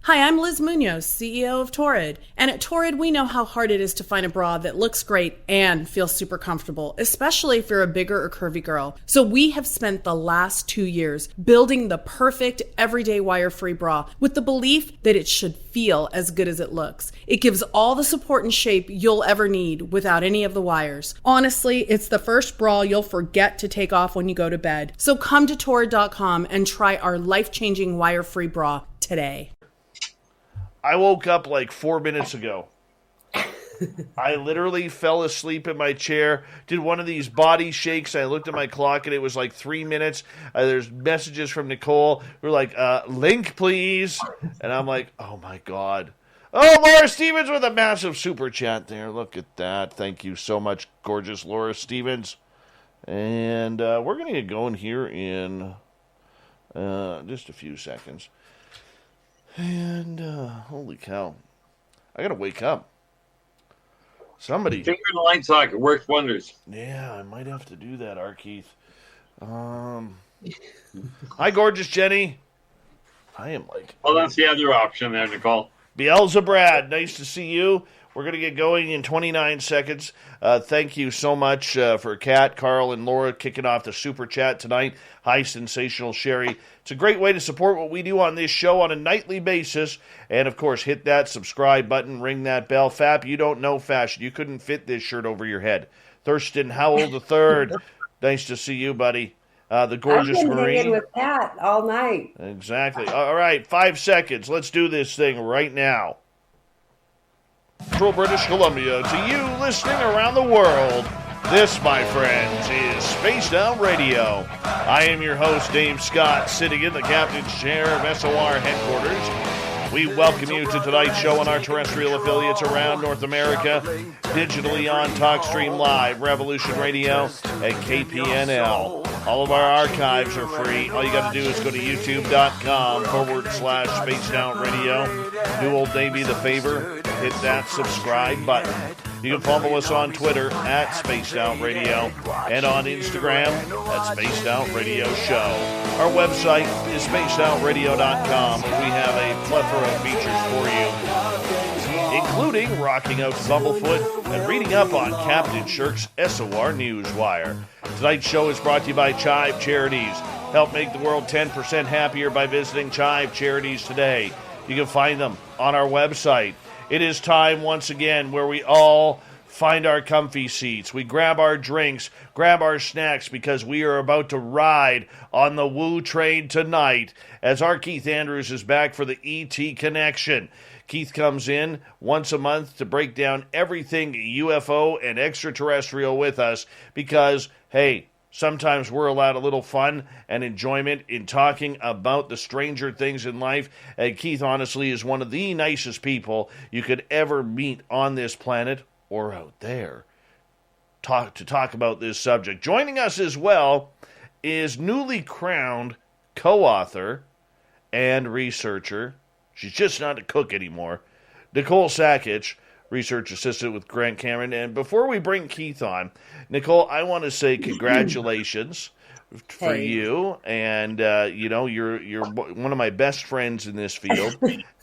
Hi, I'm Liz Munoz, CEO of Torrid. And at Torrid, we know how hard it is to find a bra that looks great and feels super comfortable, especially if you're a bigger or curvy girl. So we have spent the last 2 years building the perfect everyday wire-free bra with the belief that it should feel as good as it looks. It gives all the support and shape you'll ever need without any of the wires. Honestly, it's the first bra you'll forget to take off when you go to bed. So come to Torrid.com and try our life-changing wire-free bra today. I woke up like 4 minutes ago. I literally fell asleep in my chair, did one of these body shakes. I looked at my clock and it was like 3 minutes. There's messages from Nicole. We're like, link, please. And I'm like, oh my God. Oh, Laura Stevens with a massive super chat there. Look at that. Thank you so much, gorgeous Laura Stevens. And we're going to get going here in just a few seconds. And, holy cow. I gotta wake up. Somebody. Finger in the light socket works wonders. Yeah, I might have to do that, Keith. Hi, gorgeous Jenny. I am like... Well, that's the other option there, Nicole. Beelzebrad, nice to see you. We're going to get going in 29 seconds. Thank you so much for Kat, Carl, and Laura kicking off the super chat tonight. Hi, Sensational Sherry. It's a great way to support what we do on this show on a nightly basis. And, of course, hit that subscribe button, ring that bell. Fap, you don't know fashion. You couldn't fit this shirt over your head. Thurston Howell III, nice to see you, buddy. The gorgeous I've been Marie. hanging with Pat all night. Exactly. All right, 5 seconds. Let's do this thing right now. Central British Columbia, to you listening around the world, this, my friends, is Spaced Out Radio. I am your host, Dave Scott, sitting in the captain's chair of SOR headquarters. We welcome you to tonight's show on our terrestrial affiliates around North America, digitally on TalkStream Live, Revolution Radio, and KPNL. All of our archives are free. All you got to do is go to youtube.com/Spaced Out Radio. Do old Davey the favor, hit that subscribe button. You can follow us on Twitter at Spaced Out Radio and on Instagram at Spaced Out Radio Show. Our website is spacedoutradio.com. We have a plethora of features for you, including rocking out Bumblefoot and reading up on Captain Shirk's SOR Newswire. Tonight's show is brought to you by Chive Charities. Help make the world 10% happier by visiting Chive Charities today. You can find them on our website. It is time once again where we all find our comfy seats. We grab our drinks, grab our snacks, because we are about to ride on the Woo train tonight as our Keith Andrews is back for the ET Connection. Keith comes in once a month to break down everything UFO and extraterrestrial with us because, hey, sometimes we're allowed a little fun and enjoyment in talking about the stranger things in life. And Keith, honestly, is one of the nicest people you could ever meet on this planet or out there to talk about this subject. Joining us as well is newly crowned co-author and researcher. She's just not a cook anymore. Nicole Sakich, research assistant with Grant Cameron. And before we bring Keith on, Nicole, I want to say congratulations for you. And, you're one of my best friends in this field.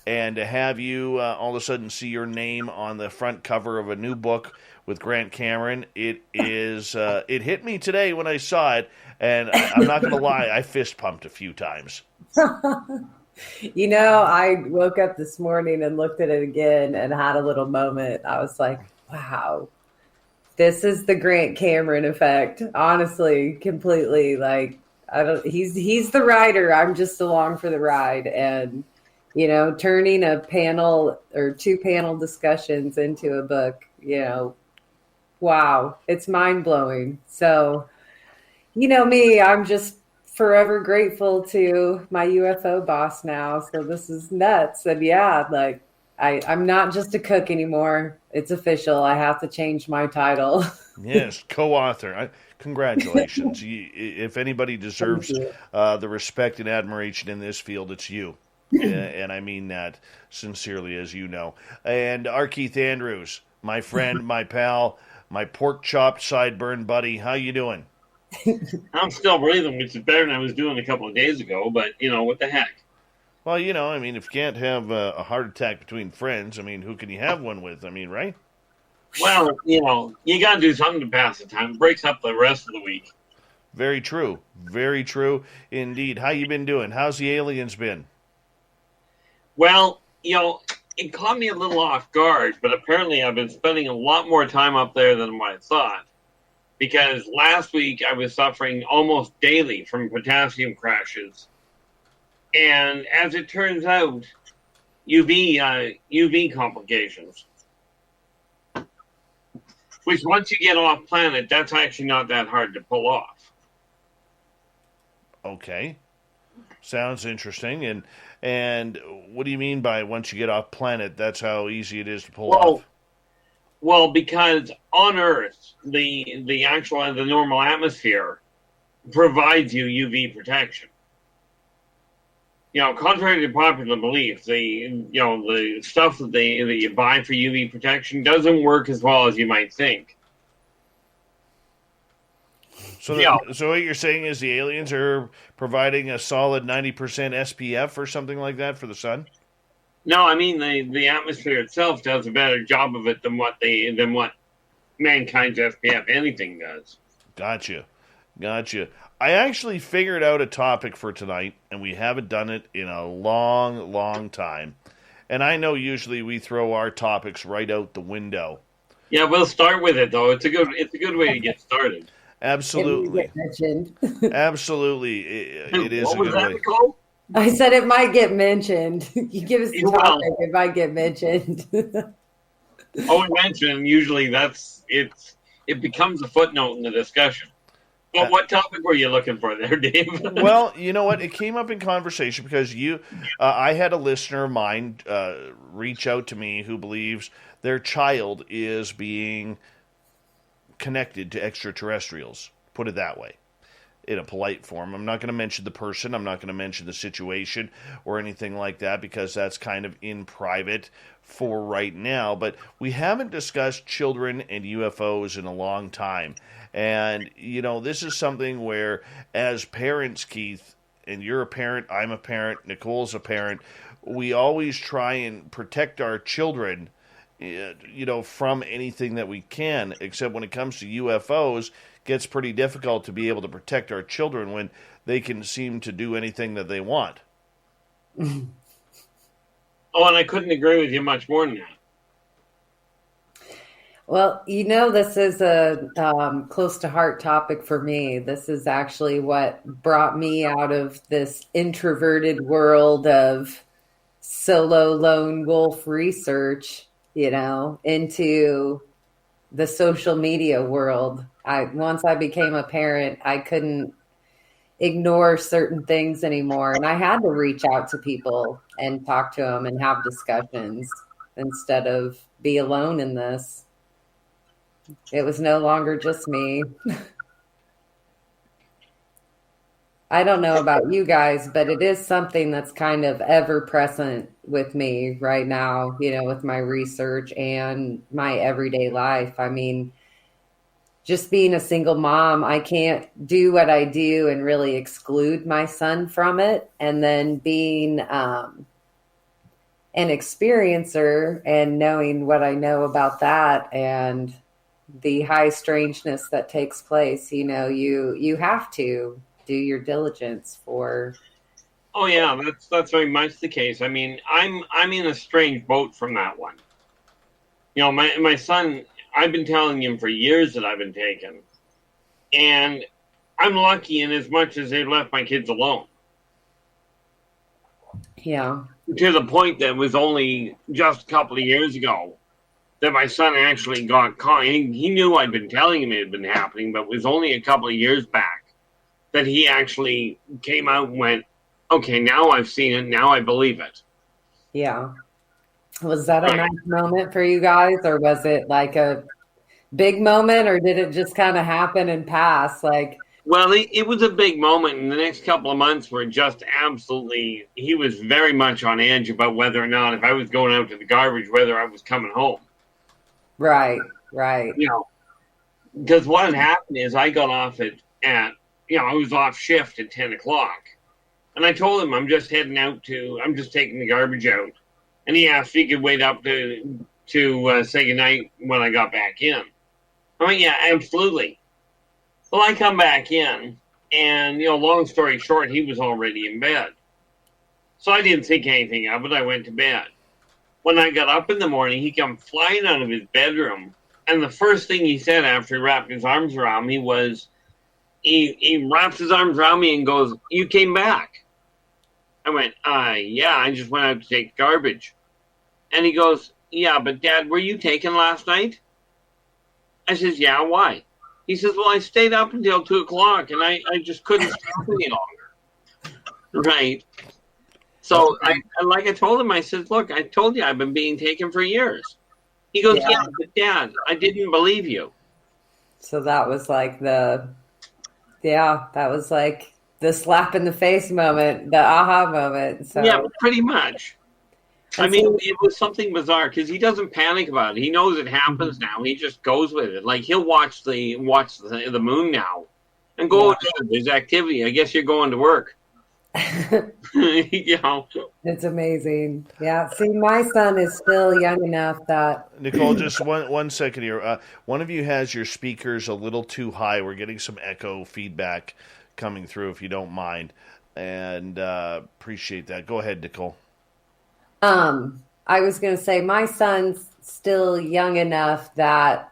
And to have you all of a sudden see your name on the front cover of a new book with Grant Cameron, it hit me today when I saw it. And I'm not going to lie, I fist pumped a few times. You know, I woke up this morning and looked at it again and had a little moment. I was like, wow, this is the Grant Cameron effect. Honestly, completely. Like, he's the writer. I'm just along for the ride. And, turning a panel or 2 panel discussions into a book, wow, it's mind blowing. So, me, I'm just forever grateful to my UFO boss now. So this is nuts. And yeah, like I'm not just a cook anymore. It's official. I have to change my title. Yes, co-author. Congratulations. If anybody deserves the respect and admiration in this field, it's you. And I mean that sincerely, as you know. And our Keith Andrews, my friend, my pal, my pork chop sideburn buddy. How you doing? I'm still breathing, which is better than I was doing a couple of days ago, but, what the heck? Well, I mean, if you can't have a heart attack between friends, I mean, who can you have one with? I mean, right? Well, you got to do something to pass the time. It breaks up the rest of the week. Very true. Very true indeed. How you been doing? How's the aliens been? Well, it caught me a little off guard, but apparently I've been spending a lot more time up there than what I thought. Because last week I was suffering almost daily from potassium crashes. And as it turns out, UV complications. Which once you get off planet, that's actually not that hard to pull off. Okay. Sounds interesting. And what do you mean by once you get off planet, that's how easy it is to pull off? Well, because on Earth, the normal atmosphere provides you UV protection. Contrary to popular belief, the stuff that you buy for UV protection doesn't work as well as you might think. So what you're saying is the aliens are providing a solid 90% SPF or something like that for the sun? No, I mean the atmosphere itself does a better job of it than what mankind's SPF anything does. Gotcha. I actually figured out a topic for tonight, and we haven't done it in a long, long time. And I know usually we throw our topics right out the window. Yeah, we'll start with it though. It's a good way to get started. Absolutely. Absolutely, it is what a was good that, way. Nicole? I said it might get mentioned. You give us the topic, it might get mentioned. We mentioned usually it becomes a footnote in the discussion. But what topic were you looking for there, Dave? Well, you know what? It came up in conversation because I had a listener of mine reach out to me who believes their child is being connected to extraterrestrials. Put it that way, in a polite form. I'm not going to mention the person. I'm not going to mention the situation or anything like that because that's kind of in private for right now. But we haven't discussed children and UFOs in a long time. And, this is something where, as parents, Keith, and you're a parent, I'm a parent, Nicole's a parent, we always try and protect our children, from anything that we can, except when it comes to UFOs, it gets pretty difficult to be able to protect our children when they can seem to do anything that they want. And I couldn't agree with you much more than that. Well, this is a close to heart topic for me. This is actually what brought me out of this introverted world of solo lone wolf research, into the social media world. Once I became a parent, I couldn't ignore certain things anymore. And I had to reach out to people and talk to them and have discussions instead of be alone in this. It was no longer just me. I don't know about you guys, but it is something that's kind of ever present with me right now, with my research and my everyday life. I mean, just being a single mom, I can't do what I do and really exclude my son from it. And then being an experiencer and knowing what I know about that and the high strangeness that takes place, you have to do your diligence for. Oh yeah, that's very much the case. I mean, I'm in a strange boat from that one. My son, I've been telling him for years that I've been taken, and I'm lucky in as much as they've left my kids alone. Yeah. To the point that it was only just a couple of years ago that my son actually got caught. He knew I'd been telling him it had been happening, but it was only a couple of years back that he actually came out and went, okay, now I've seen it. Now I believe it. Yeah. Was that a nice moment for you guys, or was it like a big moment, or did it just kind of happen and pass? Well, it was a big moment, and the next couple of months were just absolutely, he was very much on edge about whether or not, if I was going out to the garbage, whether I was coming home. Right. Because what had happened is I got off I was off shift at 10 o'clock. And I told him I'm just taking the garbage out. And he asked if he could wait up to say goodnight when I got back in. I mean, yeah, absolutely. Well, I come back in, and, long story short, he was already in bed. So I didn't think anything of it. I went to bed. When I got up in the morning, he come flying out of his bedroom. And the first thing he said after he wrapped his arms around me was, he wraps his arms around me and goes, "You came back." I went, yeah, I just went out to take garbage. And he goes, "Yeah, but Dad, were you taken last night?" I says, "Yeah, why?" He says, "Well, I stayed up until 2:00 and I just couldn't stay up any longer." Right. So I told him, I said, "Look, I told you I've been being taken for years." He goes, "Yeah, but Dad, I didn't believe you." So that was like the slap in the face moment, the aha moment. So yeah, pretty much. I mean, it was something bizarre because he doesn't panic about it. He knows it happens now. He just goes with it. Like, he'll watch the moon now and go, "There's activity. I guess you're going to work." It's amazing. Yeah. See, my son is still young enough that Nicole, just one second here. One of you has your speakers a little too high. We're getting some echo feedback coming through, if you don't mind, and appreciate that. Go ahead, Nicole. I was going to say my son's still young enough that,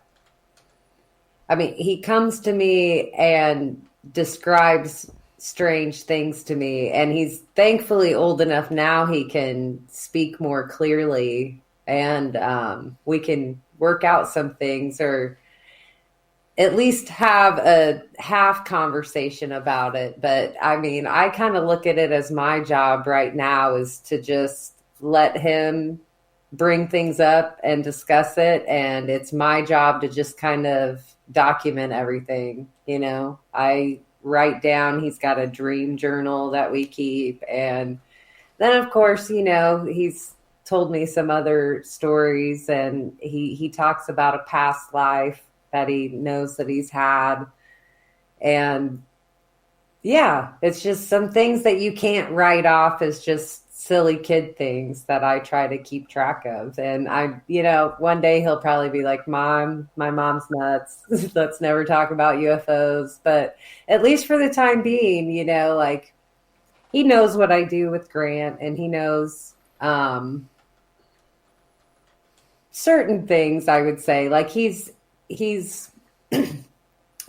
I mean, he comes to me and describes strange things to me, and he's thankfully old enough now he can speak more clearly, and we can work out some things, or at least have a half conversation about it. But I mean, I kind of look at it as my job right now is to just let him bring things up and discuss it, and it's my job to just kind of document everything. I write down, he's got a dream journal that we keep, and then of course, he's told me some other stories, and he talks about a past life that he knows that he's had. And yeah, it's just some things that you can't write off as just silly kid things that I try to keep track of. And one day he'll probably be like, "Mom, my mom's nuts. Let's never talk about UFOs." But at least for the time being, like, he knows what I do with Grant, and he knows certain things, I would say. Like, he's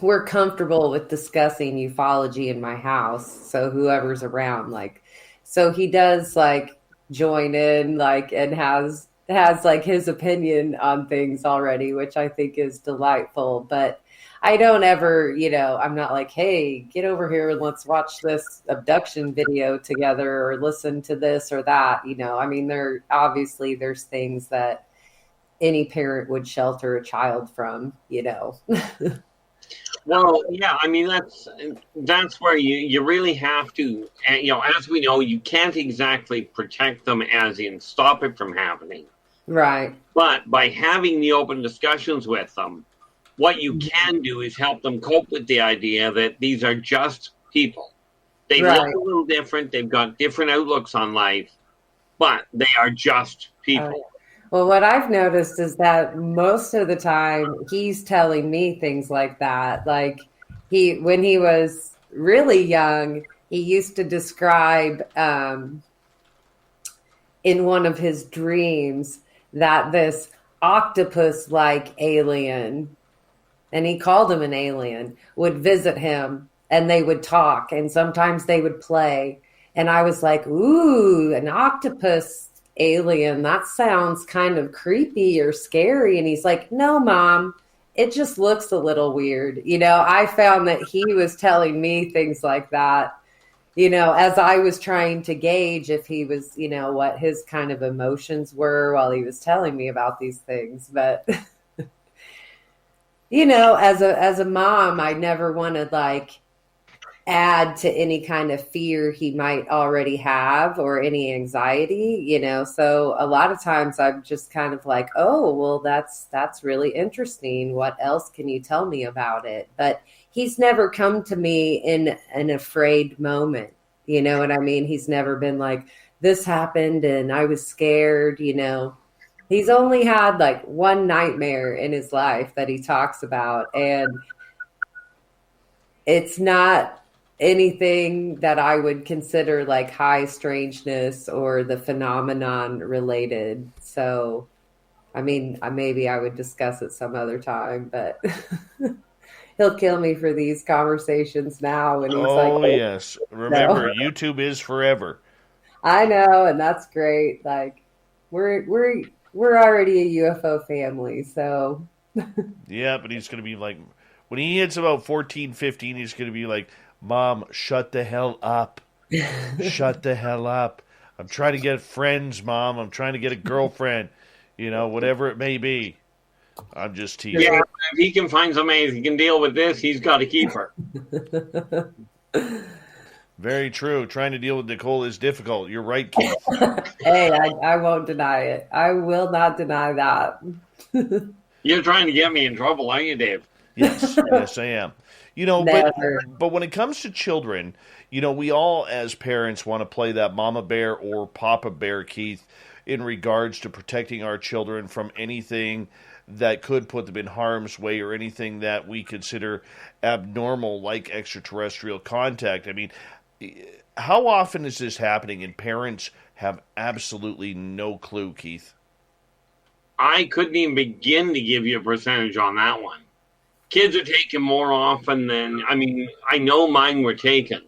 we're comfortable with discussing ufology in my house. So whoever's around, like, so he does like join in, like, and has like his opinion on things already, which I think is delightful. But I don't ever, I'm not like, "Hey, get over here and let's watch this abduction video together or listen to this or that." I mean, there's things that any parent would shelter a child from. Well, yeah, I mean, that's where you really have to, as we know, you can't exactly protect them as in stop it from happening. Right. But by having the open discussions with them, what you can do is help them cope with the idea that these are just people. They look a little different. They've got different outlooks on life, but they are just people. Well, what I've noticed is that most of the time he's telling me things like that. Like, when he was really young, he used to describe in one of his dreams that this octopus-like alien, and he called him an alien, would visit him, and they would talk, and sometimes they would play. And I was like, "Ooh, an octopus alien, that sounds kind of creepy or scary." And he's like, "No, Mom, it just looks a little weird." I found that he was telling me things like that, as I was trying to gauge if he was, what his kind of emotions were while he was telling me about these things. But, as a mom, I never want to like add to any kind of fear he might already have or any anxiety, so a lot of times I'm just kind of like, "Oh, well, that's really interesting. What else can you tell me about it?" But he's never come to me in an afraid moment. You know what I mean? He's never been like, this happened and I was scared, you know. He's only had like one nightmare in his life that he talks about, and it's not anything that I would consider like high strangeness or the phenomenon related. So, I mean, maybe I would discuss it some other time, but he'll kill me for these conversations now. And he's like, Oh, yes. Remember, YouTube is forever. I know, and that's great. Like, we're already a UFO family, so Yeah, but he's going to be like, when he hits about 14, 15, he's going to be like, Mom, shut the hell up. Shut the hell up. I'm trying to get friends, Mom. I'm trying to get a girlfriend. You know, whatever it may be. I'm just teasing. Yeah, if he can find somebody who can deal with this, he's got to keep her. Very true. Trying to deal with Nicole is difficult. You're right, Keith. hey, I won't deny it. I will not deny that. You're trying to get me in trouble, aren't you, Dave? Yes, yes, I am. You know, but when it comes to children, you know, we all as parents want to play that mama bear or papa bear, Keith, in regards to protecting our children from anything that could put them in harm's way or anything that we consider abnormal, like extraterrestrial contact. I mean, how often is this happening and parents have absolutely no clue, Keith? I couldn't even begin to give you a percentage on that one. Kids are taken more often than, I mean, I know mine were taken.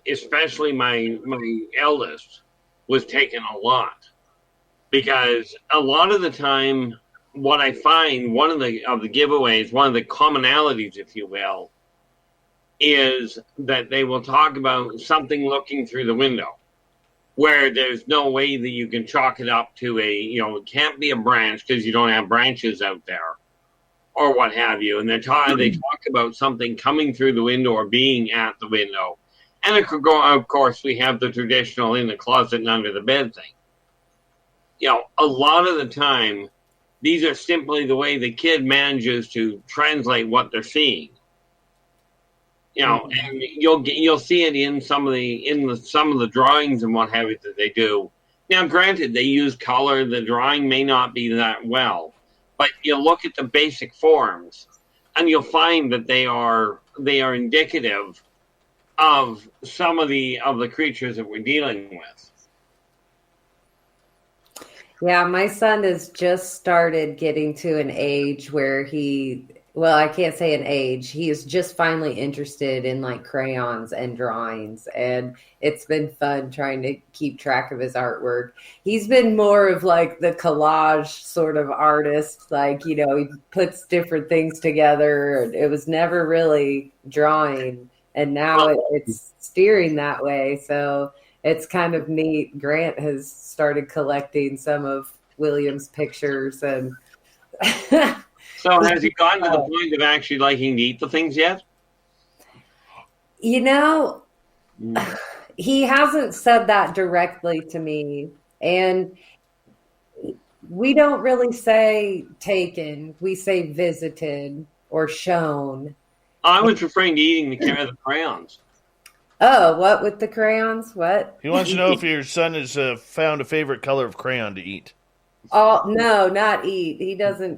Especially my eldest was taken a lot. Because a lot of the time, what I find, one of the giveaways, one of the commonalities, if you will, is that they will talk about something looking through the window, where there's no way that you can chalk it up to it can't be a branch because you don't have branches out there, or what have you. And they talk about something coming through the window or being at the window. And it could go, of course, we have the traditional in the closet and under the bed thing. You know, a lot of the time, these are simply the way the kid manages to translate what they're seeing. You know, and you'll see it in some of the drawings and what have you that they do. Now, granted, they use color. The drawing may not be that well, but you look at the basic forms, and you'll find that they are indicative of some of the creatures that we're dealing with. Yeah, my son has just started getting to an age where I can't say an age. He is just finally interested in like crayons and drawings. And it's been fun trying to keep track of his artwork. He's been more of like the collage sort of artist. Like, you know, he puts different things together. It was never really drawing. And now it's steering that way. So it's kind of neat. Grant has started collecting some of William's pictures and So has he gotten to the point of actually liking to eat the things yet? You know, he hasn't said that directly to me. And we don't really say taken. We say visited or shown. I was referring to eating the crayons. Oh, what with the crayons? What? He wants to know if your son has found a favorite color of crayon to eat. Oh, no, not eat.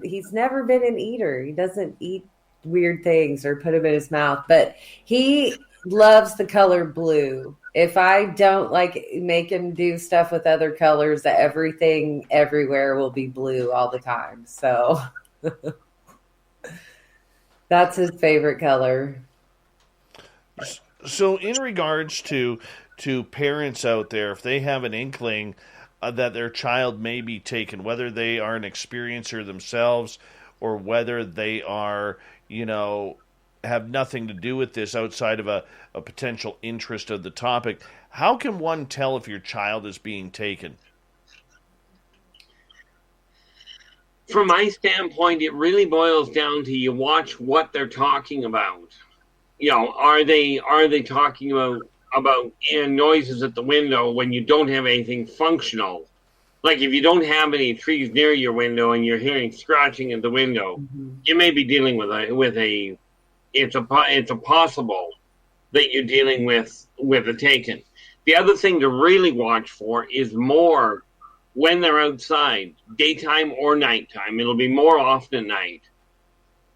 He's never been an eater. He doesn't eat weird things or put them in his mouth, but he loves the color blue. If I don't make him do stuff with other colors, everything everywhere will be blue all the time. So that's his favorite color. So in regards to parents out there, if they have an inkling that their child may be taken, whether they are an experiencer themselves or whether they are, have nothing to do with this outside of a potential interest of the topic, how can one tell if your child is being taken? From my standpoint, it really boils down to you watch what they're talking about. Are they talking about noises at the window when you don't have anything functional? Like if you don't have any trees near your window and you're hearing scratching at the window, you may be dealing with it's a possible that you're dealing with a taken. The other thing to really watch for is more when they're outside, daytime or nighttime. It'll be more often at night.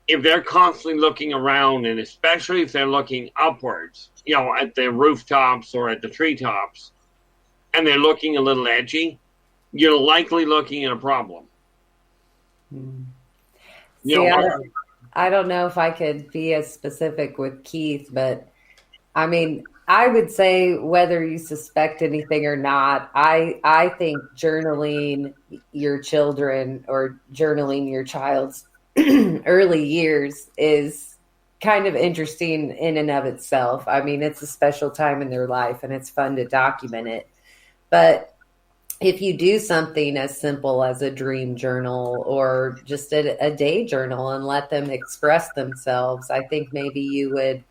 If they're constantly looking around, and especially if they're looking upwards, at the rooftops or at the treetops, and they're looking a little edgy, you're likely looking at a problem. See, I don't know if I could be as specific with Keith, but I mean, I would say whether you suspect anything or not, I think journaling your children or journaling your child's early years is kind of interesting in and of itself. I mean, it's a special time in their life and it's fun to document it. But if you do something as simple as a dream journal or just a day journal and let them express themselves, I think maybe you would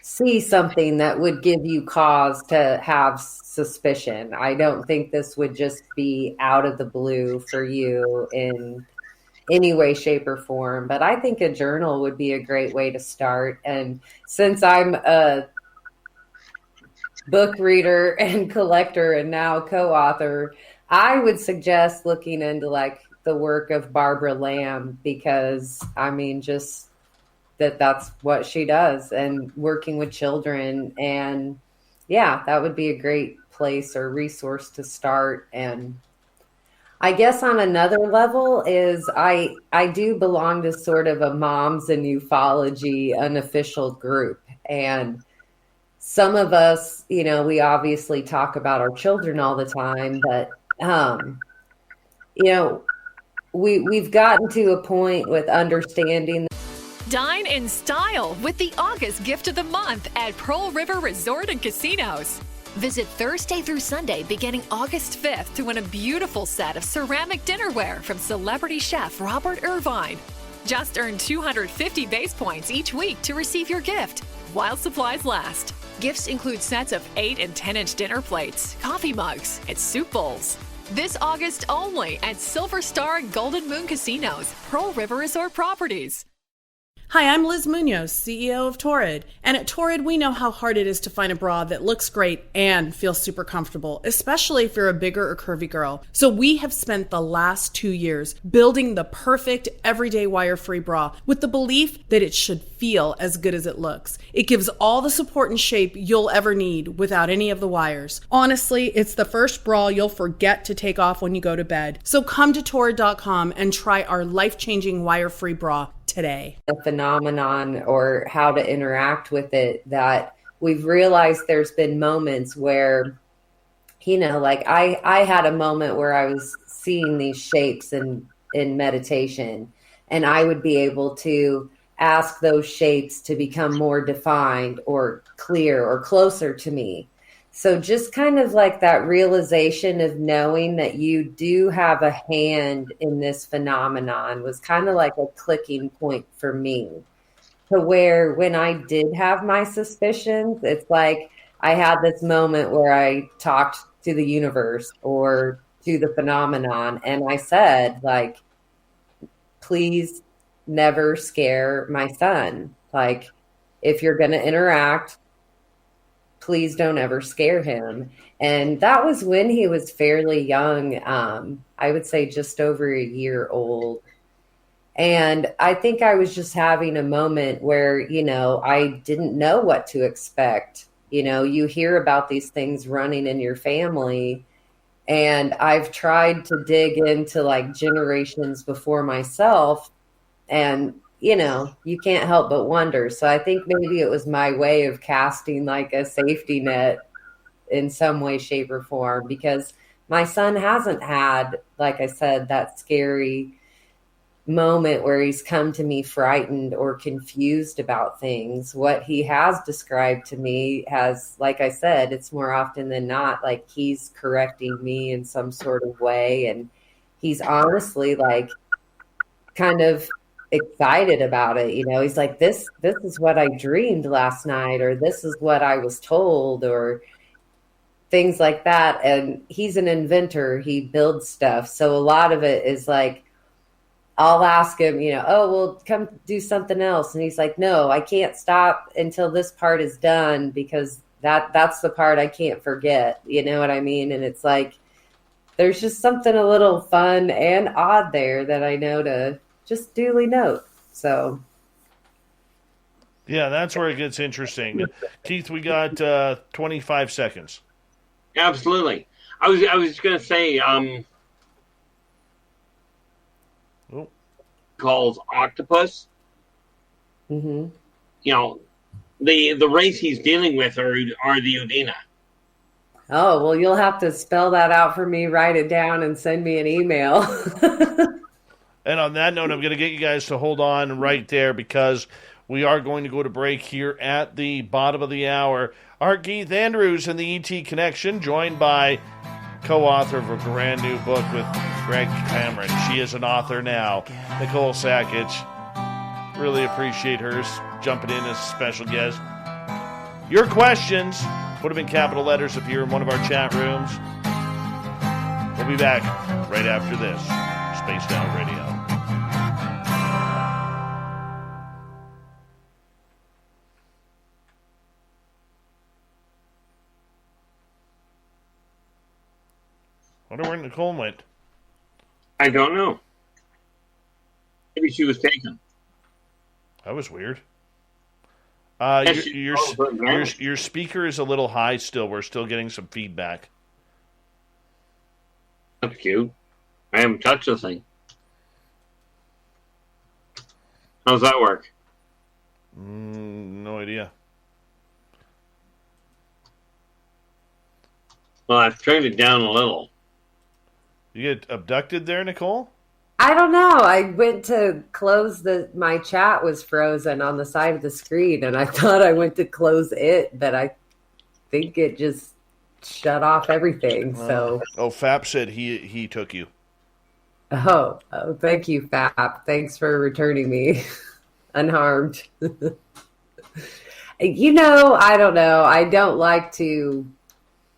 see something that would give you cause to have suspicion. I don't think this would just be out of the blue for you in any way, shape, or form. But I think a journal would be a great way to start. And since I'm a book reader and collector and now co-author, I would suggest looking into like the work of Barbara Lamb, because I mean, just that's what she does, and working with children. And yeah, that would be a great place or resource to start. And I guess on another level is I do belong to sort of a moms and ufology unofficial group. And some of us, we obviously talk about our children all the time, but, we've gotten to a point with understanding. Dine in style with the August gift of the month at Pearl River Resort and Casinos. Visit Thursday through Sunday beginning August 5th to win a beautiful set of ceramic dinnerware from celebrity chef Robert Irvine. Just earn 250 base points each week to receive your gift while supplies last. Gifts include sets of 8 and 10-inch dinner plates, coffee mugs, and soup bowls. This August only at Silver Star and Golden Moon Casinos, Pearl River Resort Properties. Hi, I'm Liz Munoz, CEO of Torrid. And at Torrid, we know how hard it is to find a bra that looks great and feels super comfortable, especially if you're a bigger or curvy girl. So we have spent the last 2 years building the perfect everyday wire-free bra with the belief that it should feel as good as it looks. It gives all the support and shape you'll ever need without any of the wires. Honestly, it's the first bra you'll forget to take off when you go to bed. So come to Torrid.com and try our life-changing wire-free bra today. A phenomenon or how to interact with it, that we've realized there's been moments where, like I had a moment where I was seeing these shapes in meditation, and I would be able to ask those shapes to become more defined or clear or closer to me. So just kind of like that realization of knowing that you do have a hand in this phenomenon was kind of like a clicking point for me, to where when I did have my suspicions, it's like I had this moment where I talked to the universe or to the phenomenon, and I said, like, please never scare my son. Like, if you're going to interact, please don't ever scare him. And that was when he was fairly young. I would say just over a year old. And I think I was just having a moment where, I didn't know what to expect. You hear about these things running in your family. And I've tried to dig into like generations before myself, and you can't help but wonder. So I think maybe it was my way of casting like a safety net in some way, shape, or form, because my son hasn't had, like I said, that scary moment where he's come to me frightened or confused about things. What he has described to me has, like I said, it's more often than not like he's correcting me in some sort of way. And he's honestly like kind of excited about it. He's like, this is what I dreamed last night, or this is what I was told, or things like that. And he's an inventor. He builds stuff. So a lot of it is like, I'll ask him, oh, well, come do something else. And he's like, no, I can't stop until this part is done because that's the part I can't forget. You know what I mean? And it's like, there's just something a little fun and odd there that I know to just duly note. So. Yeah, that's where it gets interesting. Keith, we got 25 seconds. Absolutely. I was going to say, calls octopus. Mm-hmm. The race he's dealing with are the Udina. Oh, well, you'll have to spell that out for me, write it down, and send me an email. And on that note, I'm going to get you guys to hold on right there because we are going to go to break here at the bottom of the hour. Art Keith Andrews and the ET Connection, joined by co-author of a brand new book with Greg Cameron. She is an author now, Nicole Sackich. Really appreciate her jumping in as a special guest. Your questions, put them in capital letters if you're in one of our chat rooms. We'll be back right after this. Spaced Out Radio. I wonder where Nicole went. I don't know. Maybe she was taken. That was weird. Your speaker is a little high still. We're still getting some feedback. That's cute. I haven't touched the thing. How's that work? No idea. Well, I've turned it down a little. You get abducted there, Nicole? I don't know. I went to close my chat was frozen on the side of the screen, and I thought I went to close it, but I think it just shut off everything. So. Fap said he took you. Oh, thank you, Fap. Thanks for returning me unharmed. I don't know. I don't like to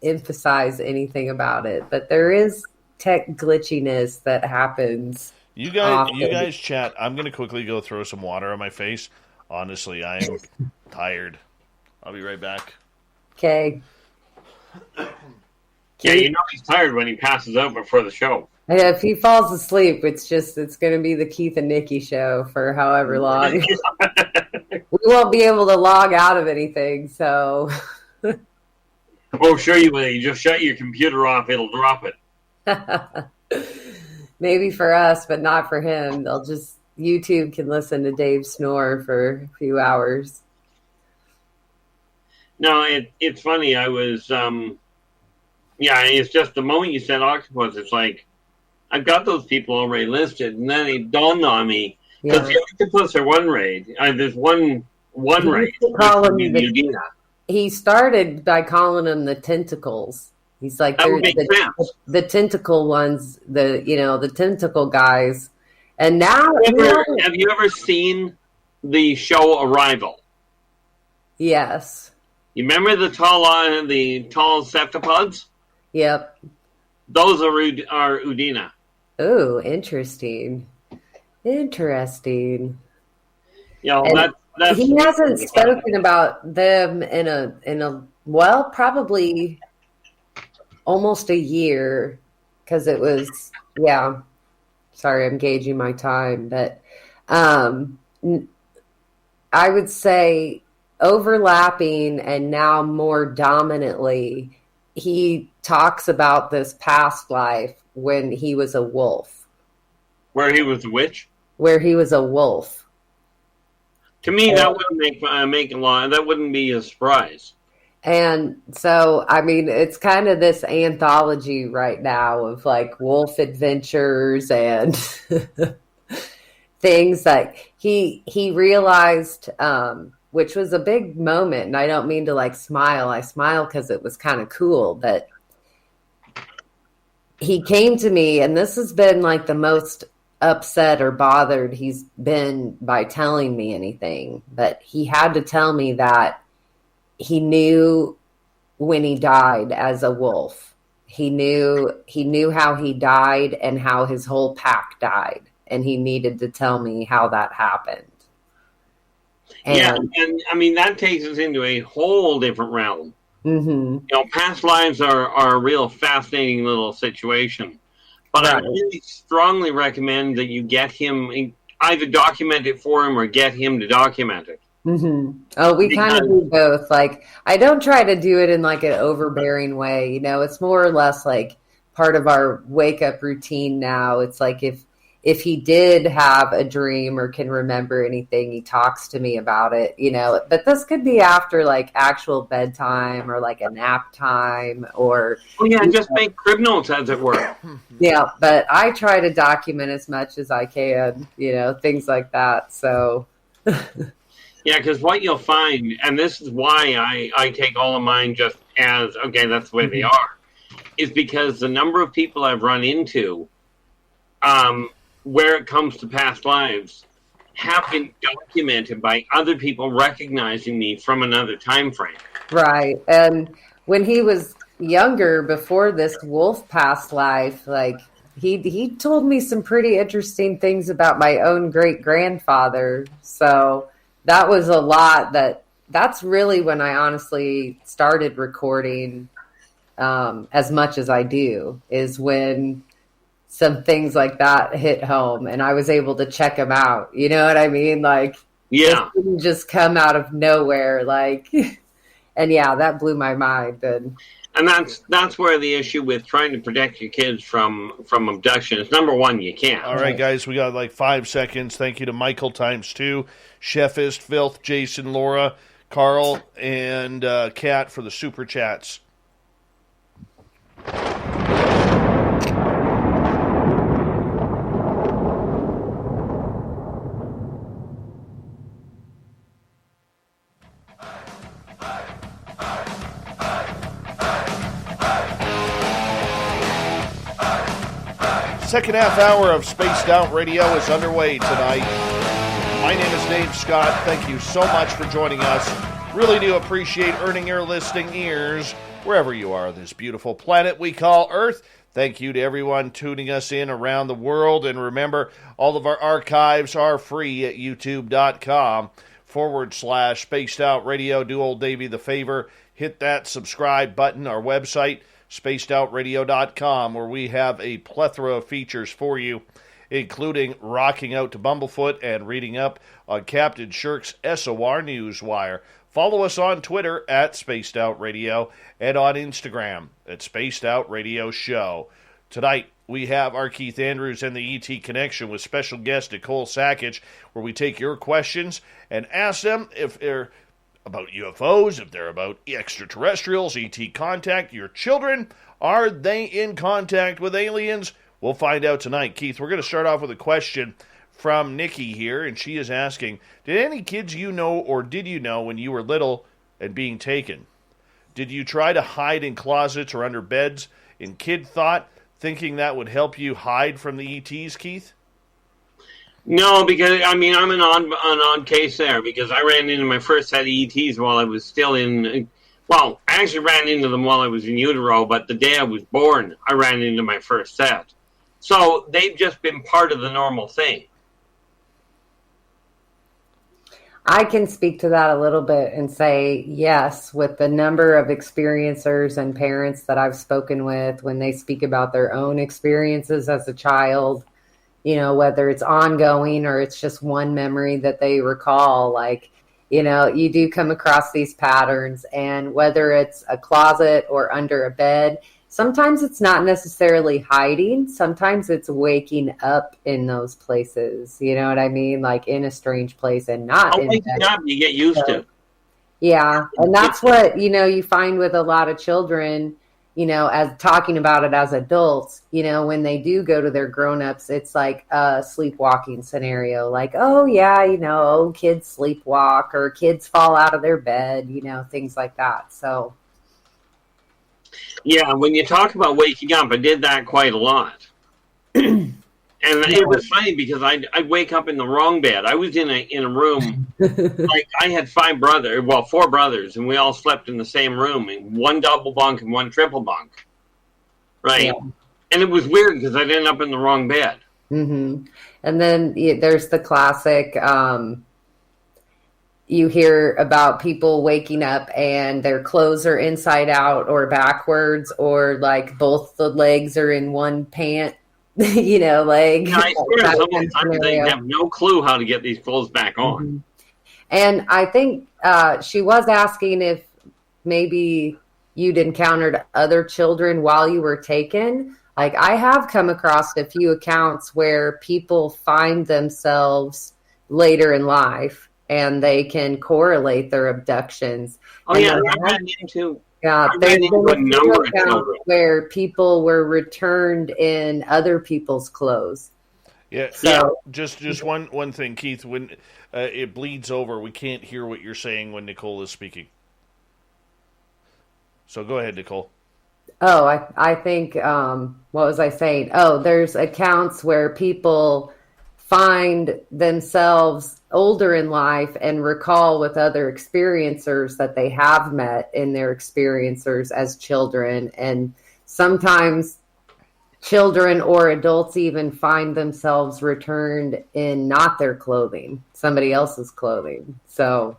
emphasize anything about it, but there is tech glitchiness that happens. You guys chat. I'm going to quickly go throw some water on my face. Honestly, I am tired. I'll be right back. Okay. Yeah, he's tired when he passes out before the show. If he falls asleep, it's going to be the Keith and Nikki show for however long. We won't be able to log out of anything, so. Oh, sure you will. You just shut your computer off, it'll drop it. Maybe for us, but not for him. YouTube can listen to Dave snore for a few hours. No, it's funny. I was, it's just the moment you said octopus, it's like, I've got those people already listed, and then it dawned on me, because the octopus are one raid. There's one raid. He started by calling them the tentacles. He's like, the tentacle ones, the tentacle guys. And now... Have you ever seen the show Arrival? Yes. You remember the tall septipods? Yep. Those are Udina. Oh, interesting. Interesting. He hasn't spoken about them in a probably almost a year, because it was sorry, I'm gauging my time, but I would say overlapping and now more dominantly, he talks about this past life when he was a wolf. Where he was a witch? Where he was a wolf. To me, that wouldn't make a lot. That wouldn't be a surprise. And so, I mean, it's kind of this anthology right now of like wolf adventures and things like he realized, which was a big moment. And I don't mean to like smile. I smile because it was kind of cool. But he came to me, and this has been like the most upset or bothered he's been by telling me anything. But he had to tell me that he knew when he died as a wolf. He knew how he died and how his whole pack died. and he needed to tell me how that happened. And I mean, that takes us into a whole different realm. Past lives are a real fascinating little situation. But I really strongly recommend that you get him, either document it for him or get him to document it. Oh, we kind of do both. Like, I don't try to do it in like an overbearing way. It's more or less like part of our wake up routine now. It's like if he did have a dream or can remember anything, he talks to me about it, but this could be after like actual bedtime or like a nap time or. Oh yeah, just make crib notes, as it were. Yeah. But I try to document as much as I can, things like that. So. Yeah, because what you'll find, and this is why I take all of mine just as, okay, that's the way they are, is because the number of people I've run into, where it comes to past lives, have been documented by other people recognizing me from another time frame. Right. And when he was younger, before this wolf past life, like he told me some pretty interesting things about my own great grandfather. So that was a lot. That's really when I honestly started recording as much as I do, is when some things like that hit home and I was able to check them out. You know what I mean? Like, yeah, it didn't just come out of nowhere. Like, and yeah, that blew my mind. And that's where the issue with trying to protect your kids from abduction is. Number one, you can't. All right, guys, we got like 5 seconds. Thank you to Michael ×2, Chefist, Filth, Jason, Laura, Carl, and Kat for the super chats. Second half hour of Spaced Out Radio is underway tonight. My name is Dave Scott. Thank you so much for joining us. Really do appreciate earning your listening ears wherever you are on this beautiful planet we call Earth. Thank you to everyone tuning us in around the world. And remember, all of our archives are free at youtube.com/Spaced Out Radio. Do old Davey the favor. Hit that subscribe button. Our website, spacedoutradio.com, where we have a plethora of features for you, including rocking out to Bumblefoot and reading up on Captain Shirk's SOR Newswire. Follow us on Twitter at Spaced Out Radio and on Instagram at Spaced Out Radio Show. Tonight, we have our Keith Andrews and the ET Connection with special guest Nicole Sakic, where we take your questions and ask them if they're about UFOs, if they're about extraterrestrials, ET contact, your children, are they in contact with aliens? We'll find out tonight. Keith, we're going to start off with a question from Nikki here, and she is asking, did any kids you know or did you know when you were little and being taken? Did you try to hide in closets or under beds in kid thought, thinking that would help you hide from the ETs, Keith? No, because, I mean, I'm an odd case there, because I ran into my first set of ETs while I was still in, well, I actually ran into them while I was in utero, but the day I was born, I ran into my first set. So they've just been part of the normal thing. I can speak to that a little bit and say, yes, with the number of experiencers and parents that I've spoken with when they speak about their own experiences as a child, whether it's ongoing or it's just one memory that they recall, like, you do come across these patterns, and whether it's a closet or under a bed, sometimes it's not necessarily hiding. Sometimes it's waking up in those places. You know what I mean? Like in a strange place and not in waking up, you get used to. Yeah. And that's what, you find with a lot of children, as talking about it as adults, when they do go to their grown-ups, it's like a sleepwalking scenario. Like, oh yeah, kids sleepwalk or kids fall out of their bed, things like that. So. Yeah, when you talk about waking up, I did that quite a lot. And it was funny because I'd wake up in the wrong bed. I was in a room, like I had four brothers, and we all slept in the same room, in one double bunk and one triple bunk. Right? Yeah. And it was weird because I'd end up in the wrong bed. Mm-hmm. And then there's the classic, you hear about people waking up and their clothes are inside out or backwards, or like both the legs are in one pant, leg. Yeah, I swear sometimes they have no clue how to get these clothes back on. Mm-hmm. And I think she was asking if maybe you'd encountered other children while you were taken. Like, I have come across a few accounts where people find themselves later in life and they can correlate their abductions. Oh, and yeah, I ran into there's been a number of accounts where people were returned in other people's clothes. Yeah, so, just one thing, Keith. When it bleeds over, we can't hear what you're saying when Nicole is speaking. So go ahead, Nicole. Oh, I think, what was I saying? Oh, there's accounts where people find themselves older in life and recall with other experiencers that they have met in their experiencers as children. And sometimes children or adults even find themselves returned in not their clothing, somebody else's clothing. So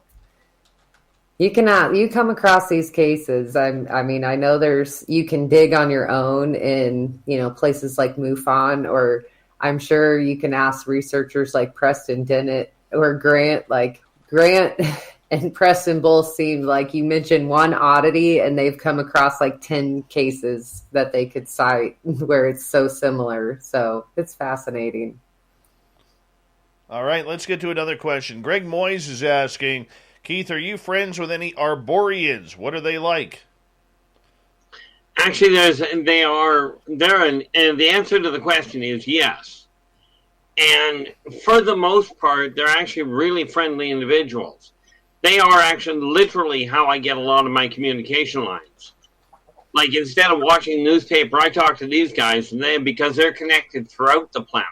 you come across these cases. I mean, I know you can dig on your own in, places like MUFON, or I'm sure you can ask researchers like Preston Dennett or Grant. Like, Grant and Preston both seemed like, you mentioned one oddity and they've come across like 10 cases that they could cite where it's so similar. So it's fascinating. All right, let's get to another question. Greg Moyes is asking, Keith, are you friends with any Arborians? What are they like? Actually, and the answer to the question is yes. And for the most part, they're actually really friendly individuals. They are actually literally how I get a lot of my communication lines. Like, instead of watching newspaper, I talk to these guys, because they're connected throughout the planet.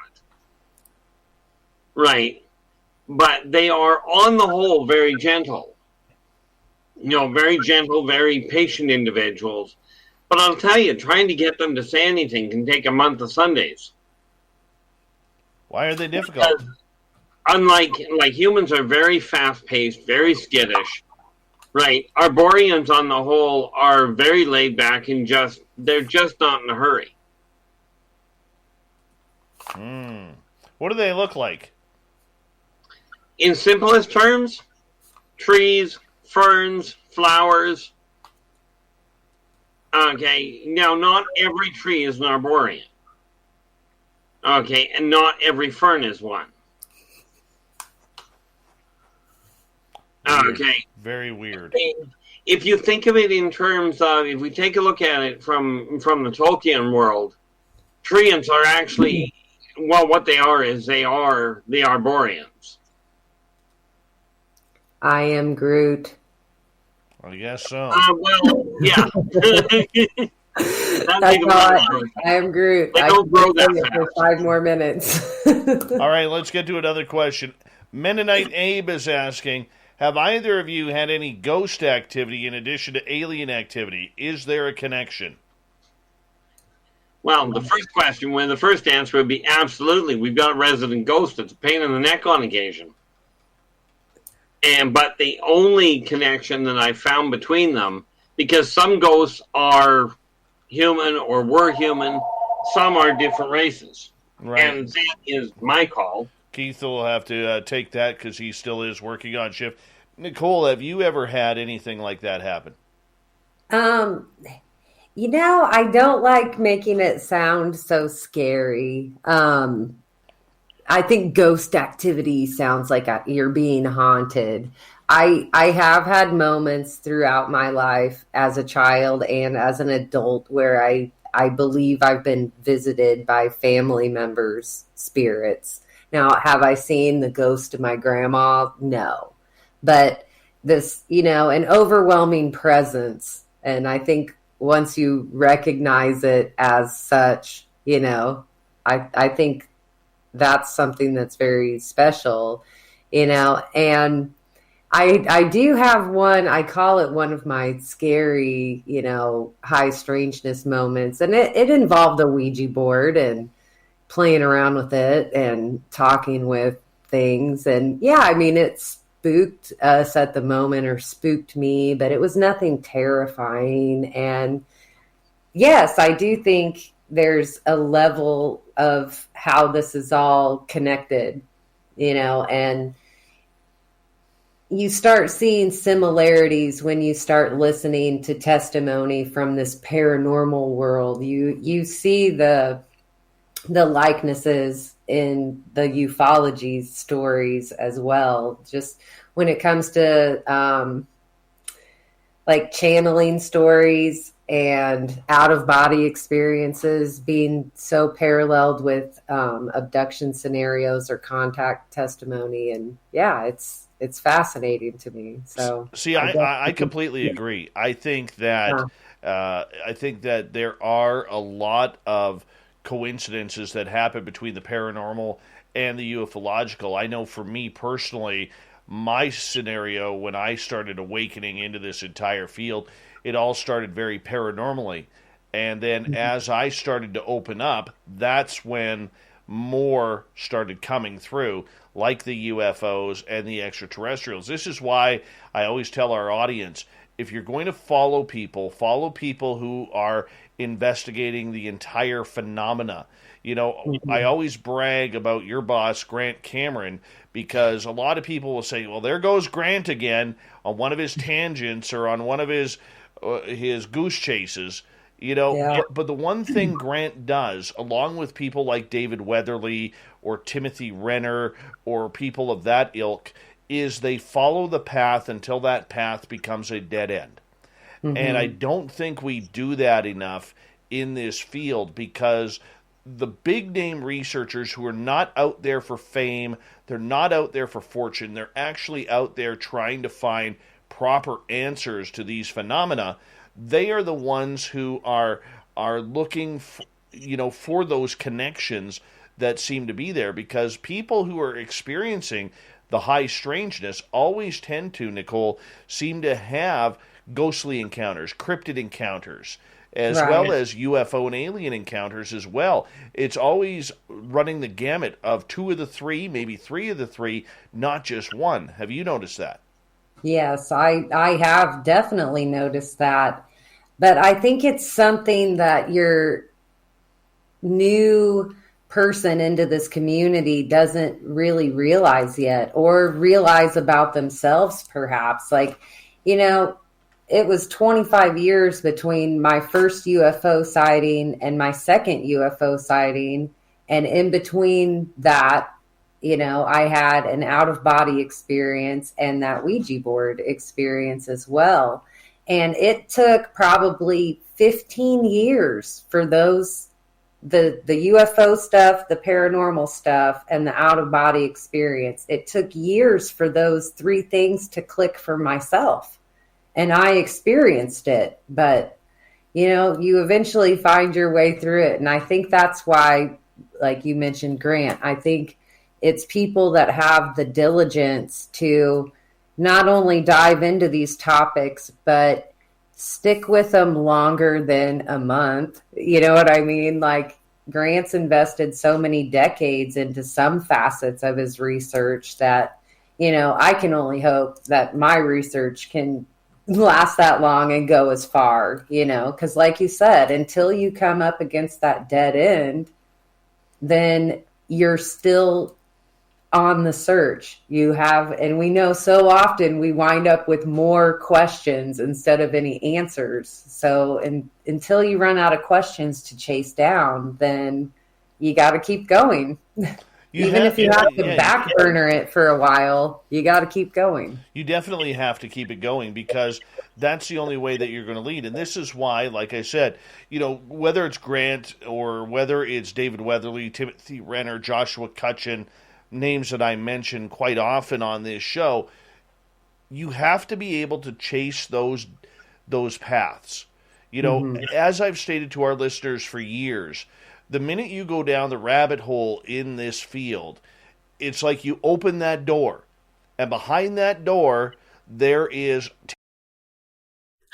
Right. But they are, on the whole, very gentle. Very gentle, very patient individuals. But I'll tell you, trying to get them to say anything can take a month of Sundays. Why are they difficult? Because unlike humans are very fast-paced, very skittish, right? Arborians, on the whole, are very laid back and they're just not in a hurry. What do they look like? In simplest terms, trees, ferns, flowers. Okay, now not every tree is an arborean. Okay, and not every fern is one. Weird. Okay. Very weird. If you think of it in terms of, if we take a look at it from the Tolkien world, treants are actually, what they are is they are the arboreans. I am Groot. I guess so. Yeah. I am Groot. They don't grow that fast. For 5 more minutes. All right, let's get to another question. Mennonite Abe is asking, have either of you had any ghost activity in addition to alien activity? Is there a connection? Well, the first answer would be absolutely. We've got a resident ghost that's a pain in the neck on occasion. But the only connection that I found between them, because some ghosts are human or were human, some are different races. Right. And that is my call. Keith will have to take that because he still is working on shift. Nicole, have you ever had anything like that happen? I don't like making it sound so scary. I think ghost activity sounds like you're being haunted. I have had moments throughout my life as a child and as an adult where I believe I've been visited by family members' spirits. Now, have I seen the ghost of my grandma? No. But this, an overwhelming presence. And I think once you recognize it as such, I think that's something that's very special, and I do have one, I call it one of my scary, high strangeness moments. And it involved a Ouija board. And, playing around with it and talking with things. And yeah, I mean, it spooked us at the moment, or spooked me, but it was nothing terrifying. And yes, I do think there's a level of how this is all connected, and you start seeing similarities when you start listening to testimony from this paranormal world. You see the likenesses in the ufology stories as well. Just when it comes to like channeling stories and out of body experiences being so paralleled with abduction scenarios or contact testimony. And yeah, it's fascinating to me. So see, I completely agree. I think that there are a lot of coincidences that happen between the paranormal and the ufological. I know for me personally, my scenario when I started awakening into this entire field, it all started very paranormally. And then as I started to open up, that's when more started coming through, like the UFOs and the extraterrestrials. This is why I always tell our audience, if you're going to follow people who are investigating the entire phenomena. I always brag about your boss, Grant Cameron, because a lot of people will say, well, there goes Grant again on one of his tangents or on one of his goose chases. Yeah. But the one thing Grant does, along with people like David Weatherly or Timothy Renner or people of that ilk, is they follow the path until that path becomes a dead end. Mm-hmm. And I don't think we do that enough in this field, because the big name researchers who are not out there for fame, they're not out there for fortune, they're actually out there trying to find proper answers to these phenomena. They are the ones who are looking for those connections that seem to be there, because people who are experiencing the high strangeness always tend to, Nicole, seem to have ghostly encounters, cryptid encounters, as well as UFO and alien encounters as well. It's always running the gamut of two of the three, maybe three of the three, not just one. Have you noticed that? Yes, I have definitely noticed that. But I think it's something that your new person into this community doesn't really realize yet, or realize about themselves, perhaps. Like, it was 25 years between my first UFO sighting and my second UFO sighting. And in between that, I had an out-of-body experience and that Ouija board experience as well. And it took probably 15 years for those, the UFO stuff, the paranormal stuff, and the out-of-body experience. It took years for those three things to click for myself. And I experienced it. But, you eventually find your way through it. And I think that's why, like you mentioned, Grant, I think it's people that have the diligence to not only dive into these topics, but stick with them longer than a month. You know what I mean? Like, Grant's invested so many decades into some facets of his research that, I can only hope that my research can last that long and go as far, because like you said, until you come up against that dead end, then you're still on the search. And we know so often we wind up with more questions instead of any answers. So until you run out of questions to chase down, then you got to keep going. Even if you have to back burner it for a while, you got to keep going. You definitely have to keep it going, because that's the only way that you're going to lead. And this is why, like I said, whether it's Grant or whether it's David Weatherly, Timothy Renner, Joshua Cutchin, names that I mention quite often on this show, you have to be able to chase those paths. As I've stated to our listeners for years, the minute you go down the rabbit hole in this field, it's like you open that door, and behind that door, there is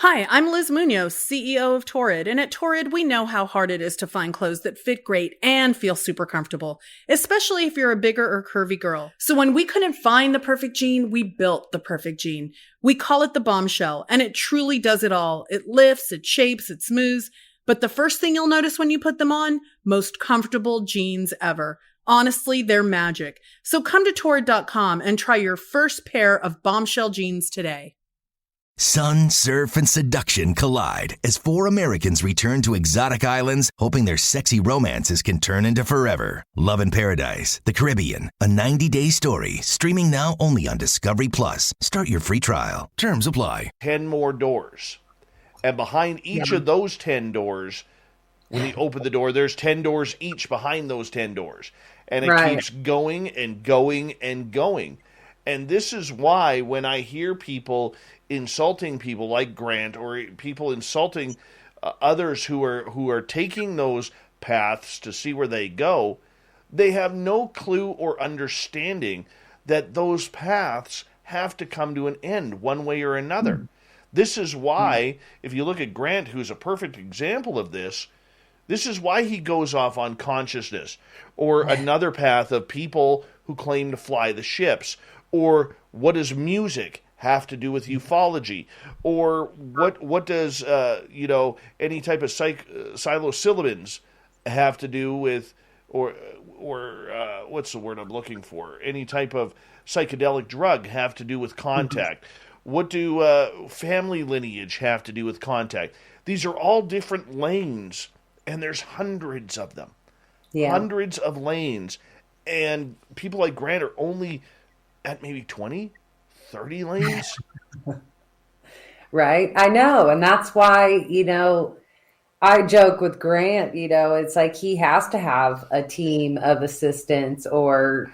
Hi, I'm Liz Munoz, CEO of Torrid, and at Torrid, we know how hard it is to find clothes that fit great and feel super comfortable, especially if you're a bigger or curvy girl. So when we couldn't find the perfect jean, we built the perfect jean. We call it the Bombshell, and it truly does it all. It lifts, it shapes, it smooths, but the first thing you'll notice when you put them on, most comfortable jeans ever. Honestly, they're magic. So come to Torrid.com and try your first pair of Bombshell jeans today. Sun, surf, and seduction collide as 4 Americans return to exotic islands, hoping their sexy romances can turn into forever. Love in Paradise, the Caribbean, a 90-day story, streaming now only on Discovery Plus. Start your free trial. Terms apply. 10 more doors. And behind each of those 10 doors, when you open the door, there's 10 doors each behind those 10 doors. And it keeps going and going and going. And this is why when I hear people insulting people like Grant, or people insulting others who are taking those paths to see where they go, they have no clue or understanding that those paths have to come to an end one way or another. This is why, if you look at Grant, who's a perfect example of this, this is why he goes off on consciousness, or another path of people who claim to fly the ships, or what does music have to do with ufology, or what does any type of psilocybins have to do with, or what's the word I'm looking for? Any type of psychedelic drug have to do with contact? What do family lineage have to do with contact? These are all different lanes, and there's hundreds of them. Yeah. Hundreds of lanes. And people like Grant are only at maybe 20, 30 lanes. Right. I know. And that's why, I joke with Grant, it's like he has to have a team of assistants or,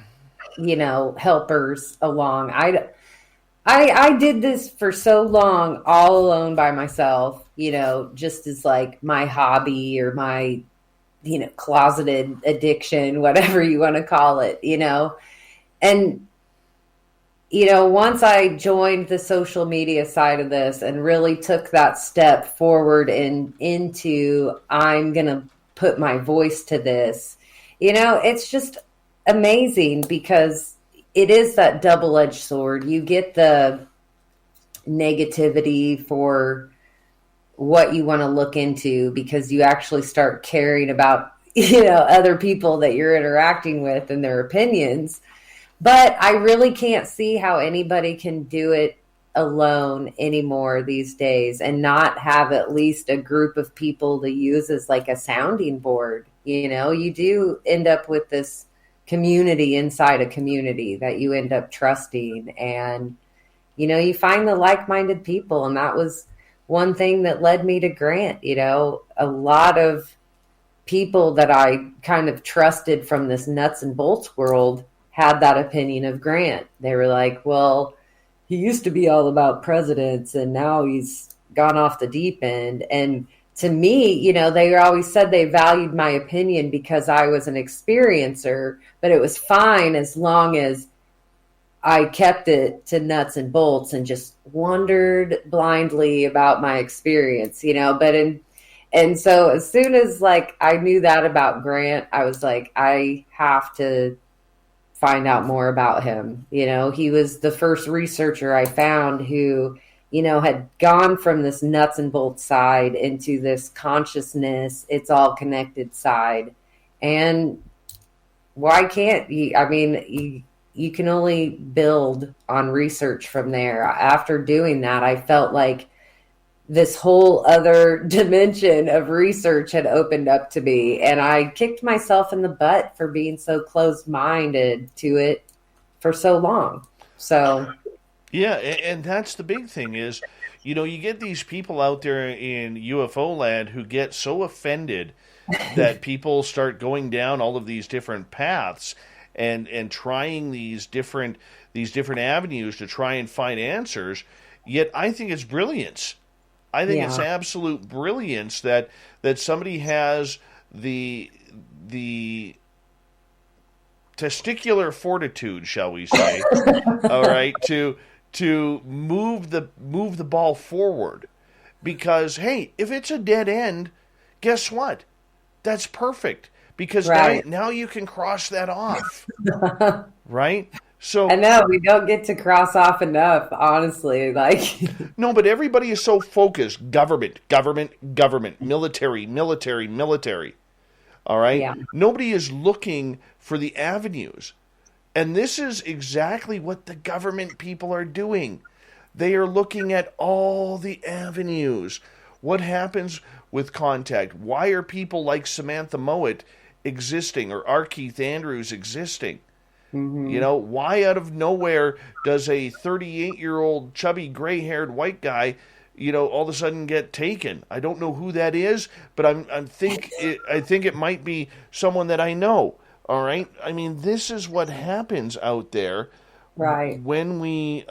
helpers along. I did this for so long, all alone by myself, just as like my hobby or my, closeted addiction, whatever you want to call it, and, once I joined the social media side of this and really took that step forward into I'm going to put my voice to this, it's just amazing because it is that double-edged sword. You get the negativity for what you want to look into because you actually start caring about, other people that you're interacting with and their opinions. But I really can't see how anybody can do it alone anymore these days and not have at least a group of people to use as like a sounding board. You do end up with this community inside a community that you end up trusting, and you find the like-minded people. And that was one thing that led me to Grant. A lot of people that I kind of trusted from this nuts and bolts world had that opinion of Grant. They were like, well, he used to be all about presidents and now he's gone off the deep end. And to me, they always said they valued my opinion because I was an experiencer, but it was fine as long as I kept it to nuts and bolts and just wondered blindly about my experience, and so as soon as like I knew that about Grant, I was like, I have to find out more about him. He was the first researcher I found who, had gone from this nuts and bolts side into this consciousness, it's all connected side. And why can't you? I mean, you can only build on research from there. After doing that, I felt like this whole other dimension of research had opened up to me, and I kicked myself in the butt for being so closed-minded to it for so long. So, yeah, and that's the big thing is, you get these people out there in UFO land who get so offended that people start going down all of these different paths and trying these different avenues to try and find answers. Yet I think it's brilliance. I think it's absolute brilliance that somebody has the testicular fortitude, shall we say, all right, to move the ball forward Because, hey, if it's a dead end, guess what? That's perfect. Because Right. now you can cross that off. Right? So I know we don't get to cross off enough, honestly. Like, no, but everybody is so focused. Government, government, government, military, military, military. All right? yeah, Nobody is looking for the avenues. And this is exactly what the government people are doing. They are looking at all the avenues. What happens with contact? Why are people like Samantha Mowat existing, or R. Keith Andrews existing? You know, why out of nowhere does a 38-year-old chubby gray-haired white guy, all of a sudden get taken? I don't know who that is, but I think it might be someone that I know. All right? I mean, this is what happens out there right. when we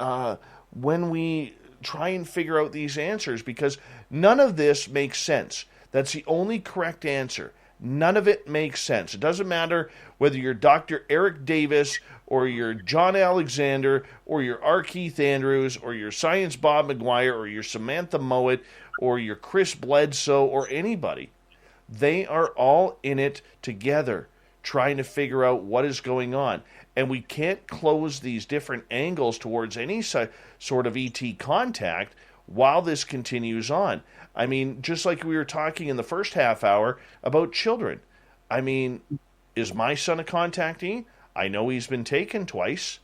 try and figure out these answers, because none of this makes sense. That's the only correct answer. None of it makes sense. It doesn't matter whether you're Dr. Eric Davis or you're John Alexander or you're R. Keith Andrews or you're Science Bob McGuire or you're Samantha Mowat or you're Chris Bledsoe or anybody. They are all in it together trying to figure out what is going on. And we can't close these different angles towards any sort of ET contact while this continues on. I mean, just like we were talking in the first half hour about children. I mean, is my son a contactee? I know he's been taken twice.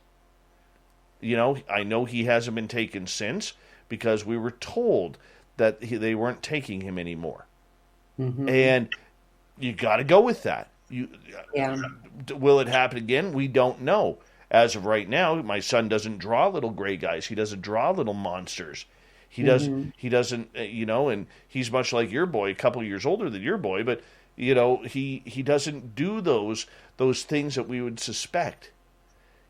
I know he hasn't been taken since, because we were told that they weren't taking him anymore. Mm-hmm. And you got to go with that. Will it happen again? We don't know. As of right now, my son doesn't draw little gray guys. He doesn't draw little monsters. He doesn't, and he's much like your boy, a couple years older than your boy, but, he doesn't do those things that we would suspect,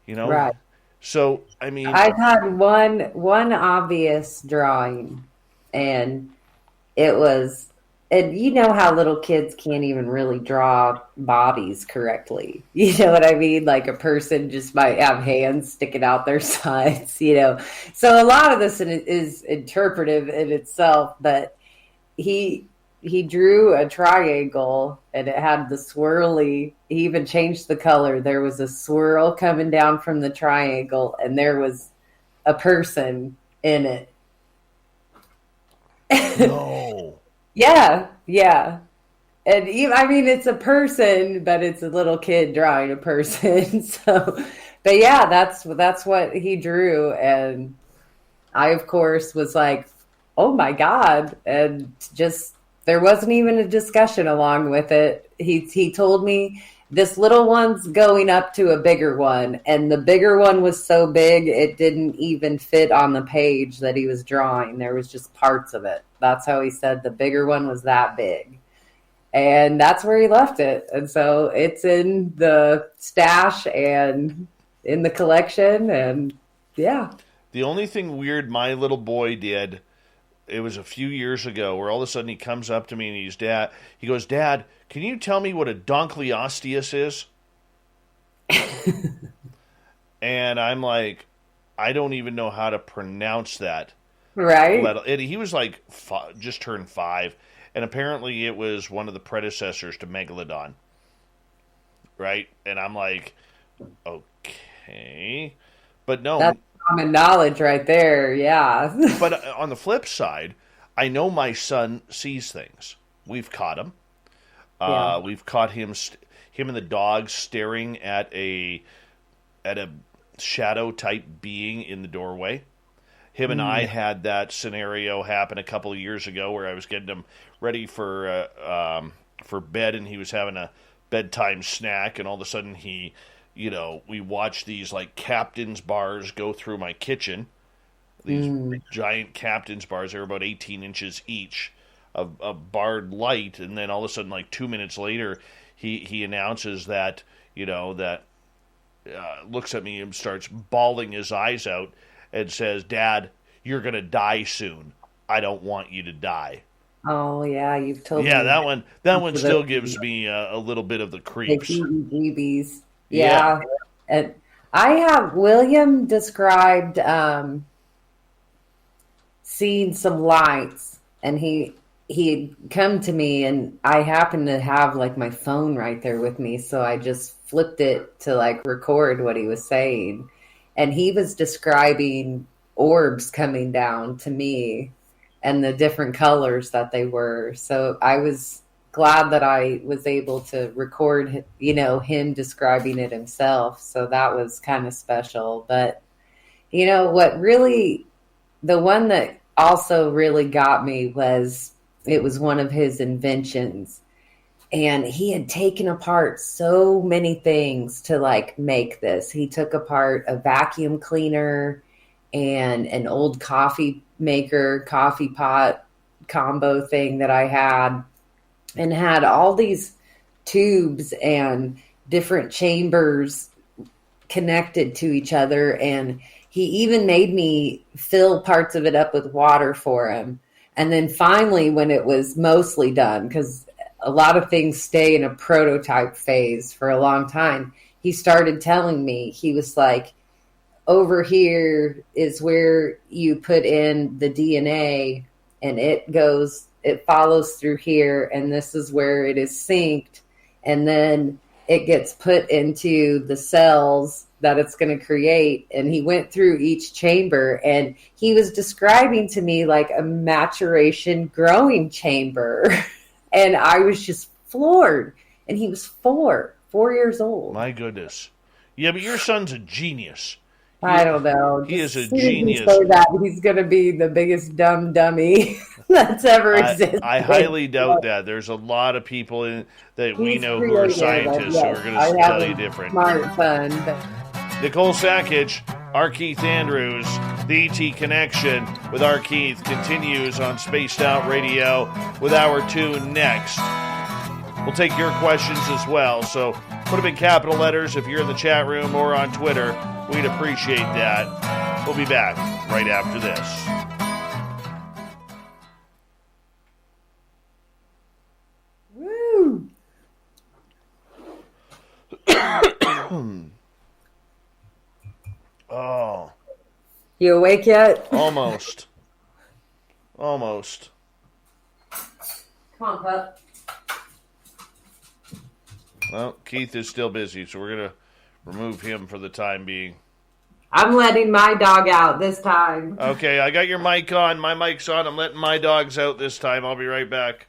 Right. So, I mean, I've had one obvious drawing, and it was, and you know how little kids can't even really draw bodies correctly. You know what I mean? Like a person just might have hands sticking out their sides, So a lot of this is interpretive in itself, but he drew a triangle and it had the swirly, he even changed the color. There was a swirl coming down from the triangle and there was a person in it. No. Yeah. And it's a person, but it's a little kid drawing a person. So, but yeah, that's what he drew. And I, of course, was like, oh my God. And just, there wasn't even a discussion along with it. He told me this little one's going up to a bigger one. And the bigger one was so big, it didn't even fit on the page that he was drawing. There was just parts of it. That's how he said the bigger one was that big. And that's where he left it. And so it's in the stash and in the collection. And yeah. The only thing weird my little boy did, it was a few years ago, where all of a sudden he comes up to me and he goes, Dad, can you tell me what a donkleosteus is? And I'm like, I don't even know how to pronounce that. Right. And he was like, just turned 5. And apparently it was one of the predecessors to Megalodon. Right? And I'm like, okay. But no. That's common knowledge right there, yeah. But on the flip side, I know my son sees things. We've caught him. Yeah. We've caught him and the dog staring at a shadow-type being in the doorway. Him and I had that scenario happen a couple of years ago where I was getting him ready for bed, and he was having a bedtime snack, and all of a sudden we watched these like captain's bars go through my kitchen. These giant captain's bars, they were about 18 inches each, of barred light, and then all of a sudden, like 2 minutes later, he announces that, looks at me and starts bawling his eyes out and says, Dad, you're going to die soon. I don't want you to die. Oh, yeah, you've told me. Yeah, that one still gives me a little bit of the creeps. GBs. Yeah. And I have, William described seeing some lights and he had come to me, and I happened to have like my phone right there with me, so I just flipped it to like record what he was saying, and he was describing orbs coming down to me and the different colors that they were. So I was glad that I was able to record, him describing it himself. So that was kind of special. But what really, the one that also really got me was, it was one of his inventions, and he had taken apart so many things to like make this. He took apart a vacuum cleaner and an old coffee maker, coffee pot combo thing that I had, and had all these tubes and different chambers connected to each other. And he even made me fill parts of it up with water for him. And then finally, when it was mostly done, because a lot of things stay in a prototype phase for a long time, he started telling me, he was like, over here is where you put in the DNA, and it follows through here, and this is where it is synced, and then it gets put into the cells that it's going to create. And he went through each chamber, and he was describing to me like a maturation growing chamber. And I was just floored. And he was 4 years old. My goodness. Yeah, but your son's a genius. I don't know. He is a As soon as you genius. say that, he's going to be the biggest dumb dummy that's ever existed. I highly doubt that. There's a lot of people that we He's know who are creative, scientists yes. who are going I to have tell you a different. Smart son, but Nicole Sackage, our Keith Andrews, the ET Connection with our Keith continues on Spaced Out Radio with Hour 2 next. We'll take your questions as well, so put them in capital letters if you're in the chat room or on Twitter. We'd appreciate that. We'll be back right after this. woo! Oh, You awake yet? almost. Almost. Come on, pup. Well, Keith is still busy, so we're going to remove him for the time being. I'm letting my dog out this time. Okay, I got your mic on. My mic's on. I'm letting my dogs out this time. I'll be right back.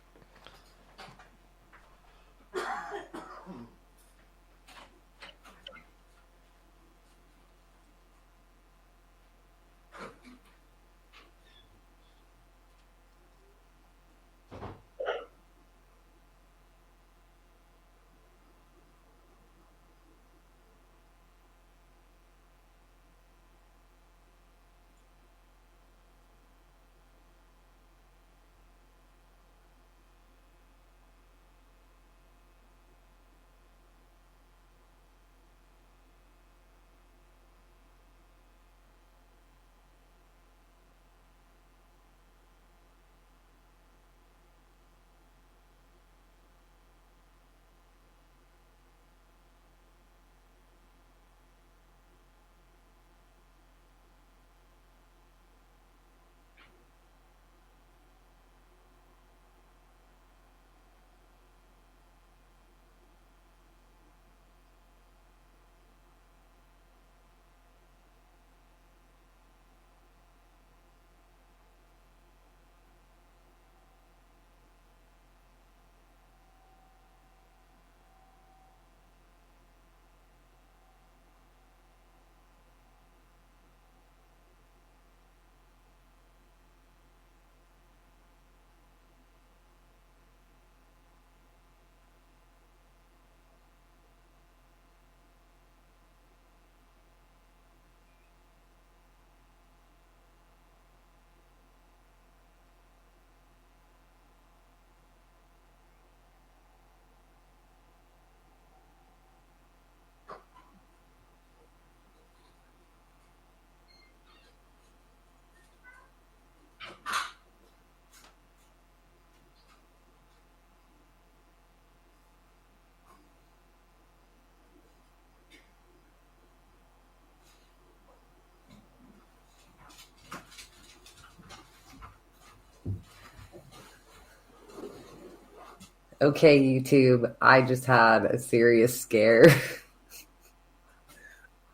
Okay, YouTube, I just had a serious scare.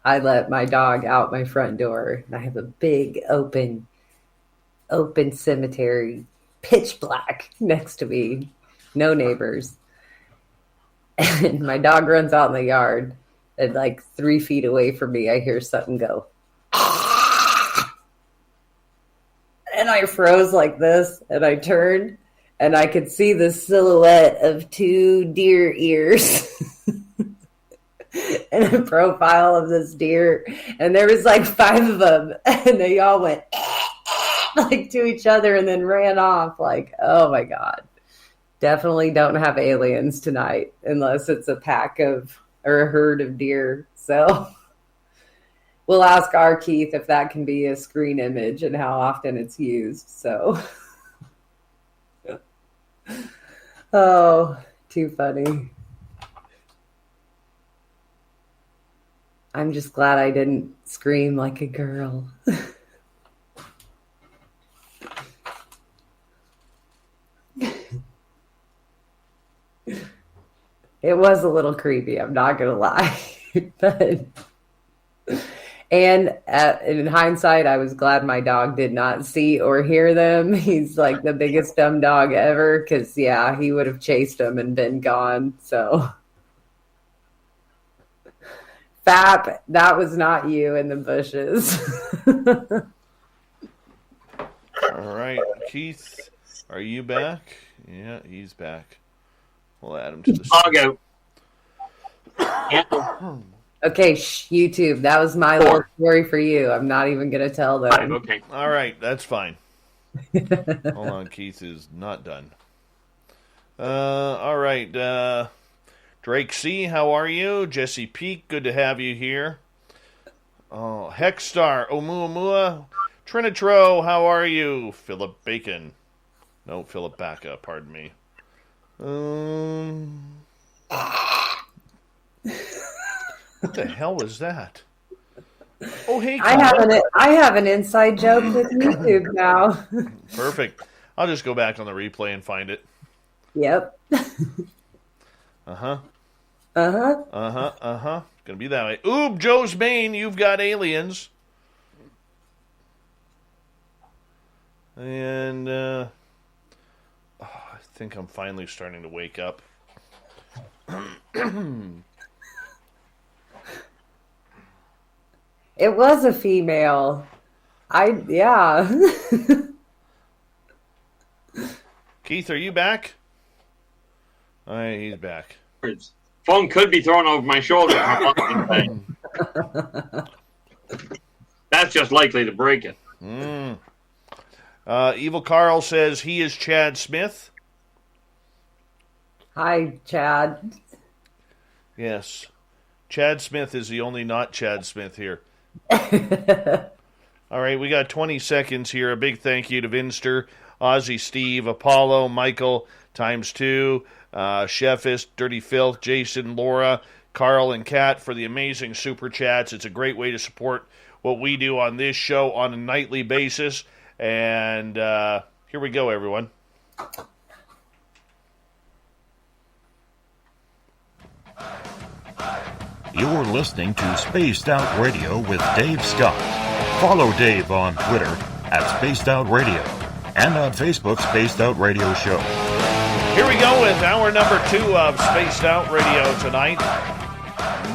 I let my dog out my front door, and I have a big open cemetery, pitch black next to me, no neighbors. And my dog runs out in the yard, and like 3 feet away from me, I hear something go. And I froze like this, and I turned, and I could see the silhouette of 2 deer ears and a profile of this deer. And there was like 5 of them, and they all went like to each other and then ran off. Like, oh my God. Definitely don't have aliens tonight unless it's a pack of or a herd of deer. So we'll ask our Keith if that can be a screen image and how often it's used. So, oh, too funny. I'm just glad I didn't scream like a girl. It was a little creepy, I'm not going to lie. But and in hindsight, I was glad my dog did not see or hear them. He's like the biggest dumb dog ever because, yeah, he would have chased them and been gone. So, Fap, that was not you in the bushes. All right, Keith, are you back? Yeah, he's back. We'll add him to the I'll go. Okay, YouTube, that was my little story for you. I'm not even going to tell them. Fine, okay. All right, that's fine. Hold on, Keith is not done. All right, Drake C, how are you? Jesse Peak, good to have you here. Oh, Hexstar, Oumuamua, Trinitro, how are you? Philip Bacon. No, Philip Bacca, pardon me. What the hell was that? Oh, hey, Colin. I have an inside joke with YouTube now. Perfect. I'll just go back on the replay and find it. Yep. Uh-huh. Gonna be that way. Oob, Joe's Bane, you've got aliens. And, I think I'm finally starting to wake up. It was a female. Yeah. Keith, are you back? All right, he's back. Phone could be thrown over my shoulder. That's just likely to break it. Evil Carl says he is Chad Smith. Hi, Chad. Yes. Chad Smith is the only not Chad Smith here. All right, we got 20 seconds here. A big thank you to Vinster, Ozzy Steve, Apollo, Michael, ×2, Chefist, Dirty Filth, Jason, Laura, Carl, and Kat for the amazing super chats. It's a great way to support what we do on this show on a nightly basis. And here we go, everyone. You're listening to Spaced Out Radio with Dave Scott. Follow Dave on Twitter @Spaced Out Radio and on Facebook, Spaced Out Radio Show. Here we go with hour number 2 of Spaced Out Radio tonight.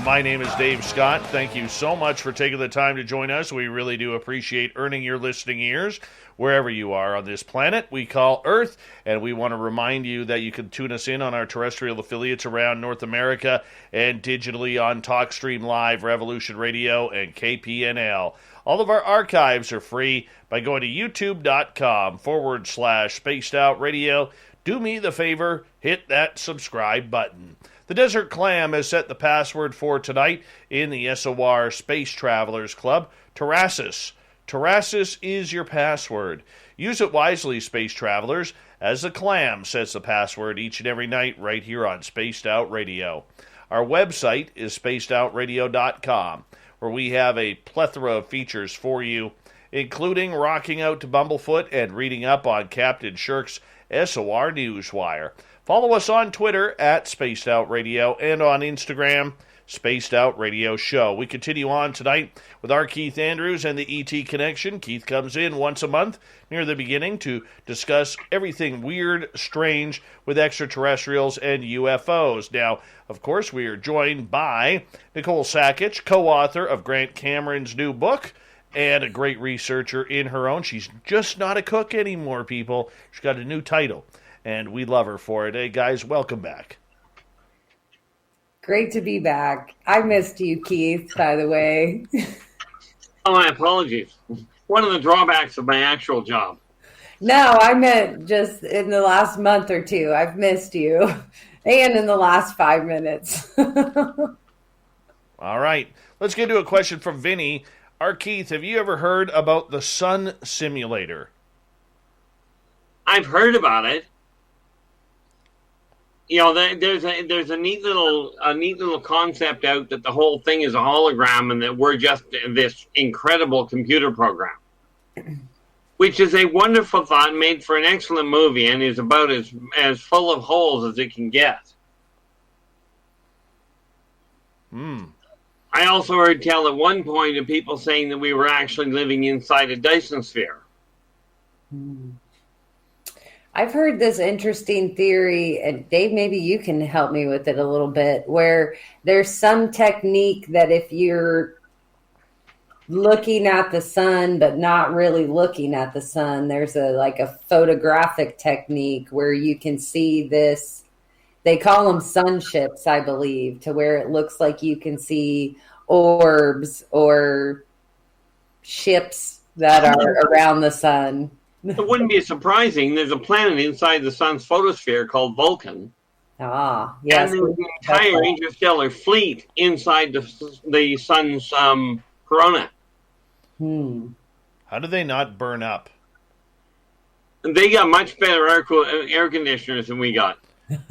My name is Dave Scott. Thank you so much for taking the time to join us. We really do appreciate earning your listening ears wherever you are on this planet we call Earth. And we want to remind you that you can tune us in on our terrestrial affiliates around North America and digitally on TalkStream Live, Revolution Radio, and KPNL. All of our archives are free by going to youtube.com/Spaced Out Radio. Do me the favor, hit that subscribe button. The Desert Clam has set the password for tonight in the SOR Space Travelers Club, Terrassus. Terrassus is your password. Use it wisely, Space Travelers, as the Clam sets the password each and every night right here on Spaced Out Radio. Our website is spacedoutradio.com, where we have a plethora of features for you, including rocking out to Bumblefoot and reading up on Captain Shirk's SOR Newswire. Follow us on Twitter at Spaced Out Radio and on Instagram, Spaced Out Radio Show. We continue on tonight with our Keith Andrews and the ET Connection. Keith comes in once a month near the beginning to discuss everything weird, strange with extraterrestrials and UFOs. Now, of course, we are joined by Nicole Sakich, co-author of Grant Cameron's new book, and a great researcher in her own. She's just not a cook anymore, people. She's got a new title, and we love her for it. Hey, guys, welcome back. Great to be back. I missed you, Keith, by the way. Oh, my apologies. One of the drawbacks of my actual job. No, I meant just in the last month or two. I've missed you. And in the last 5 minutes. All right. Let's get to a question from Vinny. Keith, have you ever heard about the Sun Simulator? I've heard about it. You know, there's a neat little concept out that the whole thing is a hologram and that we're just this incredible computer program, which is a wonderful thought, made for an excellent movie, and is about as full of holes as it can get. I also heard tell at one point of people saying that we were actually living inside a Dyson sphere. I've heard this interesting theory, and Dave, maybe you can help me with it a little bit, where there's some technique that if you're looking at the sun but not really looking at the sun, there's a photographic technique where you can see this. They call them sun ships, I believe, to where it looks like you can see orbs or ships that are around the sun. It wouldn't be surprising. There's a planet inside the sun's photosphere called Vulcan. Ah, yes. And there's an entire interstellar fleet inside the sun's corona. How do they not burn up? They got much better air conditioners than we got.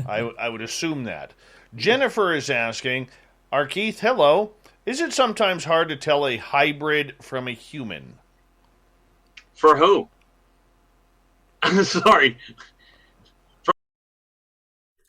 I would assume that. Jennifer is asking, Keith, hello. Is it sometimes hard to tell a hybrid from a human? For who? Sorry.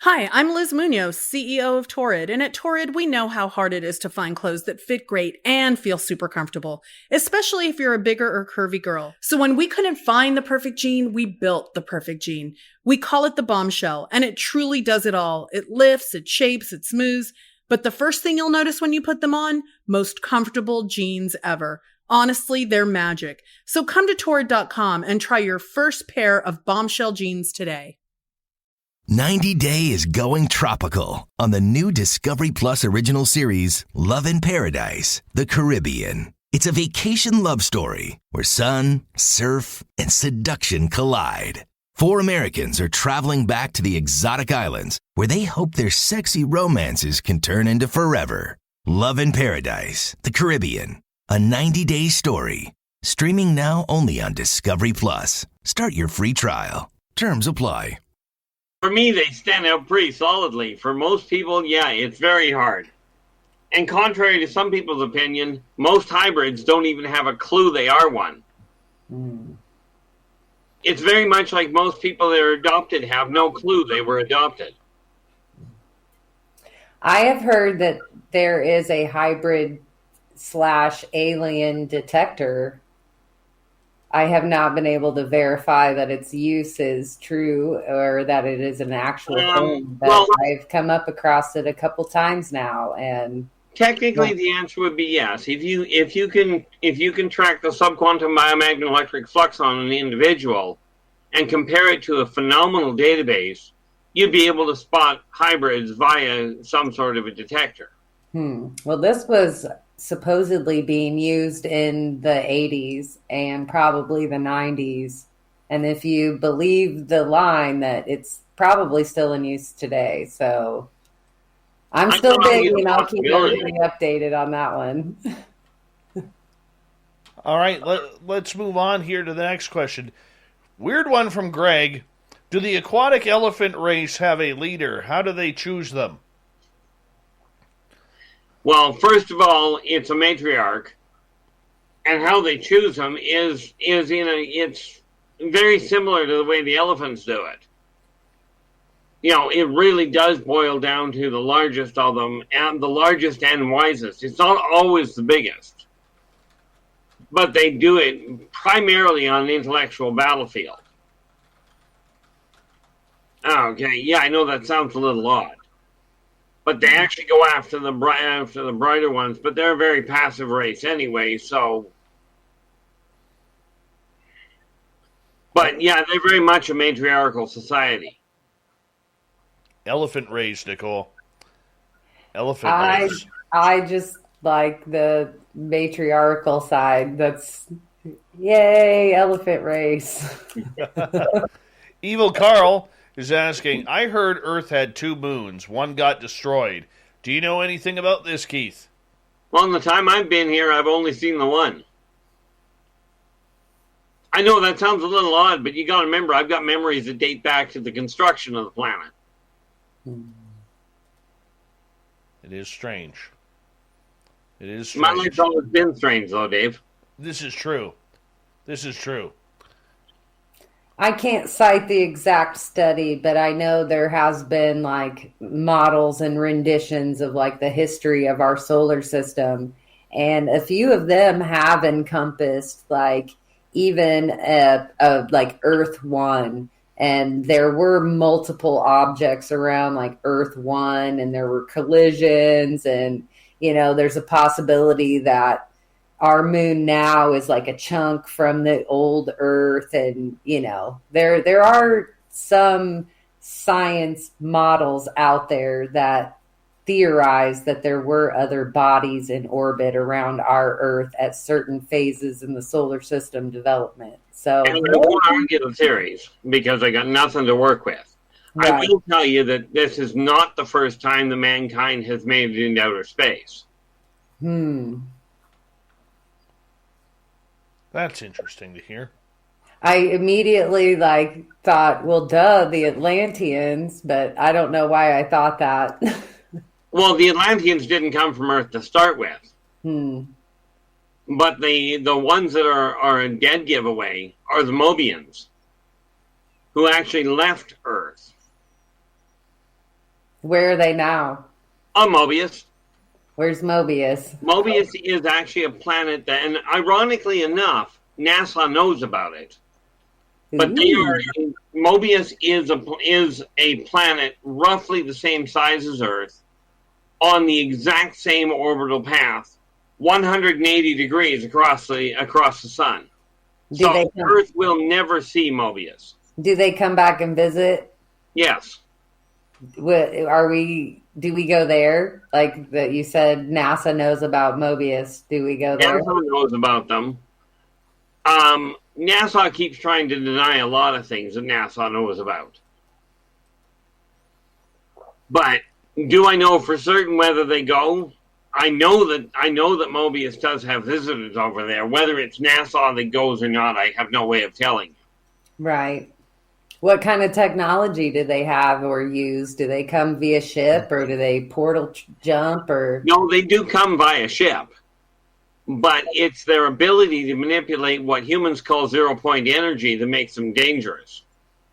Hi, I'm Liz Munoz, CEO of Torrid, and at Torrid, we know how hard it is to find clothes that fit great and feel super comfortable, especially if you're a bigger or curvy girl. So when we couldn't find the perfect jean, we built the perfect jean. We call it the Bombshell, and it truly does it all. It lifts, it shapes, it smooths, but the first thing you'll notice when you put them on, most comfortable jeans ever. Honestly, they're magic. So come to Torrid.com and try your first pair of Bombshell jeans today. 90 Day is going tropical on the new Discovery Plus original series, Love in Paradise, the Caribbean. It's a vacation love story where sun, surf, and seduction collide. 4 Americans are traveling back to the exotic islands where they hope their sexy romances can turn into forever. Love in Paradise, the Caribbean. A 90-day story. Streaming now only on Discovery Plus. Start your free trial. Terms apply. For me, they stand out pretty solidly. For most people, yeah, it's very hard. And contrary to some people's opinion, most hybrids don't even have a clue they are one. It's very much like most people that are adopted have no clue they were adopted. I have heard that there is a hybrid / alien detector. I have not been able to verify that its use is true or that it is an actual thing, but I've come up across it a couple times now, and technically the answer would be yes. If you can track the subquantum biomagnetic electric flux on an individual and compare it to a phenomenal database, you'd be able to spot hybrids via some sort of a detector. Well, this was supposedly being used in the 80s and probably the 90s. And if you believe the line, that it's probably still in use today. So I'm still digging. I'll keep everybody updated on that one. All right, let's move on here to the next question. Weird one from Greg. Do the aquatic elephant race have a leader? How do they choose them? Well, first of all, it's a matriarch, and how they choose them is it's very similar to the way the elephants do it. it really does boil down to the largest of them, and the largest and wisest. It's not always the biggest, but they do it primarily on an intellectual battlefield. Okay, yeah, I know that sounds a little odd, but they actually go after the brighter ones. But they're a very passive race anyway, so. But yeah, they're very much a matriarchal society. Elephant race, Nicole. Elephant race. I just like the matriarchal side. That's yay, elephant race. Evil Carl is asking, I heard Earth had 2 moons. One got destroyed. Do you know anything about this, Keith? Well, in the time I've been here, I've only seen the one. I know that sounds a little odd, but you got to remember, I've got memories that date back to the construction of the planet. It is strange. It is strange. My life's always been strange, though, Dave. This is true. This is true. I can't cite the exact study, but I know there has been like models and renditions of like the history of our solar system. And a few of them have encompassed like even like Earth 1. And there were multiple objects around like Earth 1, and there were collisions. And, there's a possibility that our moon now is like a chunk from the old Earth. And, there are some science models out there that theorize that there were other bodies in orbit around our Earth at certain phases in the solar system development. So, and I won't argue the theories because I got nothing to work with. Right. I will tell you that this is not the first time that mankind has made it into outer space. That's interesting to hear. I immediately thought, well, duh, the Atlanteans, but I don't know why I thought that. Well, the Atlanteans didn't come from Earth to start with. But the ones that are a dead giveaway are the Mobians, who actually left Earth. Where are they now? On Mobius. Where's Mobius? Mobius is actually a planet that, and ironically enough, NASA knows about it. But Mobius is a planet roughly the same size as Earth, on the exact same orbital path, 180 degrees across the sun. So Earth will never see Mobius. Do they come back and visit? Yes. Do we go there? Like that you said, NASA knows about Mobius. Do we go there? NASA knows about them. NASA keeps trying to deny a lot of things that NASA knows about. But do I know for certain whether they go? I know that Mobius does have visitors over there. Whether it's NASA that goes or not, I have no way of telling. Right. What kind of technology do they have or use? Do they come via ship, or do they portal jump? Or no, they do come via ship. But it's their ability to manipulate what humans call zero-point energy that makes them dangerous.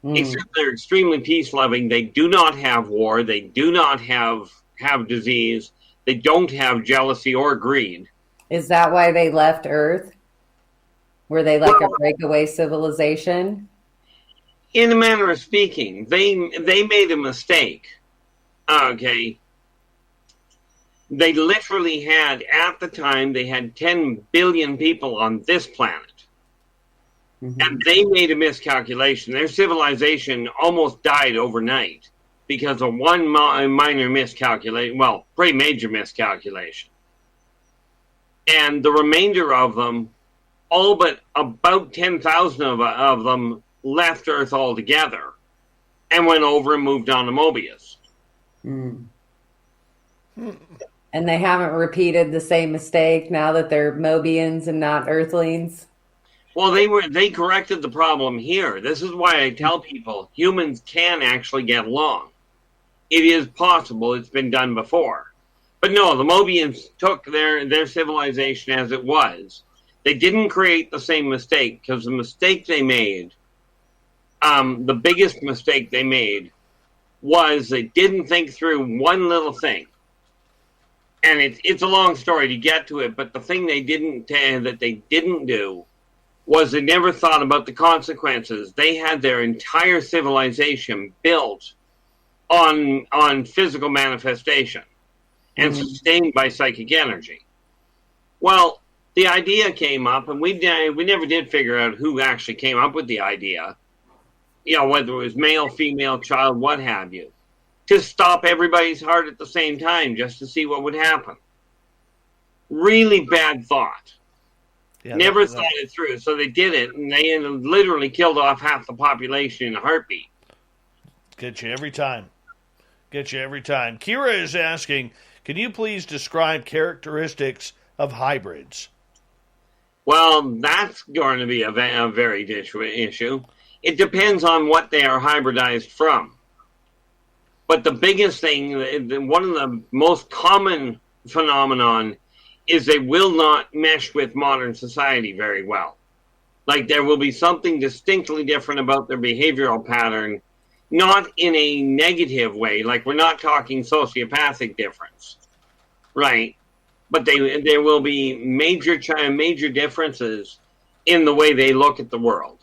Except they're extremely peace-loving. They do not have war. They do not have disease. They don't have jealousy or greed. Is that why they left Earth? Were they like a breakaway civilization? In a manner of speaking, they made a mistake. Okay. They literally had, at the time, they had 10 billion people on this planet. And they made a miscalculation. Their civilization almost died overnight because of one minor miscalculation. Well, pretty major miscalculation. And the remainder of them, all but about 10,000 of them, left Earth altogether and went over and moved on to Mobius. And they haven't repeated the same mistake now that they're Mobians and not Earthlings? Well, they corrected the problem here. This is why I tell people humans can actually get along. It is possible. It's been done before. But no, the Mobians took their civilization as it was. They didn't create the same mistake, because the mistake they made, the biggest mistake they made, was they didn't think through one little thing. And it's a long story to get to it, but the thing they didn't do was they never thought about the consequences. They had their entire civilization built on physical manifestation and sustained by psychic energy. Well, the idea came up, and we never did figure out who actually came up with the idea, whether it was male, female, child, what have you, to stop everybody's heart at the same time just to see what would happen. Really bad thought. Yeah, never thought it through. So they did it, and they literally killed off half the population in a heartbeat. Get you every time. Kira is asking, can you please describe characteristics of hybrids? Well, that's going to be a very issue. It depends on what they are hybridized from. But the biggest thing, one of the most common phenomenon, is they will not mesh with modern society very well. Like there will be something distinctly different about their behavioral pattern, not in a negative way. Like we're not talking sociopathic difference, right? But there will be major differences in the way they look at the world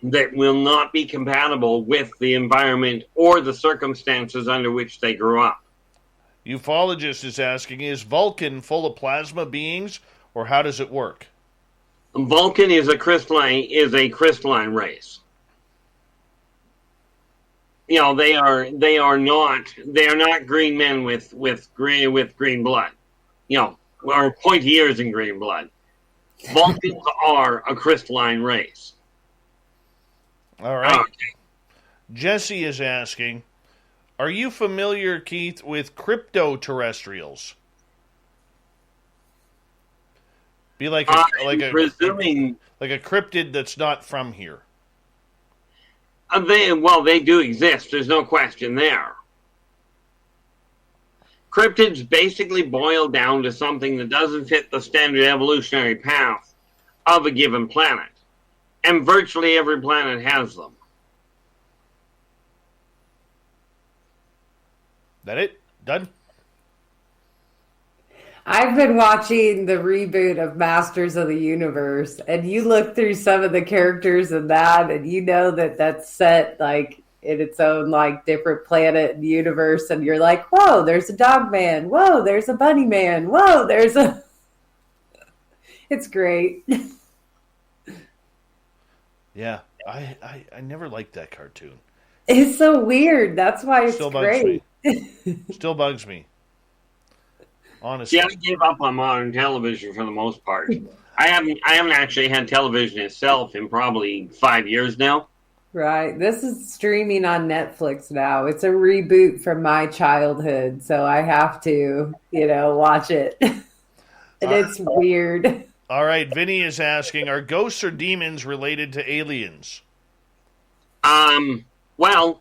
that will not be compatible with the environment or the circumstances under which they grew up. Ufologist is asking, is Vulcan full of plasma beings, or how does it work? Vulcan is a crystalline race. They are not green men with green blood, or pointy ears and green blood. Vulcans are a crystalline race. All right. Okay. Jesse is asking, are you familiar, Keith, with crypto-terrestrials? Be like a cryptid that's not from here. They do exist. There's no question there. Cryptids basically boil down to something that doesn't fit the standard evolutionary path of a given planet. And virtually every planet has them. That it? Done? I've been watching the reboot of Masters of the Universe, and you look through some of the characters in that, and you know that that's set like in its own like different planet and universe, and you're like, whoa, there's a dog man. Whoa, there's a bunny man. Whoa, there's a... It's great. Yeah, I never liked that cartoon. It's so weird. That's why it's Still great. Still bugs me. Honestly. Yeah, I gave up on modern television for the most part. I haven't actually had television itself in probably 5 years now. Right. This is streaming on Netflix now. It's a reboot from my childhood, so I have to, watch it. And it's weird. All right, Vinny is asking, are ghosts or demons related to aliens? Well,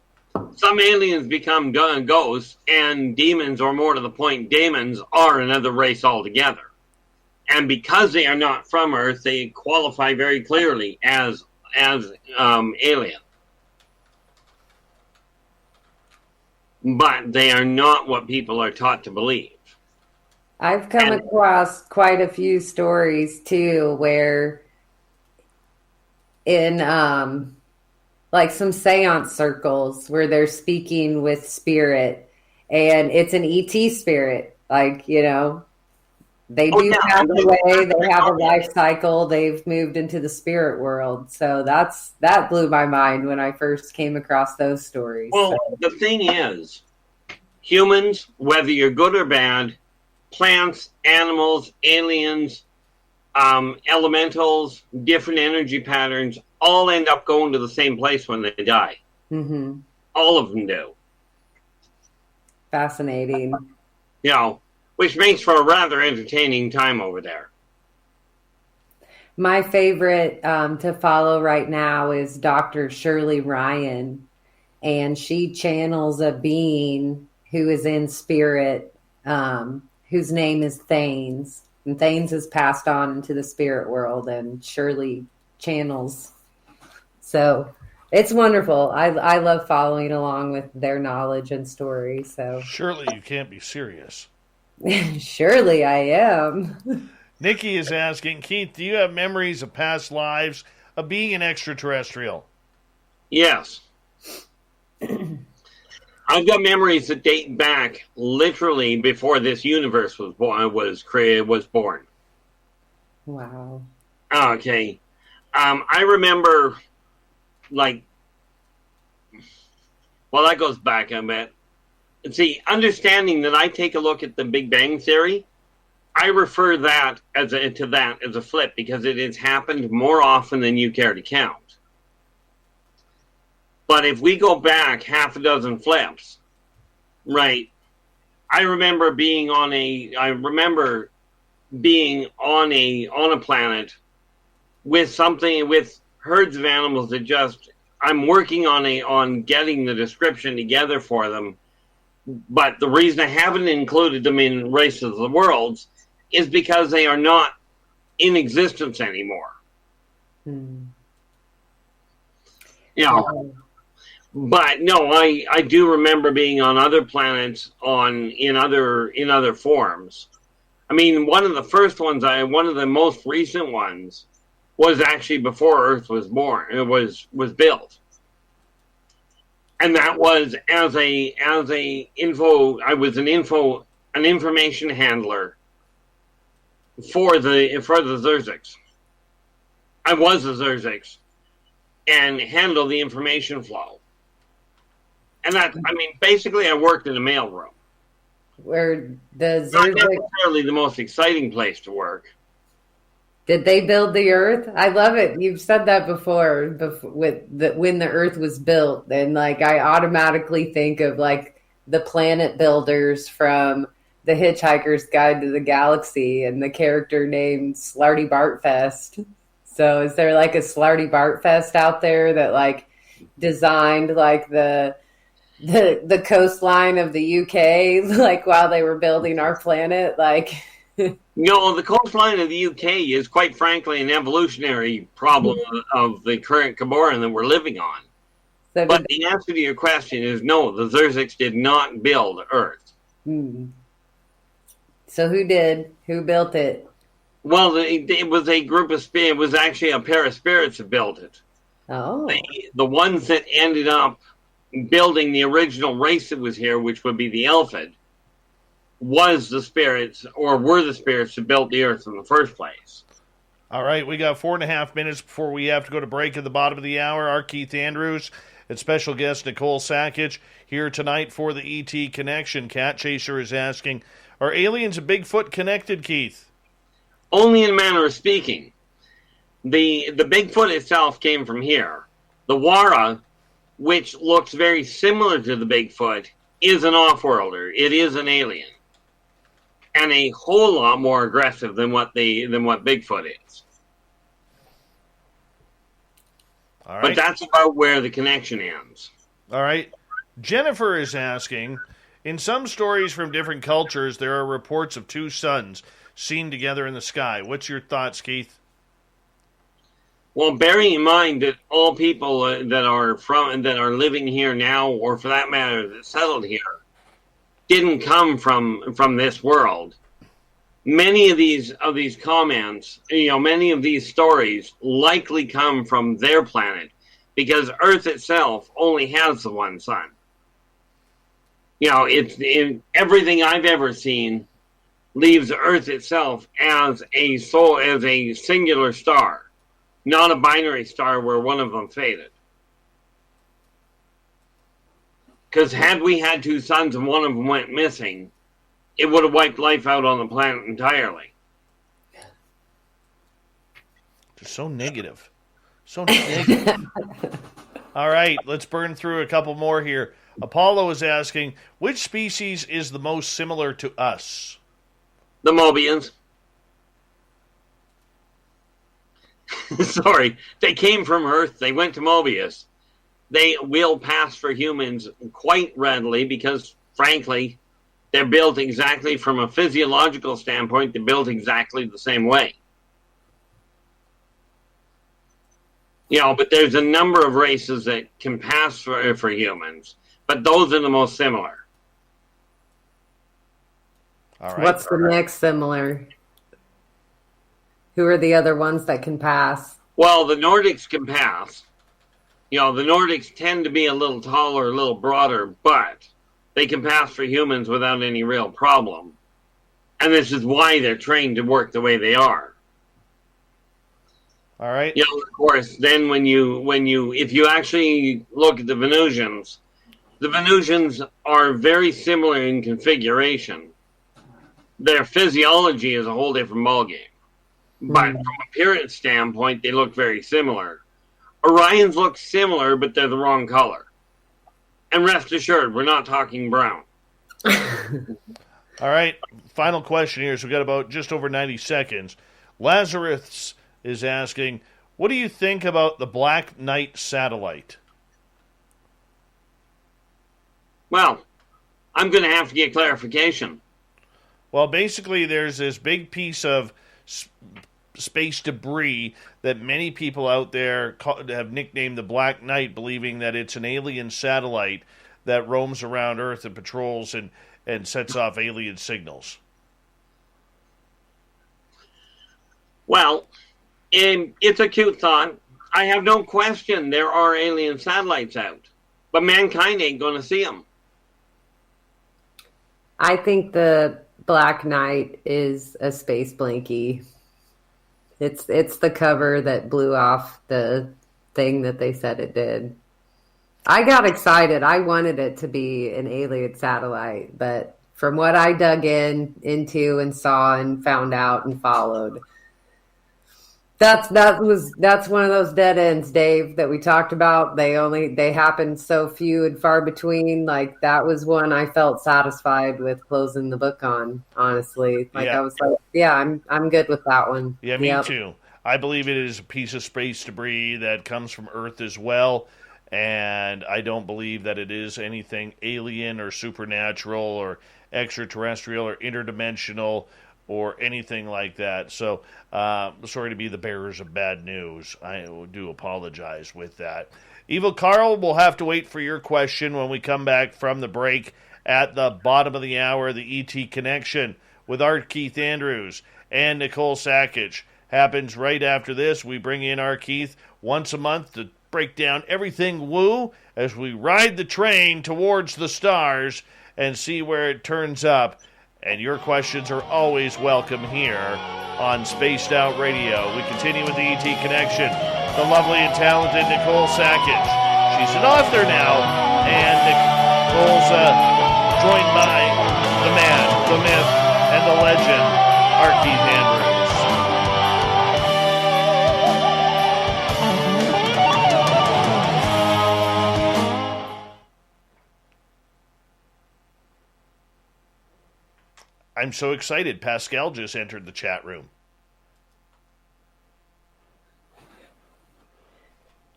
some aliens become ghosts, and demons, or more to the point, daemons, are another race altogether. And because they are not from Earth, they qualify very clearly as alien. But they are not what people are taught to believe. I've come across quite a few stories too, where in like some seance circles where they're speaking with spirit, and it's an ET spirit. Like, they do pass away. They have a life cycle. They've moved into the spirit world. So that blew my mind when I first came across those stories. Well, the thing is, humans, whether you're good or bad, plants, animals, aliens, elementals, different energy patterns, all end up going to the same place when they die. Mm-hmm. All of them do. Fascinating. Which makes for a rather entertaining time over there. My favorite to follow right now is Dr. Shirley Ryan, and she channels a being who is in spirit, whose name is Thanes. And Thanes is passed on into the spirit world, and Shirley channels. So It's wonderful. I love following along with their knowledge and story. So Surely you can't be serious. surely I am. Nikki is asking, Keith, do you have memories of past lives of being an extraterrestrial? Yes. I've got memories that date back literally before this universe was born. Wow. Okay. I remember, that goes back a bit. See, understanding that I take a look at the Big Bang Theory, I refer that as a flip because it has happened more often than you care to count. But if we go back half a dozen flips, right? I remember being on a planet with herds of animals that I'm working on getting the description together for them. But the reason I haven't included them in Races of the Worlds is because they are not in existence anymore. But no, I do remember being on other planets in other forms. I mean, one of the most recent ones was actually before Earth was born. It was built. And that was I was an information handler for the Zerziks. I was a Zerzix and handled the information flow. And basically I worked in a mailroom. Where the Not Zerziks, necessarily the most exciting place to work. did they build the Earth? I love it. You've said that before when the Earth was built, and I automatically think of the planet builders from The Hitchhiker's Guide to the Galaxy and the character named Slarty Bartfest. So is there a Slarty Bartfest out there that designed the coastline of the UK while they were building our planet? No, the coastline of the UK is quite frankly an evolutionary problem of the current Caboran that we're living on. So but the answer to your question is no, the Zerziks did not build Earth. So who did? Who built it? Well, it was a group of spirits. It was actually a pair of spirits that built it. Oh. The ones that ended up building the original race that was here, which would be the Elfid, were the spirits that built the Earth in the first place. All right, we got 4.5 minutes before we have to go to break at the bottom of the hour. Our Keith Andrews and special guest Nicole Sackage here tonight for the ET Connection. Cat Chaser is asking, are aliens and Bigfoot connected, Keith? Only in a manner of speaking. The Bigfoot itself came from here. The Wara, which looks very similar to the Bigfoot, is an off-worlder. It is an alien. And a whole lot more aggressive than what Bigfoot is. All right. But that's about where the connection ends. All right. Jennifer is asking, in some stories from different cultures, there are reports of two suns seen together in the sky. What's your thoughts, Keith? Well, bearing in mind that all people that are living here now, or for that matter, that settled here, didn't come from this world. Many of these comments, many of these stories likely come from their planet, because Earth itself only has the one sun. Everything I've ever seen leaves Earth itself as a singular star, not a binary star where one of them faded. Because had we had two suns and one of them went missing, it would have wiped life out on the planet entirely. Just so negative. So negative. All right, let's burn through a couple more here. Apollo is asking, which species is the most similar to us? The Mobians. Sorry, they came from Earth. They went to Mobius. They will pass for humans quite readily because, frankly, they're built exactly from a physiological standpoint. They're built exactly the same way. But there's a number of races that can pass for humans, but those are the most similar. All right. What's the next similar? Who are the other ones that can pass? Well, the Nordics can pass. The Nordics tend to be a little taller, a little broader, but they can pass for humans without any real problem. And this is why they're trained to work the way they are. All right. Of course, then if you actually look at the Venusians are very similar in configuration. Their physiology is a whole different ballgame. But from appearance standpoint, they look very similar. Orions look similar, but they're the wrong color. And rest assured, we're not talking brown. All right. Final question here. So we've got about just over 90 seconds. Lazarus is asking, what do you think about the Black Knight satellite? Well, I'm going to have to get clarification. Well, basically, there's this big piece of space debris that many people out there have nicknamed the Black Knight, believing that it's an alien satellite that roams around Earth and patrols and sets off alien signals. Well, it's a cute thought. I have no question there are alien satellites out, but mankind ain't going to see them. I think the Black Knight is a space blankie. It's the cover that blew off the thing that they said it did. I got excited. I wanted it to be an alien satellite, but from what I dug into and saw and found out and followed, that's one of those dead ends, Dave, that we talked about. They happened so few and far between. Like, that was one I felt satisfied with closing the book on, honestly. I was like, yeah, I'm good with that one. Yeah, me too. I believe it is a piece of space debris that comes from Earth as well, and I don't believe that it is anything alien or supernatural or extraterrestrial or interdimensional or anything like that. So, sorry to be the bearers of bad news. I do apologize with that. Evil Carl, we'll have to wait for your question when we come back from the break at the bottom of the hour. The ET Connection with Art Keith Andrews and Nicole Sackage happens right after this. We bring in Art Keith once a month to break down everything woo as we ride the train towards the stars and see where it turns up. And your questions are always welcome here on Spaced Out Radio. We continue with the ET Connection. The lovely and talented Nicole Sackage. She's an author now, and Nicole's joined by the man, the myth, and the legend, Art Keith Andrews. I'm so excited. Pascal just entered the chat room.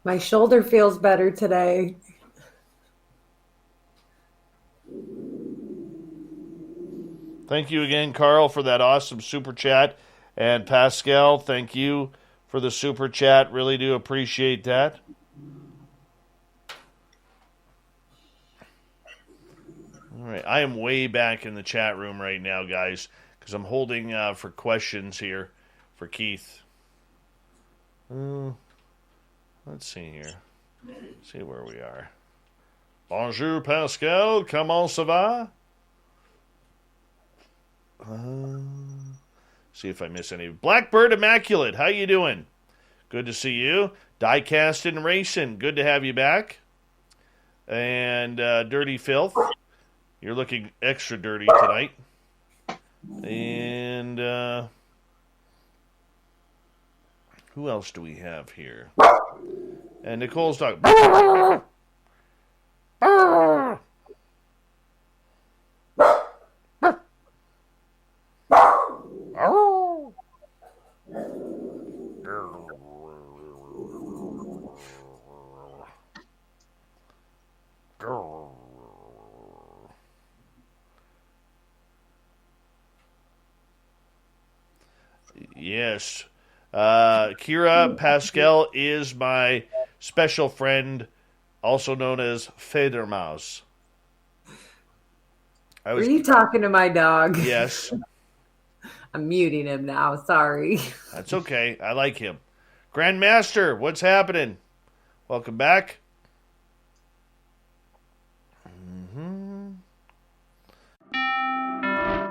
My shoulder feels better today. Thank you again, Carl, for that awesome super chat. And Pascal, thank you for the super chat. Really do appreciate that. All right, I am way back in the chat room right now, guys, because I'm holding for questions here for Keith. Let's see here. Let's see where we are. Bonjour, Pascal. Comment ça va? See if I miss any. Blackbird Immaculate, how you doing? Good to see you. Diecast and Racing, good to have you back. And Dirty Filth. You're looking extra dirty tonight. And who else do we have here? And Nicole's dog. Yes. Kira Pascal is my special friend, also known as Federmaus. Were you talking to my dog? Yes. I'm muting him now. Sorry. That's okay. I like him. Grandmaster, what's happening? Welcome back.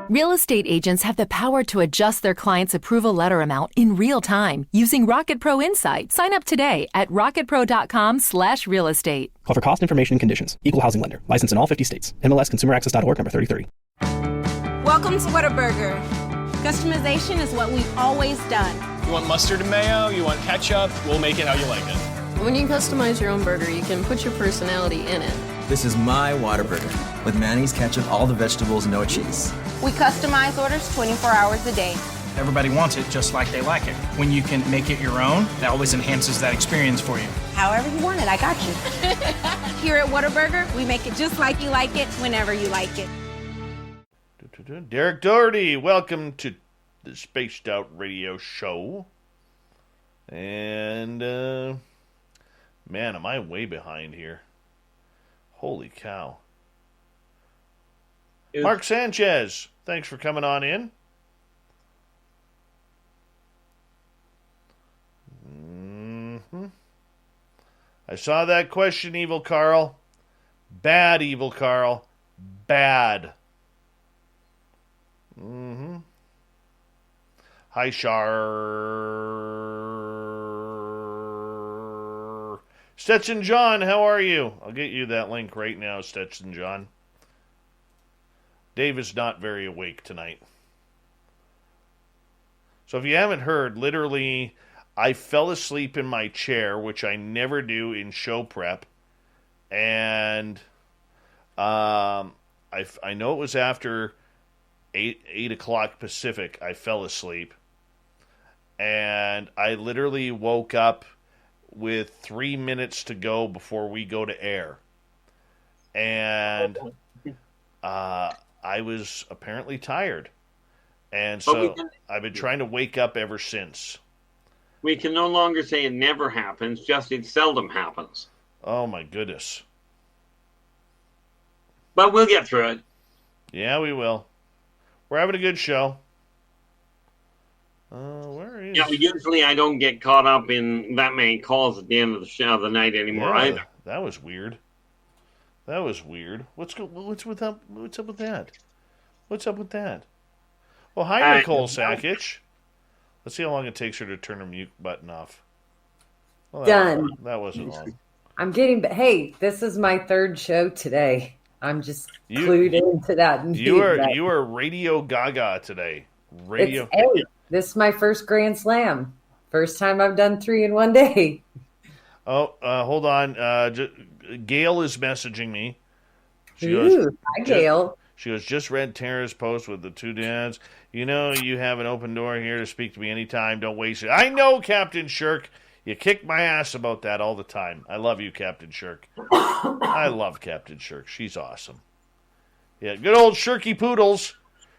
Real estate agents have the power to adjust their client's approval letter amount in real time using Rocket Pro Insight. Sign up today at rocketpro.com/real estate. Call for cost information and conditions. Equal housing lender. Licensed in all 50 states. MLS ConsumerAccess.org number 3030. Welcome to Whataburger. Customization is what we've always done. You want mustard and mayo? You want ketchup? We'll make it how you like it. When you customize your own burger, you can put your personality in it. This is my Whataburger with mayonnaise, ketchup, all the vegetables, no cheese. We customize orders 24 hours a day. Everybody wants it just like they like it. When you can make it your own, that always enhances that experience for you. However you want it, I got you. Here at Whataburger, we make it just like you like it, whenever you like it. Derek Doherty, welcome to the Spaced Out Radio Show. And, man, am I way behind here. Holy cow. Mark Sanchez, thanks for coming on in. I saw that question, Evil Carl. Bad, Evil Carl. Bad. Hi, Shar. Stetson John, how are you? I'll get you that link right now, Stetson John. Dave is not very awake tonight. So if you haven't heard, literally, I fell asleep in my chair, which I never do in show prep. And I know it was after 8 o'clock Pacific, I fell asleep. And I literally woke up with 3 minutes to go before we go to air. And I was apparently tired. And so I've been trying to wake up ever since. We can no longer say it never happens, just it seldom happens. Oh, my goodness. But we'll get through it. Yeah, we will. We're having a good show. Where is... Yeah, usually I don't get caught up in that many calls at the end of the show of the night anymore either. That was weird. That was weird. What's up with that? What's up with that? What's up with that? Well, hi, Nicole Sakic. Let's see how long it takes her to turn her mute button off. Well, Done. That wasn't long. I'm getting... Hey, this is my third show today. I'm just clued into that. You are Radio Gaga today. Radio. This is my first Grand Slam. First time I've done 3 in one day. Oh, hold on. Gail is messaging me. Hi, Gail. She goes, just read Tara's post with the 2 dads. You know you have an open door here to speak to me anytime. Don't waste it. I know, Captain Shirk. You kick my ass about that all the time. I love you, Captain Shirk. I love Captain Shirk. She's awesome. Yeah, good old Shirky Poodles.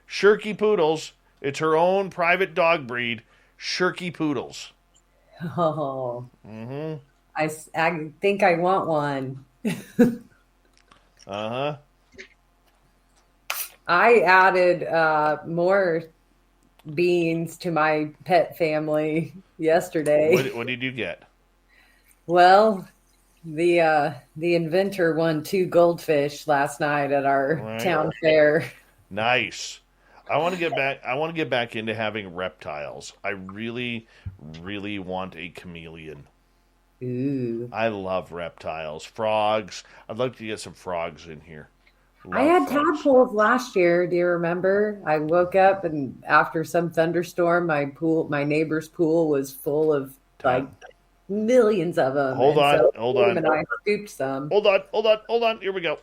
Shirky Poodles. It's her own private dog breed, Shirky Poodles. Oh. Mm-hmm. I think I want one. Uh-huh. I added more beans to my pet family yesterday. What did you get? Well, the inventor won 2 goldfish last night at our town fair. Nice. I want to get back into having reptiles. I really, really want a chameleon. Ooh. I love reptiles. Frogs. I'd like to get some frogs in here. I had tadpoles last year. Do you remember? I woke up and after some thunderstorm, my neighbor's pool was full of like millions of them. Hold on. And I scooped some. Hold on. Here we go.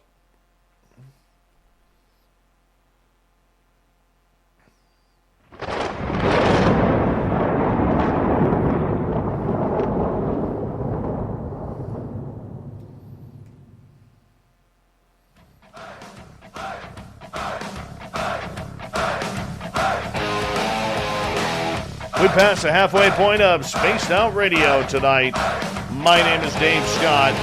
We pass the halfway point of Spaced Out Radio tonight. My name is Dave Scott.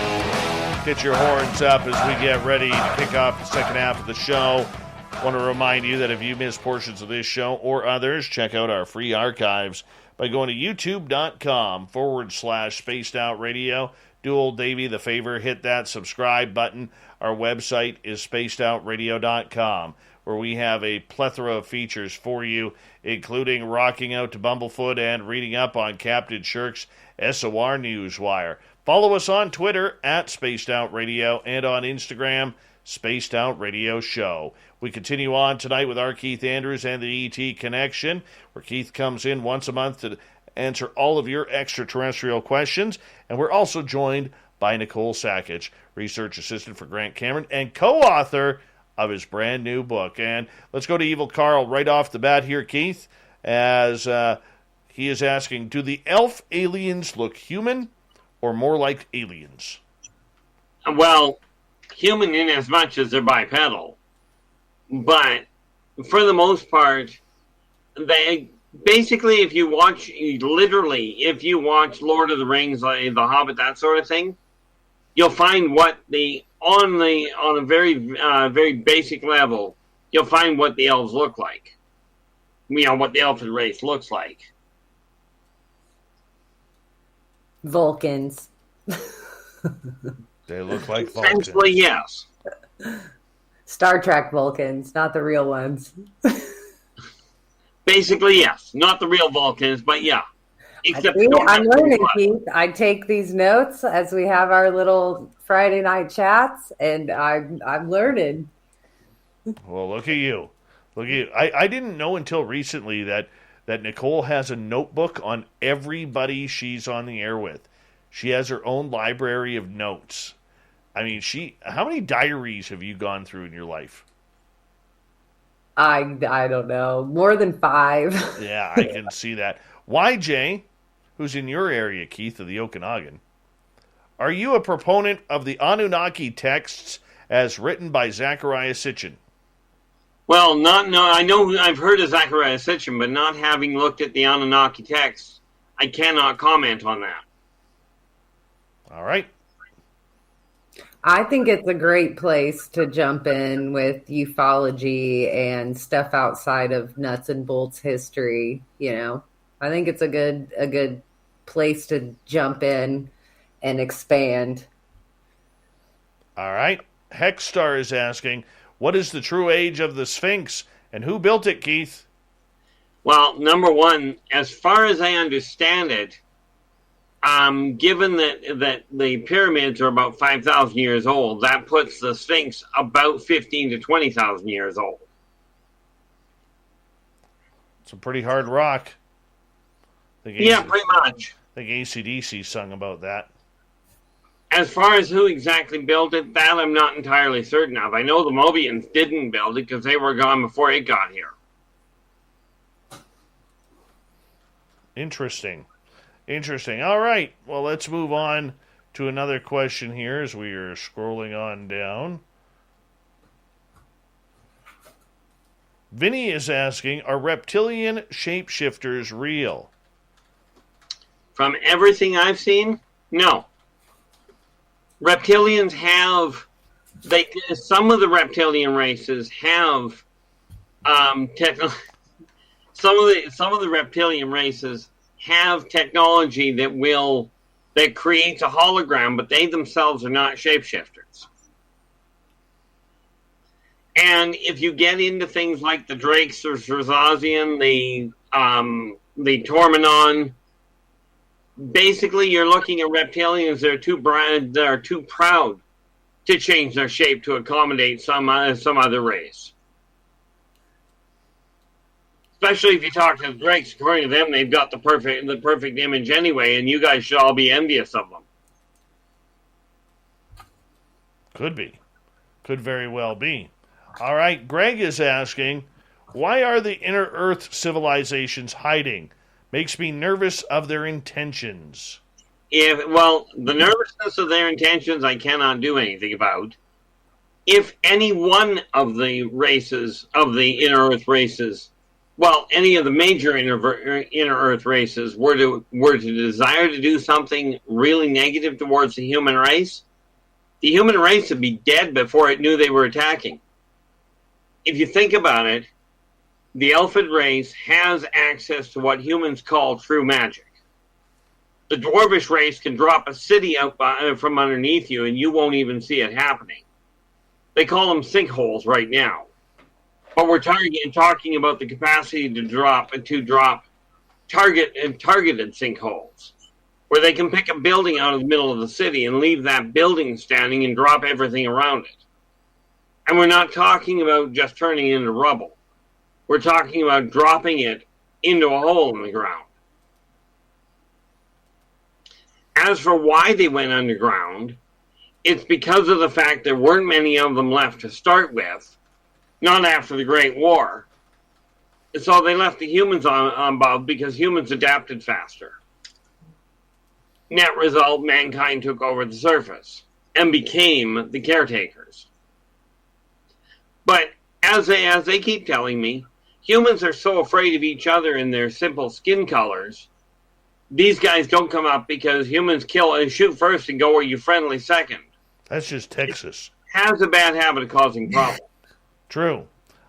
Get your horns up as we get ready to kick off the second half of the show. I want to remind you that if you missed portions of this show or others, check out our free archives by going to youtube.com/Spaced Out Radio. Do old Davey the favor, hit that subscribe button. Our website is spacedoutradio.com, where we have a plethora of features for you, including rocking out to Bumblefoot and reading up on Captain Shirk's SOR Newswire. Follow us on Twitter at Spaced Out Radio and on Instagram, Spaced Out Radio Show. We continue on tonight with our Keith Andrews and the ET Connection, where Keith comes in once a month to answer all of your extraterrestrial questions. And we're also joined by Nicole Sakic, research assistant for Grant Cameron and co-author of his brand new book. And let's go to Evil Carl right off the bat here, Keith, as he is asking, do the elf aliens look human or more like aliens? Well, human in as much as they're bipedal. But for the most part, they basically, if you watch Lord of the Rings, like The Hobbit, that sort of thing, you'll find what on a very very basic level, you'll find what the elves look like. You know, what the elfin race looks like. Vulcans. They look like Vulcans. Essentially, yes. Star Trek Vulcans, not the real ones. Basically, yes. Not the real Vulcans, but yeah. Except I'm learning, Keith. I take these notes as we have our little Friday night chats, and I'm learning. Well, look at you. Look at you. I didn't know until recently that Nicole has a notebook on everybody she's on the air with. She has her own library of notes. I mean, how many diaries have you gone through in your life? I don't know. More than 5. Yeah, I can see that. YJ, who's in your area, Keith, of the Okanagan, are you a proponent of the Anunnaki texts as written by Zecharia Sitchin? Well, I know I've heard of Zecharia Sitchin, but not having looked at the Anunnaki texts, I cannot comment on that. All right. I think it's a great place to jump in with ufology and stuff outside of nuts and bolts history. You know, I think it's a good place to jump in and expand. All right. Hexstar is asking, what is the true age of the Sphinx and who built it, Keith? Well, number one, as far as I understand it, given that the pyramids are about 5,000 years old, that puts the Sphinx about 15 to 20,000 years old. It's a pretty hard rock. Yeah, pretty much. I think AC/DC sung about that. As far as who exactly built it, that I'm not entirely certain of. I know the Mobians didn't build it because they were gone before it got here. Interesting. All right. Well, let's move on to another question here as we are scrolling on down. Vinny is asking, are reptilian shapeshifters real? From everything I've seen, no. Reptilians have... some of the reptilian races have... some of the reptilian races have technology that creates a hologram, but they themselves are not shapeshifters. And if you get into things like the Drakes or Zerzazian, the Tormenon, basically you're looking at reptilians that are too proud to change their shape to accommodate some other race. Especially if you talk to the Drakes, according to them, they've got the perfect image anyway, and you guys should all be envious of them. Could be. Could very well be. All right, Greg is asking, why are the inner Earth civilizations hiding? Makes me nervous of their intentions. The nervousness of their intentions I cannot do anything about. If any one of the races, of the inner Earth races, well, any of the major inner Earth races were to desire to do something really negative towards the human race, the human race would be dead before it knew they were attacking. If you think about it, the elfid race has access to what humans call true magic. The dwarvish race can drop a city out from underneath you and you won't even see it happening. They call them sinkholes right now. But we're talking about the capacity to drop targeted sinkholes, where they can pick a building out of the middle of the city and leave that building standing and drop everything around it. And we're not talking about just turning it into rubble. We're talking about dropping it into a hole in the ground. As for why they went underground, it's because of the fact there weren't many of them left to start with, not after the Great War. So they left the humans on above because humans adapted faster. Net result, mankind took over the surface and became the caretakers. But as they keep telling me, humans are so afraid of each other and their simple skin colors. These guys don't come up because humans kill and shoot first and go where you friendly second. That's just Texas. It has a bad habit of causing problems. True.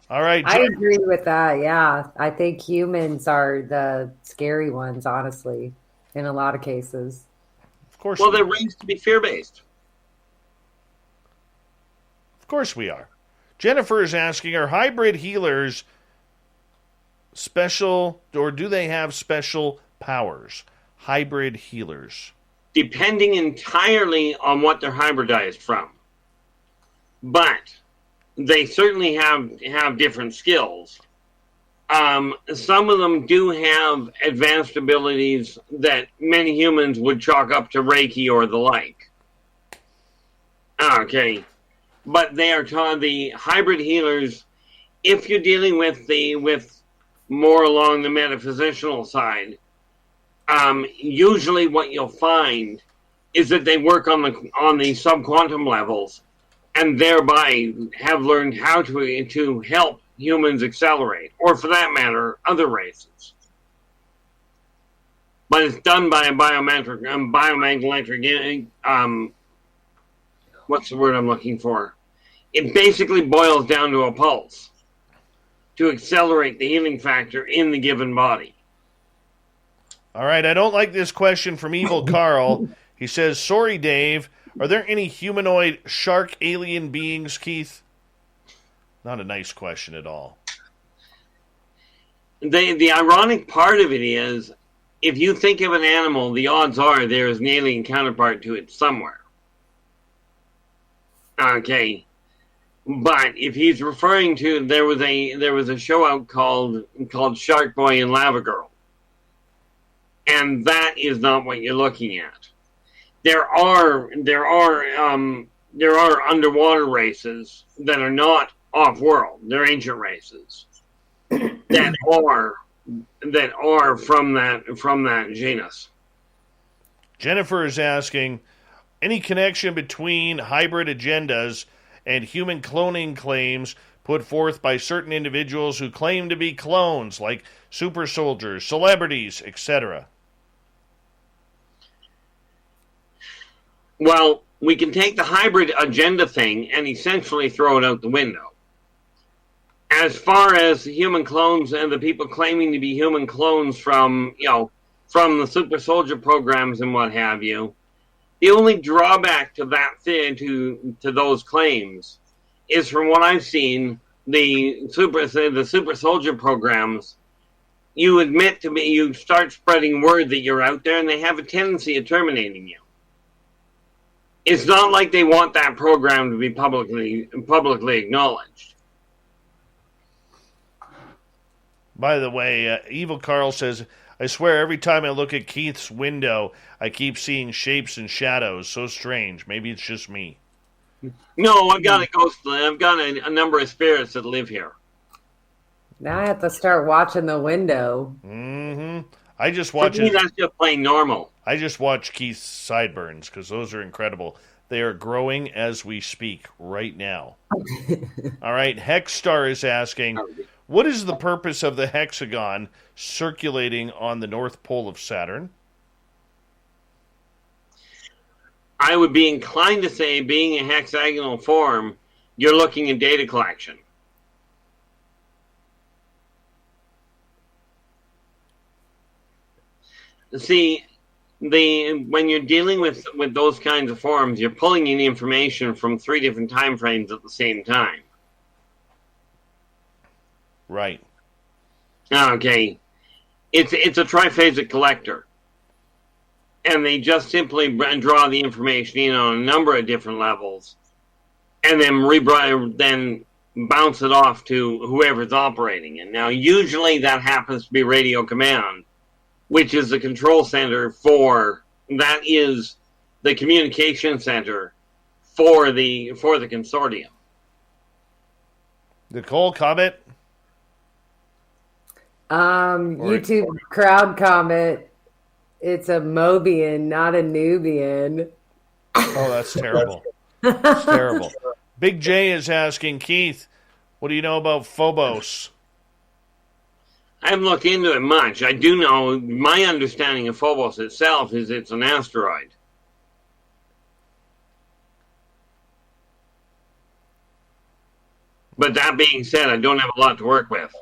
All right. I agree with that. Yeah. I think humans are the scary ones, honestly, in a lot of cases. Of course. Well, they're raised to be fear-based. Of course we are. Jennifer is asking, are hybrid healers special, or do they have special powers? Hybrid healers. Depending entirely on what they're hybridized from. But they certainly have different skills. Some of them do have advanced abilities that many humans would chalk up to Reiki or the like. Okay. But they are the hybrid healers, if you're dealing with more along the metaphysical side, usually what you'll find is that they work on the subquantum levels and thereby have learned how to help humans accelerate, or for that matter, other races. But it's done by a biometric, what's the word I'm looking for? It basically boils down to a pulse to accelerate the healing factor in the given body. All right, I don't like this question from Evil Carl. He says, sorry, Dave, are there any humanoid shark alien beings, Keith? Not a nice question at all. The ironic part of it is, if you think of an animal, the odds are there is an alien counterpart to it somewhere. Okay. But if he's referring to, there was a show out called Shark Boy and Lava Girl. And that is not what you're looking at. There are underwater races that are not off-world. They're ancient races that are from that genus. Jennifer is asking, any connection between hybrid agendas and human cloning claims put forth by certain individuals who claim to be clones, like super soldiers, celebrities, etc.? Well, we can take the hybrid agenda thing and essentially throw it out the window. As far as human clones and the people claiming to be human clones from the super soldier programs and what have you, the only drawback to that to those claims is, from what I've seen, the super soldier programs, you start spreading word that you're out there, and they have a tendency of terminating you. It's not like they want that program to be publicly acknowledged. By the way, Evil Carl says, I swear every time I look at Keith's window, I keep seeing shapes and shadows. So strange. Maybe it's just me. No, I've got a number of spirits that live here. Now I have to start watching the window. Mm-hmm. I just watch. For me, that's just plain normal. I just watch Keith's sideburns because those are incredible. They are growing as we speak right now. All right, Hexstar is asking, What is the purpose of the hexagon circulating on the North Pole of Saturn? I would be inclined to say, being a hexagonal form, you're looking at data collection. See, when you're dealing with those kinds of forms, you're pulling in information from 3 different time frames at the same time. Right. Okay. It's a triphasic collector. And they just simply draw the information in on a number of different levels and then bounce it off to whoever's operating it. Now, usually that happens to be radio command, which is the control center that is the communication center for the consortium. Nicole, comment? YouTube crowd comment. It's a Mobian, not a Nubian. Oh, that's terrible. That's terrible. Big J is asking, Keith, what do you know about Phobos? I haven't looked into it much. I do know, my understanding of Phobos itself is it's an asteroid. But that being said, I don't have a lot to work with.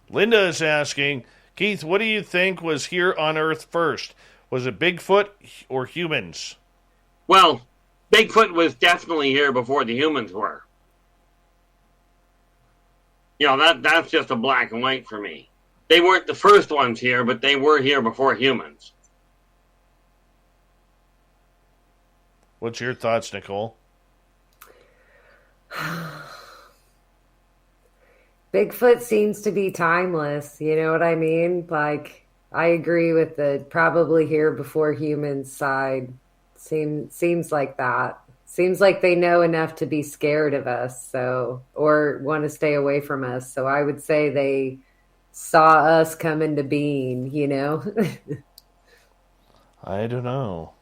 Linda is asking, Keith, what do you think was here on Earth first? Was it Bigfoot or humans? Well, Bigfoot was definitely here before the humans were. You know, that's just a black and white for me. They weren't the first ones here, but they were here before humans. What's your thoughts, Nicole? Bigfoot seems to be timeless. You know what I mean? Like, I agree with the probably here before humans side. Seems like that. Seems like they know enough to be scared of us, or want to stay away from us. So I would say they saw us come into being, you know? I don't know.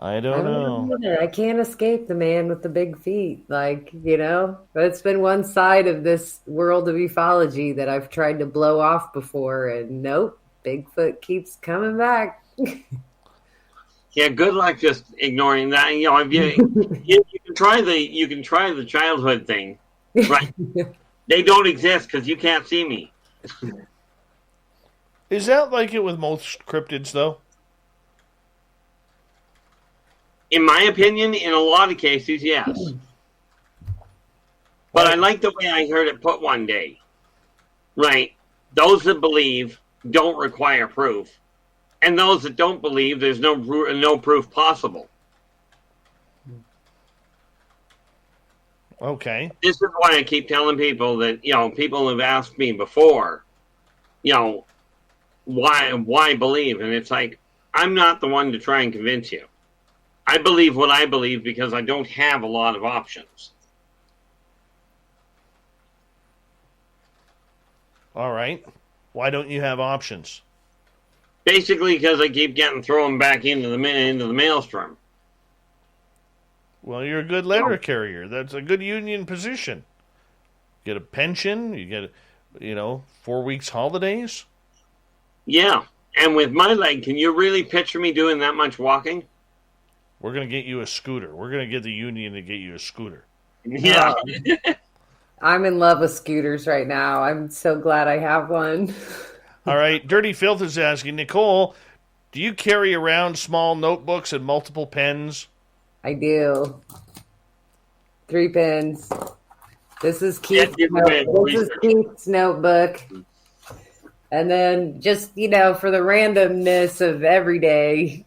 I don't know. I can't escape the man with the big feet. Like, you know, that's been one side of this world of ufology that I've tried to blow off before, and nope, Bigfoot keeps coming back. Yeah, good luck just ignoring that. You know, if you can try the childhood thing, right? They don't exist because you can't see me. Is that like it with most cryptids, though? In my opinion, in a lot of cases, yes. But I like the way I heard it put one day. Right? Those that believe don't require proof. And those that don't believe, there's no proof possible. Okay. This is why I keep telling people that, you know, people have asked me before, you know, why believe? And it's like, I'm not the one to try and convince you. I believe what I believe because I don't have a lot of options. All right. Why don't you have options? Basically because I keep getting thrown back into the maelstrom. Well, you're a good letter carrier. That's a good union position. Get a pension. You get, 4 weeks holidays. Yeah. And with my leg, can you really picture me doing that much walking? We're going to get you a scooter. We're going to get the union to get you a scooter. Yeah. I'm in love with scooters right now. I'm so glad I have one. All right. Dirty Filth is asking, Nicole, do you carry around small notebooks and multiple pens? I do. 3 pens. This is Keith's notebook. And then just, for the randomness of every day,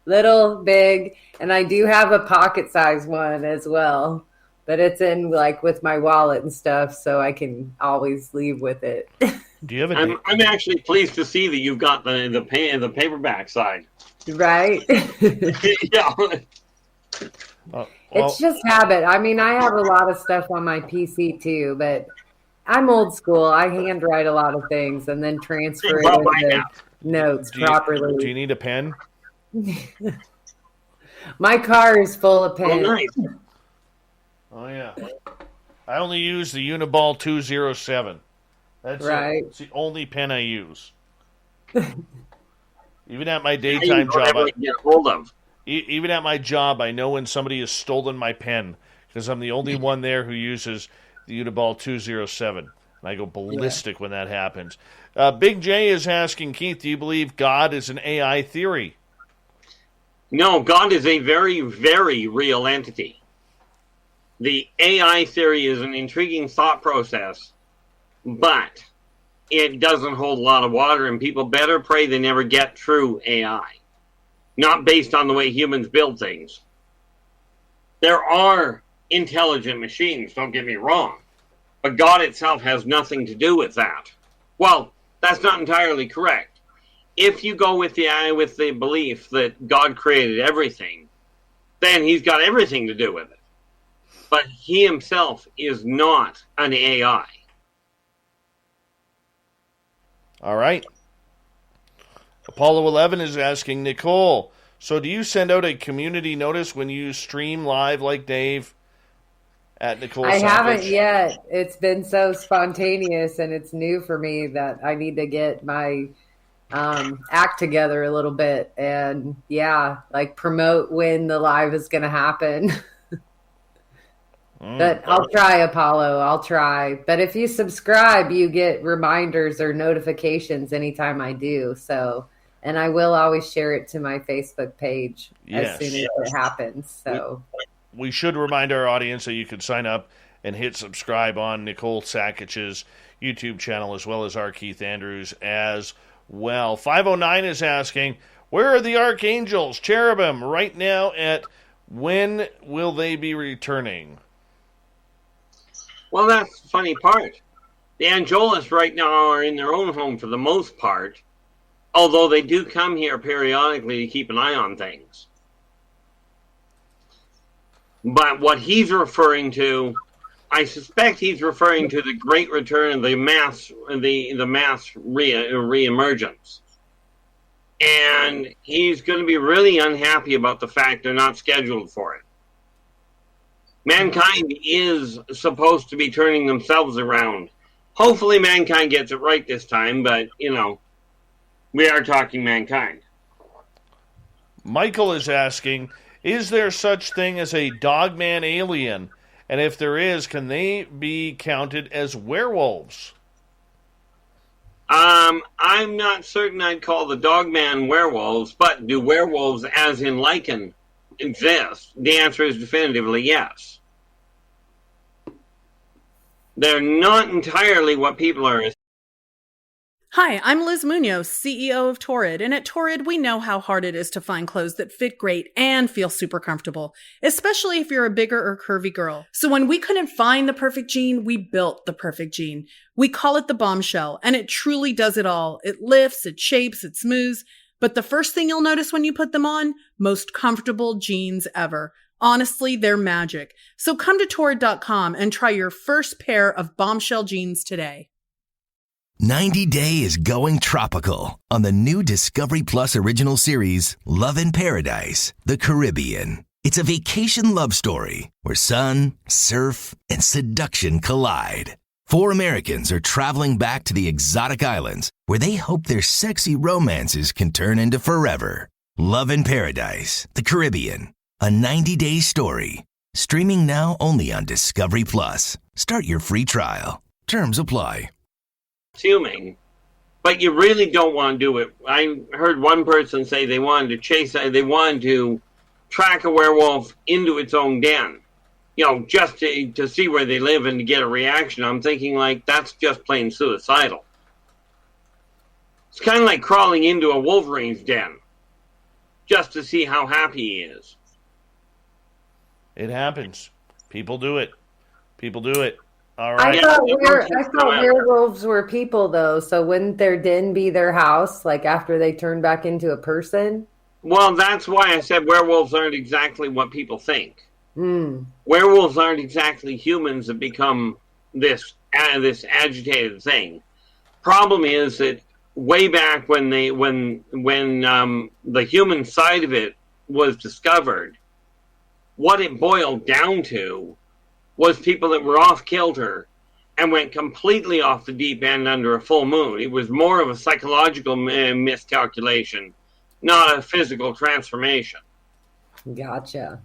little, big, and I do have a pocket-sized one as well. But it's in, with my wallet and stuff, so I can always leave with it. Do you have I'm actually pleased to see that you've got the paperback side. Right? Yeah. It's just habit. I mean, I have a lot of stuff on my PC too, but I'm old school. I handwrite a lot of things and then transfer it into notes properly. Do you need a pen? My car is full of pens. Oh, nice. Oh, yeah. I only use the Uniball 207. That's right. It's the only pen I use. Even at my daytime job, get hold of. Even at my job, I know when somebody has stolen my pen because I'm the only one there who uses the Uniball 207. And I go ballistic when that happens. Big J is asking, Keith, do you believe God is an AI theory? No, God is a very, very real entity. The AI theory is an intriguing thought process, but it doesn't hold a lot of water, and people better pray they never get true AI. Not based on the way humans build things. There are intelligent machines, don't get me wrong, but God itself has nothing to do with that. Well, that's not entirely correct. If you go with the belief that God created everything, then he's got everything to do with it. But he himself is not an AI. All right. Apollo 11 is asking, Nicole, so do you send out a community notice when you stream live like Dave at Nicole I Savage? haven't yet. It's been so spontaneous and it's new for me that I need to get my act together a little bit and promote when the live is going to happen. But I'll try, Apollo. I'll try. But if you subscribe, you get reminders or notifications anytime I do. So, and I will always share it to my Facebook page as soon as it happens. So we should remind our audience that you can sign up and hit subscribe on Nicole Sakich's YouTube channel as well as our Keith Andrews as well. 509 is asking, where are the archangels, cherubim, right now at when will they be returning? Well, that's the funny part. The angelists right now are in their own home for the most part, although they do come here periodically to keep an eye on things. But what he's referring to, I suspect he's referring to the great return of the mass reemergence. And he's going to be really unhappy about the fact they're not scheduled for it. Mankind is supposed to be turning themselves around. Hopefully mankind gets it right this time, but, we are talking mankind. Michael is asking, is there such thing as a dogman alien? And if there is, can they be counted as werewolves? I'm not certain I'd call the dogman werewolves, but do werewolves as in lichen exist? The answer is definitively yes. They're not entirely what people are. Hi, I'm Liz Munoz, CEO of Torrid, and at Torrid, we know how hard it is to find clothes that fit great and feel super comfortable, especially if you're a bigger or curvy girl. So when we couldn't find the perfect jean, we built the perfect jean. We call it the Bombshell, and it truly does it all. It lifts, it shapes, it smooths, but the first thing you'll notice when you put them on, most comfortable jeans ever. Honestly, they're magic. So come to Torrid.com and try your first pair of Bombshell jeans today. 90 Day is going tropical on the new Discovery Plus original series, Love in Paradise, the Caribbean. It's a vacation love story where sun, surf, and seduction collide. 4 Americans are traveling back to the exotic islands where they hope their sexy romances can turn into forever. Love in Paradise, the Caribbean, a 90-day story. Streaming now only on Discovery Plus. Start your free trial. Terms apply. Assuming, but you really don't want to do it. I heard one person say they wanted to track a werewolf into its own den, just to see where they live and to get a reaction. I'm thinking, that's just plain suicidal. It's kind of like crawling into a Wolverine's den just to see how happy he is. It happens. People do it. All right. I thought werewolves were people, though. So wouldn't their den be their house, after they turn back into a person? Well, that's why I said werewolves aren't exactly what people think. Werewolves aren't exactly humans that become this agitated thing. Problem is that way back when the human side of it was discovered, what it boiled down to was people that were off kilter and went completely off the deep end under a full moon. It was more of a psychological miscalculation, not a physical transformation. Gotcha.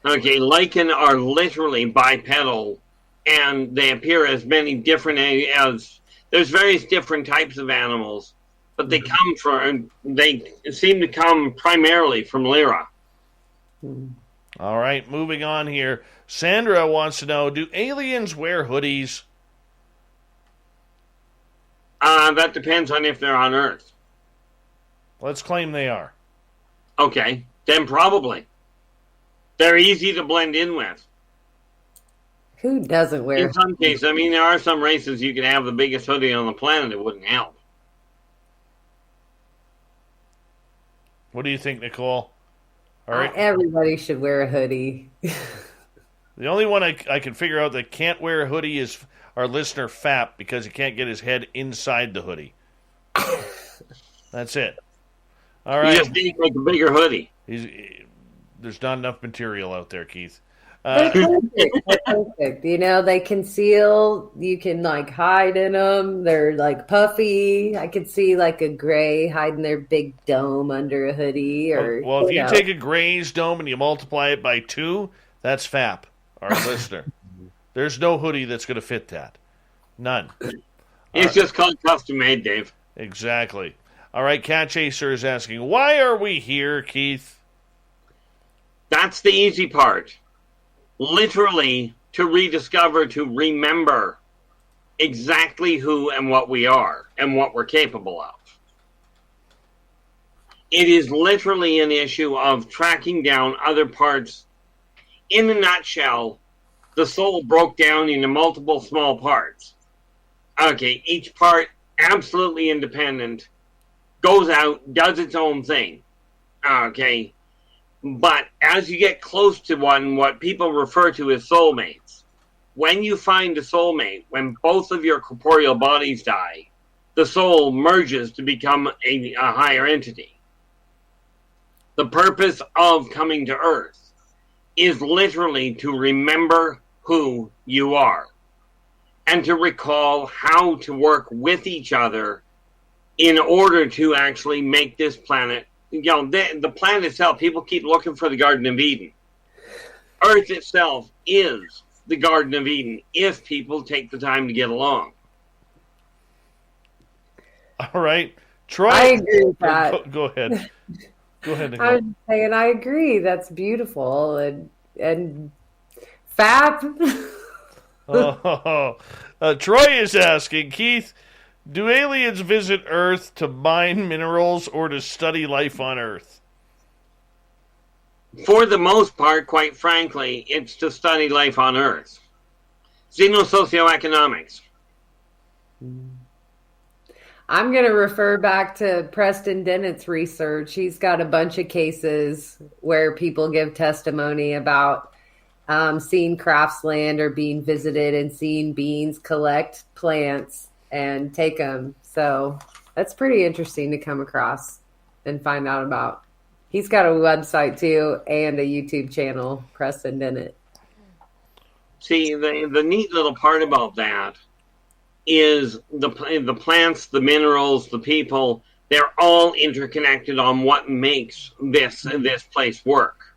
Okay, lichen are literally bipedal, and they appear as many different as there's various different types of animals, but they seem to come primarily from Lyra. All right, moving on here. Sandra wants to know, do aliens wear hoodies? That depends on if they're on Earth. Let's claim they are. Okay, then probably. They're easy to blend in with. Who doesn't wear? In some cases, I mean, there are some races you can have the biggest hoodie on the planet. It wouldn't help. What do you think, Nicole? All right. Everybody should wear a hoodie. The only one I can figure out that can't wear a hoodie is our listener Fap, because he can't get his head inside the hoodie. That's it. All right. You just need like a bigger hoodie. There's not enough material out there, Keith. They're perfect. They're perfect. You know, they conceal. You can like hide in them. They're like puffy. I could see like a gray hiding their big dome under a hoodie. Or well, if you take a gray's dome and you multiply it by 2, that's Fap, our listener. There's no hoodie that's going to fit that. None. It's just called custom made, Dave. Exactly. All right, Cat Chaser is asking, why are we here, Keith? That's the easy part. Literally, to rediscover, to remember exactly who and what we are and what we're capable of. It is literally an issue of tracking down other parts. In a nutshell, the soul broke down into multiple small parts. Okay, each part absolutely independent, goes out, does its own thing. Okay, but as you get close to one, what people refer to as soulmates, when you find a soulmate, when both of your corporeal bodies die, the soul merges to become a higher entity. The purpose of coming to Earth is literally to remember who you are and to recall how to work with each other in order to actually make this planet, you know, the planet itself. People keep looking for the Garden of Eden. Earth itself is the Garden of Eden if people take the time to get along. All right. Troy, I agree with that. Go ahead. Go ahead, Nicole. I was saying I agree. That's beautiful and fab. Troy is asking, Keith, do aliens visit Earth to mine minerals or to study life on Earth? For the most part, quite frankly, it's to study life on Earth. Xenosocioeconomics. I'm going to refer back to Preston Dennett's research. He's got a bunch of cases where people give testimony about seeing craftsland or being visited and seeing beings collect plants and take them. So that's pretty interesting to come across and find out about. He's got a website too and a YouTube channel, Preston Dennett. See, the neat little part about that is the plants, the minerals, the people, they're all interconnected on what makes this place work.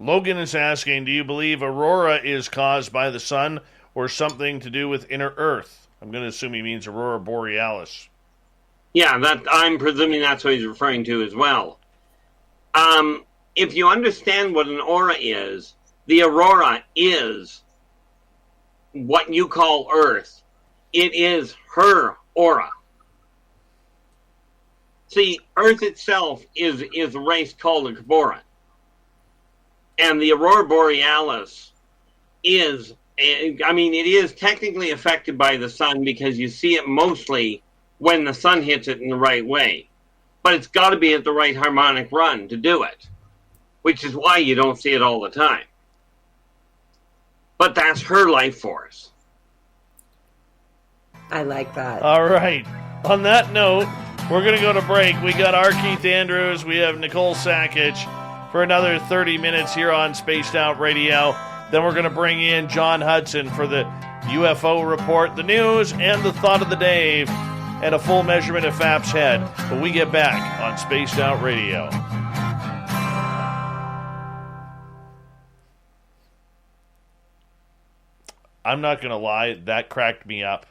Logan is asking, do you believe aurora is caused by the sun or something to do with inner Earth? I'm going to assume he means aurora borealis. Yeah, that I'm presuming that's what he's referring to as well. If you understand what an aura is, the aurora is what you call Earth. It is her aura. See, Earth itself is a race called a Corporan. And the aurora borealis is, I mean, it is technically affected by the sun because you see it mostly when the sun hits it in the right way. But it's got to be at the right harmonic run to do it, which is why you don't see it all the time. But that's her life force. I like that. All right. On that note, we're going to go to break. We got our Keith Andrews. We have Nicole Sackich for another 30 minutes here on Spaced Out Radio. Then we're going to bring in John Hudson for the UFO report, the news, and the thought of the day, and a full measurement of FAP's head when we get back on Spaced Out Radio. I'm not going to lie, that cracked me up.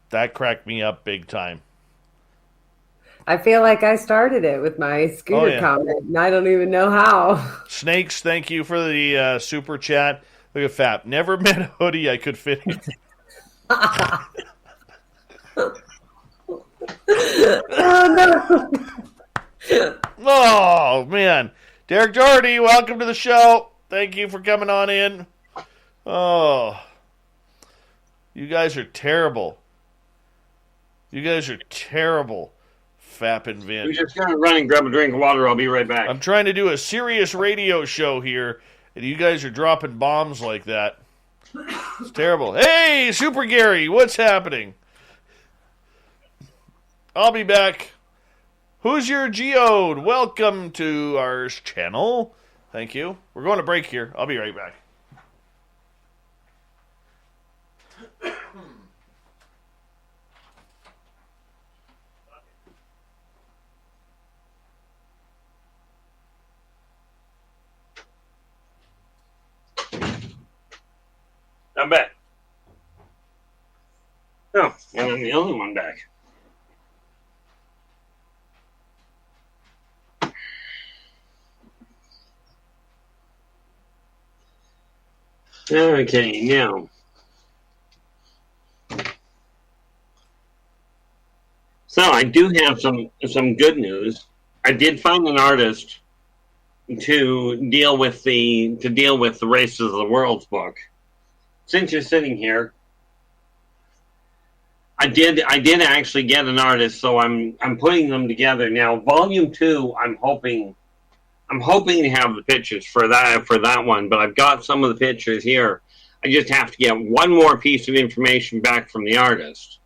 That cracked me up big time. I feel like I started it with my scooter comment, and I don't even know how. Snakes, thank you for the super chat. Look at Fap. Never met a hoodie I could fit in. Oh, no. Oh, man. Derek Doherty, welcome to the show. Thank you for coming on in. Oh. You guys are terrible. You guys are terrible. Fap and Vin. We're just going to run and grab a drink of water. I'll be right back. I'm trying to do a serious radio show here, and you guys are dropping bombs like that. It's terrible. Hey, Super Gary, what's happening? I'll be back. Who's your geode? Welcome to our channel. Thank you. We're going to break here. I'll be right back. I'm back. Oh, and I'm the only one back. Okay, now. So I do have some good news. I did find an artist to deal with the Races of the Worlds book. Since you're sitting here, I did actually get an artist, so I'm putting them together now. Volume 2, I'm hoping to have the pictures for that one, but I've got some of the pictures here. I just have to get one more piece of information back from the artist,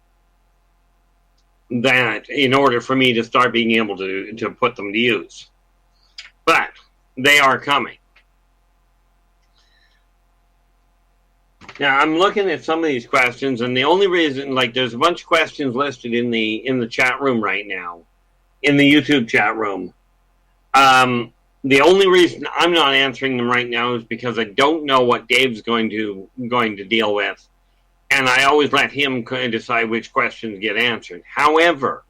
that in order for me to start being able to put them to use. But they are coming. Now, I'm looking at some of these questions, and the only reason, like, there's a bunch of questions listed in the chat room right now, in the YouTube chat room. The only reason I'm not answering them right now is because I don't know what Dave's going to deal with, and I always let him decide which questions get answered. However,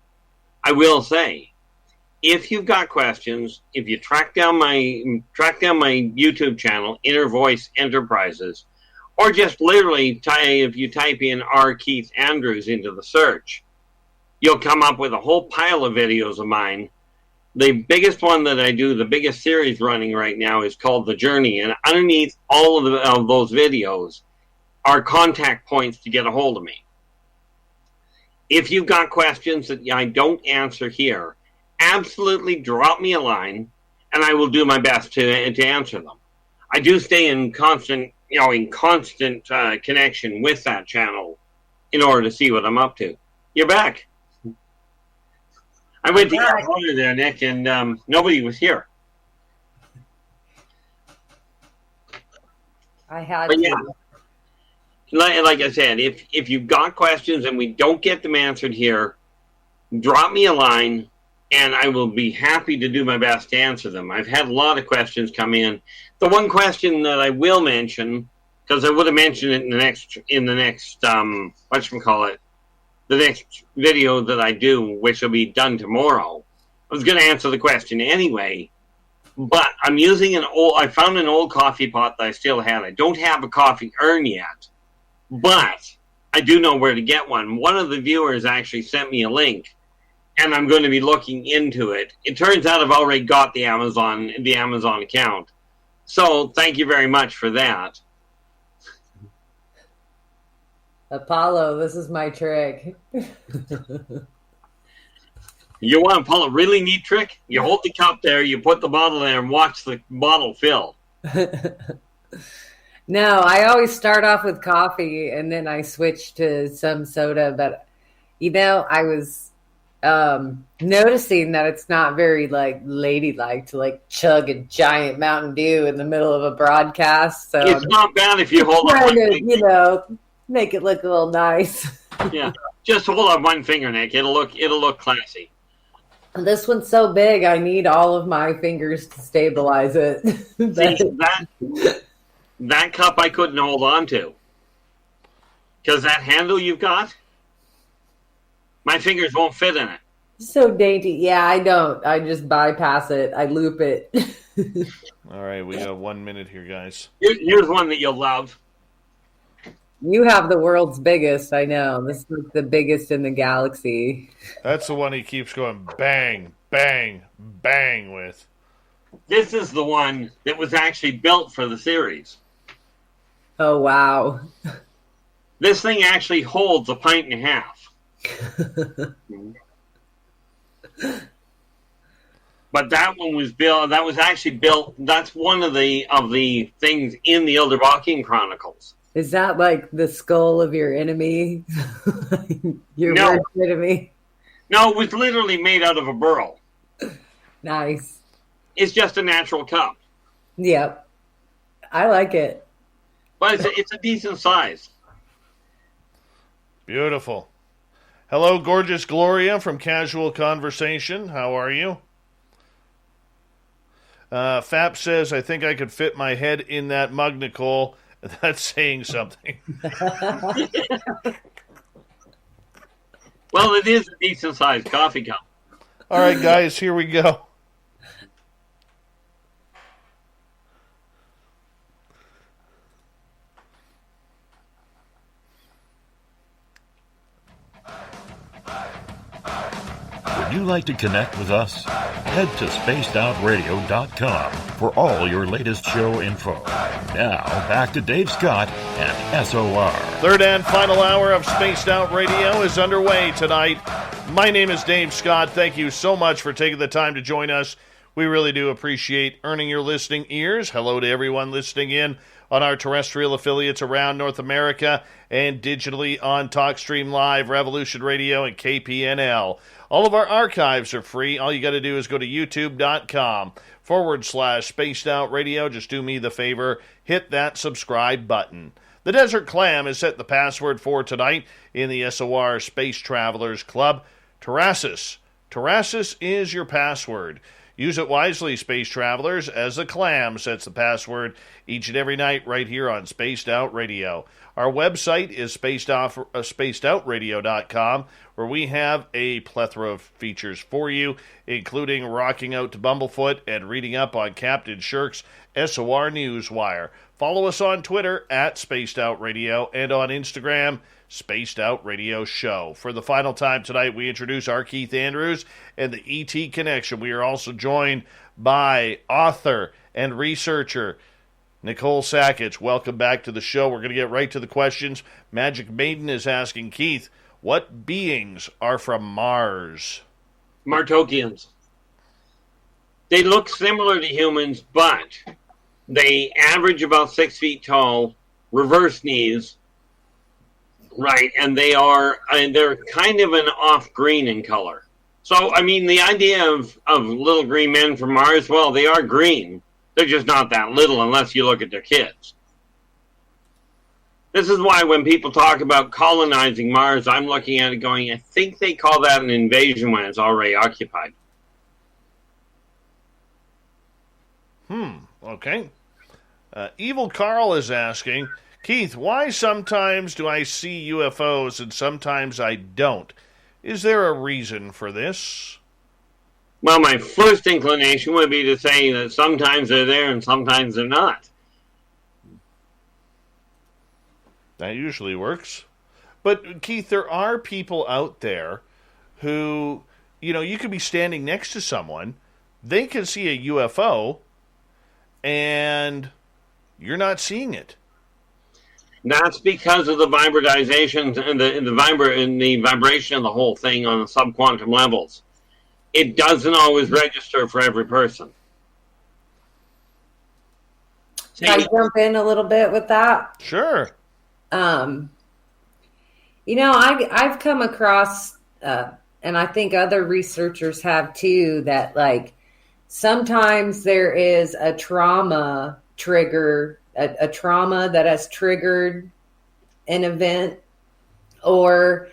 I will say, if you've got questions, if you track down my YouTube channel, Inner Voice Enterprises, or just literally if you type in R. Keith Andrews into the search, you'll come up with a whole pile of videos of mine. The biggest one that I do, the biggest series running right now, is called The Journey. And underneath all of those videos are contact points to get a hold of me. If you've got questions that I don't answer here, absolutely drop me a line, and I will do my best to answer them. I do stay in constant connection with that channel in order to see what I'm up to. You're back. I went to California there, Nick, and nobody was here. I had but yeah, like I said, if you've got questions and we don't get them answered here, drop me a line, and I will be happy to do my best to answer them. I've had a lot of questions come in. The one question that I will mention, because I would have mentioned it in the next the next video that I do, which will be done tomorrow. I was going to answer the question anyway, but I'm using I found an old coffee pot that I still had. I don't have a coffee urn yet, but I do know where to get one. One of the viewers actually sent me a link, and I'm going to be looking into it. It turns out I've already got the Amazon account. So thank you very much for that. Apollo, this is my trick. You want Apollo really neat trick? You hold the cup there, you put the bottle there, and watch the bottle fill. No, I always start off with coffee, and then I switch to some soda. But, I was noticing that it's not very like ladylike to like chug a giant Mountain Dew in the middle of a broadcast. So it's not bad if you hold up one finger. Make it look a little nice. Yeah, just hold up one finger, Nick. It'll look classy. This one's so big, I need all of my fingers to stabilize it. See, that cup I couldn't hold on to. Because that handle you've got, my fingers won't fit in it. So dainty. Yeah, I don't. I just bypass it. I loop it. All right, we got 1 minute here, guys. Here's one that you'll love. You have the world's biggest, I know. This is the biggest in the galaxy. That's the one he keeps going bang, bang, bang with. This is the one that was actually built for the series. Oh, wow. This thing actually holds a pint and a half. But that one was built. That was actually built. That's one of the things in the Elderbachian Chronicles. Is that like the skull of your enemy? Your worst enemy? No, it was literally made out of a burl. Nice. It's just a natural cup. Yep. I like it. But it's a decent size. Beautiful. Hello, gorgeous Gloria from Casual Conversation. How are you? Fap says, I think I could fit my head in that mug, Nicole. That's saying something. Well, it is a decent-sized coffee cup. All right, guys, here we go. Would you like to connect with us? Head to spacedoutradio.com for all your latest show info. Now, back to Dave Scott and SOR. Third and final hour of Spaced Out Radio is underway tonight. My name is Dave Scott. Thank you so much for taking the time to join us. We really do appreciate earning your listening ears. Hello to everyone listening in on our terrestrial affiliates around North America and digitally on TalkStream Live, Revolution Radio, and KPNL. All of our archives are free. All you got to do is go to youtube.com/Spaced Out Radio. Just do me the favor, hit that subscribe button. The Desert Clam is set the password for tonight in the SOR Space Travelers Club. Terrassus. Terrassus is your password. Use it wisely, Space Travelers, as the Clam sets the password each and every night right here on Spaced Out Radio. Our website is spacedoutradio.com, where we have a plethora of features for you, including rocking out to Bumblefoot and reading up on Captain Shirk's SOR Newswire. Follow us on Twitter at Spaced Out Radio and on Instagram, Spaced Out Radio Show. For the final time tonight, we introduce our Keith Andrews and the ET Connection. We are also joined by author and researcher Nicole Sackich. Welcome back to the show. We're going to get right to the questions. Magic Maiden is asking, Keith, what beings are from Mars? Martokians. They look similar to humans, but they average about 6 feet tall, reverse knees, right? And they're kind of an off green in color. So, I mean, the idea of little green men from Mars, well, they are green. They're just not that little unless you look at their kids. This is why when people talk about colonizing Mars, I'm looking at it going, I think they call that an invasion when it's already occupied. Okay. Evil Carl is asking, Keith, why sometimes do I see UFOs and sometimes I don't? Is there a reason for this? Well, my first inclination would be to say that sometimes they're there and sometimes they're not. That usually works. But, Keith, there are people out there who, you could be standing next to someone, they can see a UFO, and you're not seeing it. That's because of the vibratization and the vibration of the whole thing on the subquantum levels. It doesn't always register for every person. Can I jump in a little bit with that? Sure. I've come across and I think other researchers have too, that like sometimes there is a trauma trigger, a trauma that has triggered an event, or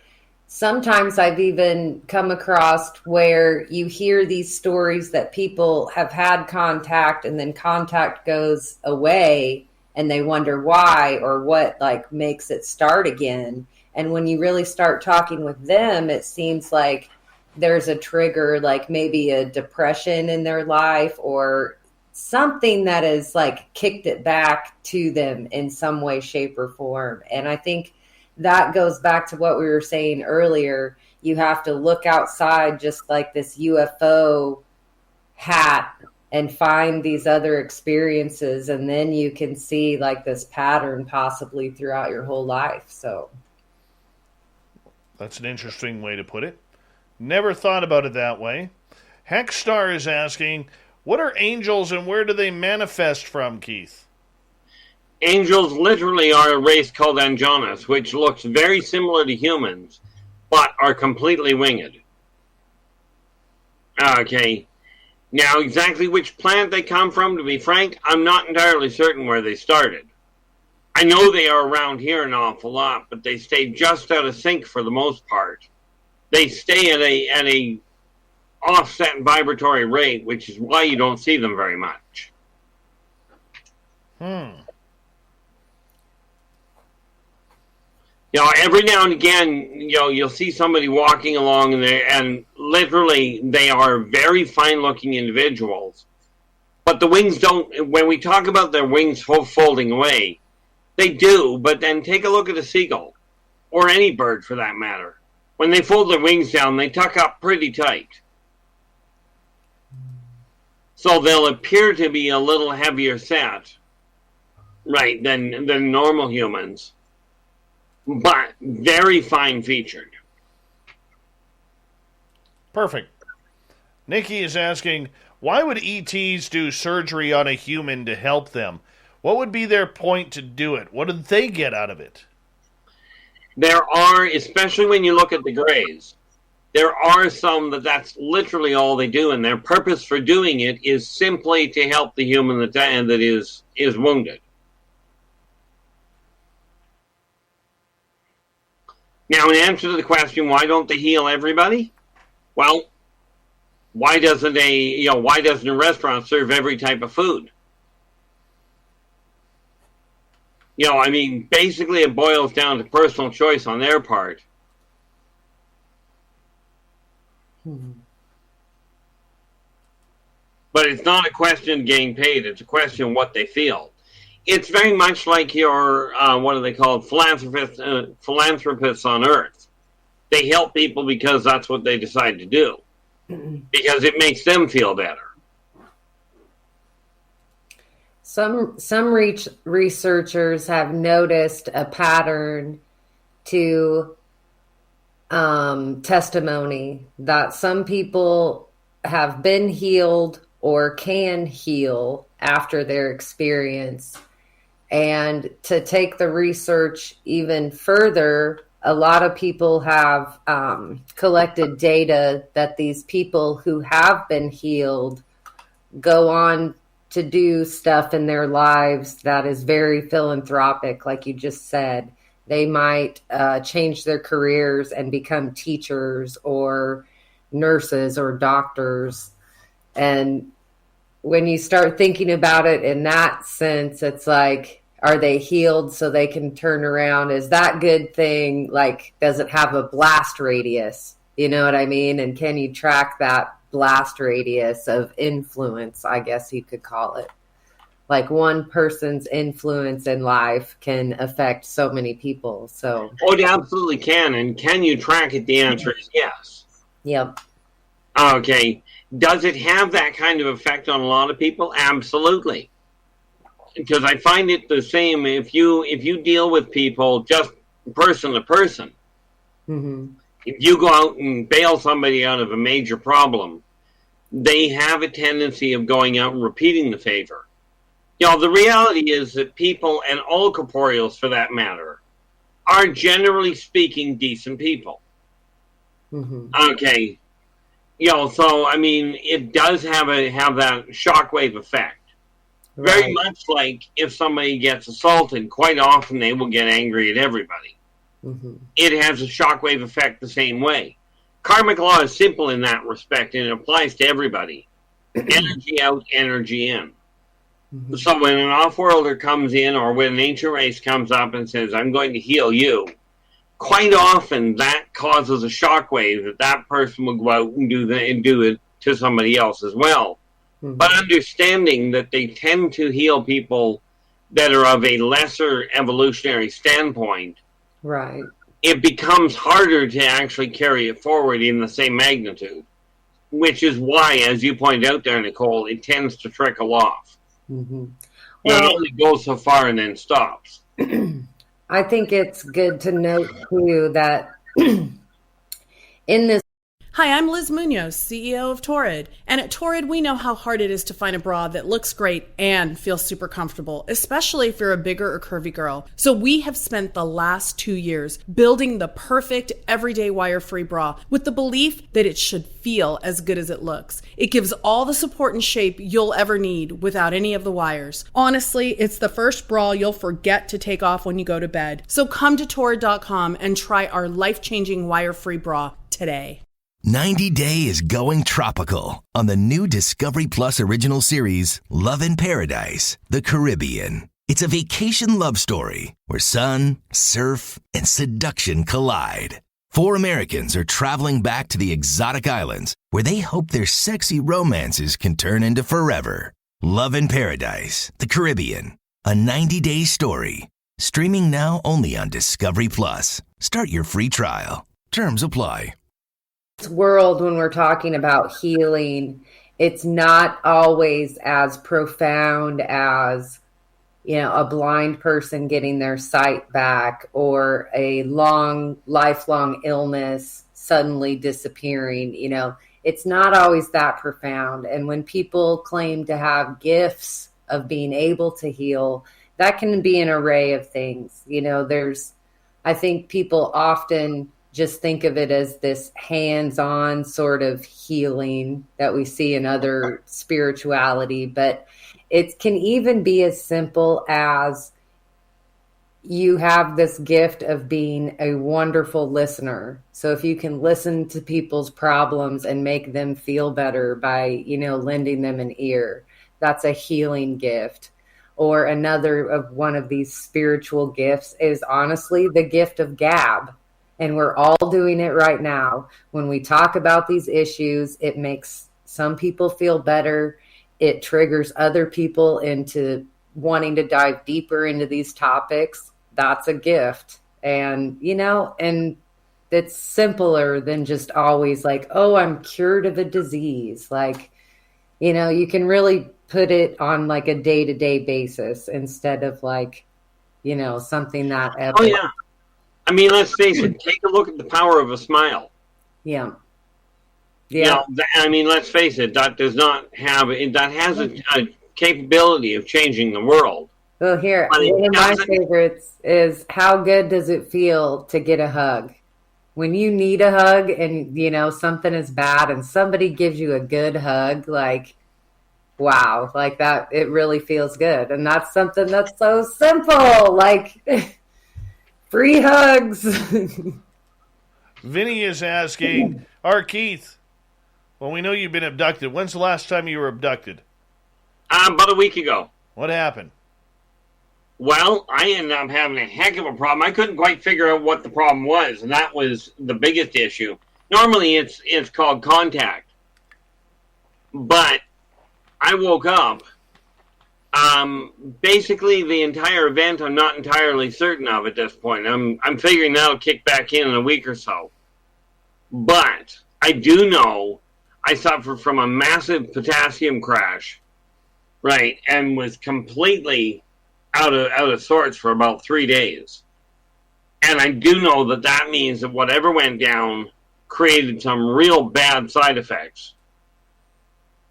sometimes I've even come across where you hear these stories that people have had contact and then contact goes away and they wonder why or what like makes it start again. And when you really start talking with them, it seems like there's a trigger, like maybe a depression in their life or something that has like kicked it back to them in some way, shape, or form. And I think that goes back to what we were saying earlier. You have to look outside just like this UFO hat and find these other experiences, and then you can see like this pattern possibly throughout your whole life. So that's an interesting way to put it. Never thought about it that way. Hexstar is asking, what are angels and where do they manifest from, Keith? Angels literally are a race called Anjonas, which looks very similar to humans, but are completely winged. Okay. Now, exactly which planet they come from, to be frank, I'm not entirely certain where they started. I know they are around here an awful lot, but they stay just out of sync for the most part. They stay at a offset vibratory rate, which is why you don't see them very much. You know, every now and again, you know, you'll see somebody walking along and literally they are very fine-looking individuals. But the wings don't, when we talk about their wings folding away, they do, but then take a look at a seagull, or any bird for that matter. When they fold their wings down, they tuck up pretty tight. So they'll appear to be a little heavier set, right, than normal humans. But very fine featured. Perfect. Nikki is asking, why would ETs do surgery on a human to help them? What would be their point to do it? What did they get out of it? There are, especially when you look at the Greys, there are some that's literally all they do, and their purpose for doing it is simply to help the human that is wounded. Now, in answer to the question, why don't they heal everybody? Well, why doesn't a restaurant serve every type of food? You know, I mean, basically it boils down to personal choice on their part. But it's not a question of getting paid. It's a question of what they feel. It's very much like your, what are they called, philanthropists on Earth. They help people because that's what they decide to do. Because it makes them feel better. Some researchers have noticed a pattern to testimony that some people have been healed or can heal after their experience. And to take the research even further, a lot of people have collected data that these people who have been healed go on to do stuff in their lives that is very philanthropic, like you just said. They might change their careers and become teachers or nurses or doctors. And when you start thinking about it in that sense, it's like, are they healed so they can turn around? Is that good thing? Like, does it have a blast radius? You know what I mean? And can you track that blast radius of influence, I guess you could call it? Like, one person's influence in life can affect so many people. So, oh, it absolutely can. And can you track it? The answer is yes. Yep. Okay. Does it have that kind of effect on a lot of people? Absolutely. Because I find it the same if you deal with people just person to person. Mm-hmm. If you go out and bail somebody out of a major problem, they have a tendency of going out and repeating the favor. You know, the reality is that people, and all corporeals for that matter, are generally speaking decent people. Okay. So, I mean, it does have that shockwave effect. Very Right. much like if somebody gets assaulted, quite often they will get angry at everybody. It has a shockwave effect the same way. Karmic law is simple in that respect, and it applies to everybody. Energy out, energy in. So when an off-worlder comes in, or when an ancient race comes up and says, I'm going to heal you, quite often that causes a shockwave that person will go out and do it to somebody else as well. But understanding that they tend to heal people that are of a lesser evolutionary standpoint, Right. it becomes harder to actually carry it forward in the same magnitude, which is why, as you pointed out there, Nicole, it tends to trickle off. It only goes so far and then stops. I think it's good to note, too, that in this. Hi, I'm Liz Munoz, CEO of Torrid. And at Torrid, we know how hard it is to find a bra that looks great and feels super comfortable, especially if you're a bigger or curvy girl. So we have spent the last 2 years building the perfect everyday wire-free bra with the belief that it should feel as good as it looks. It gives all the support and shape you'll ever need without any of the wires. Honestly, it's the first bra you'll forget to take off when you go to bed. So come to Torrid.com and try our life-changing wire-free bra today. 90 Day is going tropical on the new Discovery Plus original series, Love in Paradise, the Caribbean. It's a vacation love story where sun, surf, and seduction collide. 4 Americans are traveling back to the exotic islands where they hope their sexy romances can turn into forever. Love in Paradise, the Caribbean, a 90-day story. Streaming now only on Discovery Plus. Start your free trial. Terms apply. World, when we're talking about healing, it's not always as profound as, a blind person getting their sight back, or a lifelong illness suddenly disappearing. It's not always that profound. And when people claim to have gifts of being able to heal, that can be an array of things. I think people often just think of it as this hands-on sort of healing that we see in other spirituality, but it can even be as simple as you have this gift of being a wonderful listener. So if you can listen to people's problems and make them feel better by, lending them an ear, that's a healing gift. Or another of one of these spiritual gifts is honestly the gift of gab. And we're all doing it right now. When we talk about these issues, it makes some people feel better. It triggers other people into wanting to dive deeper into these topics. That's a gift. And, and it's simpler than just always like, oh, I'm cured of a disease. Like, you can really put it on like a day-to-day basis instead of like, something that. Oh, yeah. I mean, let's face it. Take a look at the power of a smile. Yeah. Let's face it. That does not have. That has a capability of changing the world. Well, here, one of my favorites is how good does it feel to get a hug? When you need a hug and something is bad, and somebody gives you a good hug, like, wow, like that. It really feels good, and that's something that's so simple, like. Free hugs. Vinny is asking, Keith, well, we know you've been abducted. When's the last time you were abducted? About a week ago. What happened? Well, I ended up having a heck of a problem. I couldn't quite figure out what the problem was, and that was the biggest issue. Normally, it's called contact. But I woke up. Basically, the entire event I'm not entirely certain of at this point. I'm figuring that'll kick back in a week or so. But I do know I suffered from a massive potassium crash, right, and was completely out of sorts for about 3 days. And I do know that means that whatever went down created some real bad side effects.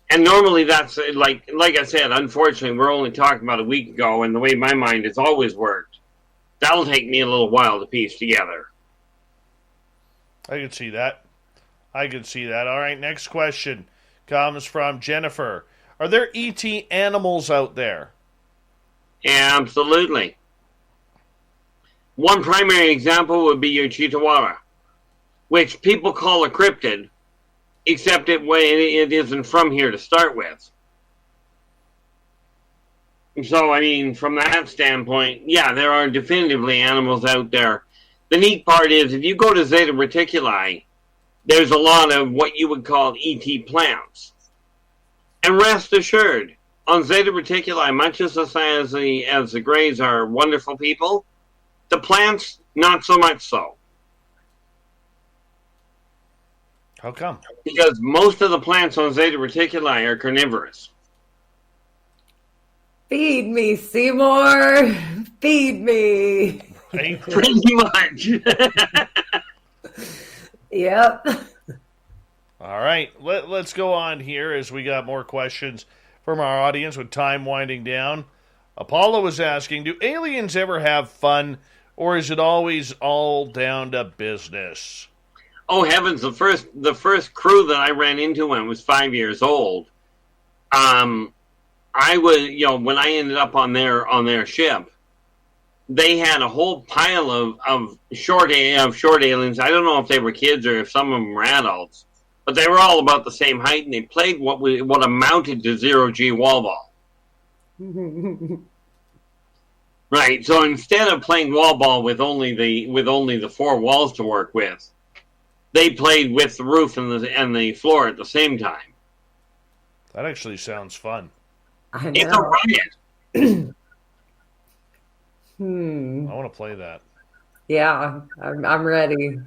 And normally that's, like I said, unfortunately, we're only talking about a week ago, and the way my mind has always worked, that'll take me a little while to piece together. I can see that. I could see that. All right, next question comes from Jennifer. Are there ET animals out there? Absolutely. One primary example would be your chitawara, which people call a cryptid, except it isn't from here to start with. So, I mean, from that standpoint, yeah, there are definitively animals out there. The neat part is, if you go to Zeta Reticuli, there's a lot of what you would call ET plants. And rest assured, on Zeta Reticuli, much as the Greys are wonderful people, the plants, not so much so. How come? Because most of the plants on Zeta Reticuli are carnivorous. Feed me, Seymour. Feed me. Pretty much. Yep. All right, let's go on here as we got more questions from our audience with time winding down. Apollo was asking, do aliens ever have fun, or is it always all down to business? Oh heavens! The first crew that I ran into when I was 5 years old, I was, when I ended up on their ship, they had a whole pile of short aliens. I don't know if they were kids or if some of them were adults, but they were all about the same height, and they played what amounted to zero-G wall ball. Right. So instead of playing wall ball with only the four walls to work with, they played with the roof and the floor at the same time. That actually sounds fun. I know. It's a riot. I want to play that. Yeah, I'm ready.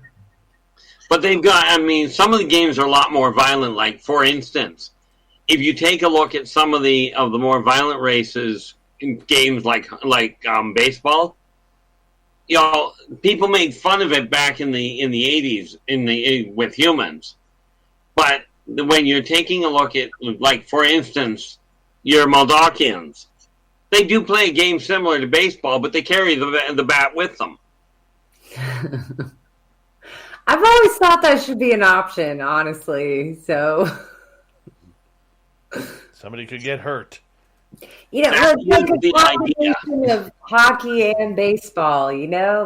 But they've got, some of the games are a lot more violent. Like, for instance, if you take a look at some of the more violent races in games like baseball, people made fun of it back in the 80s with humans. But when you're taking a look at, like, for instance, your Moldavians, they do play a game similar to baseball, but they carry the bat with them. I've always thought that should be an option, honestly. So somebody could get hurt. It's like a combination of hockey and baseball.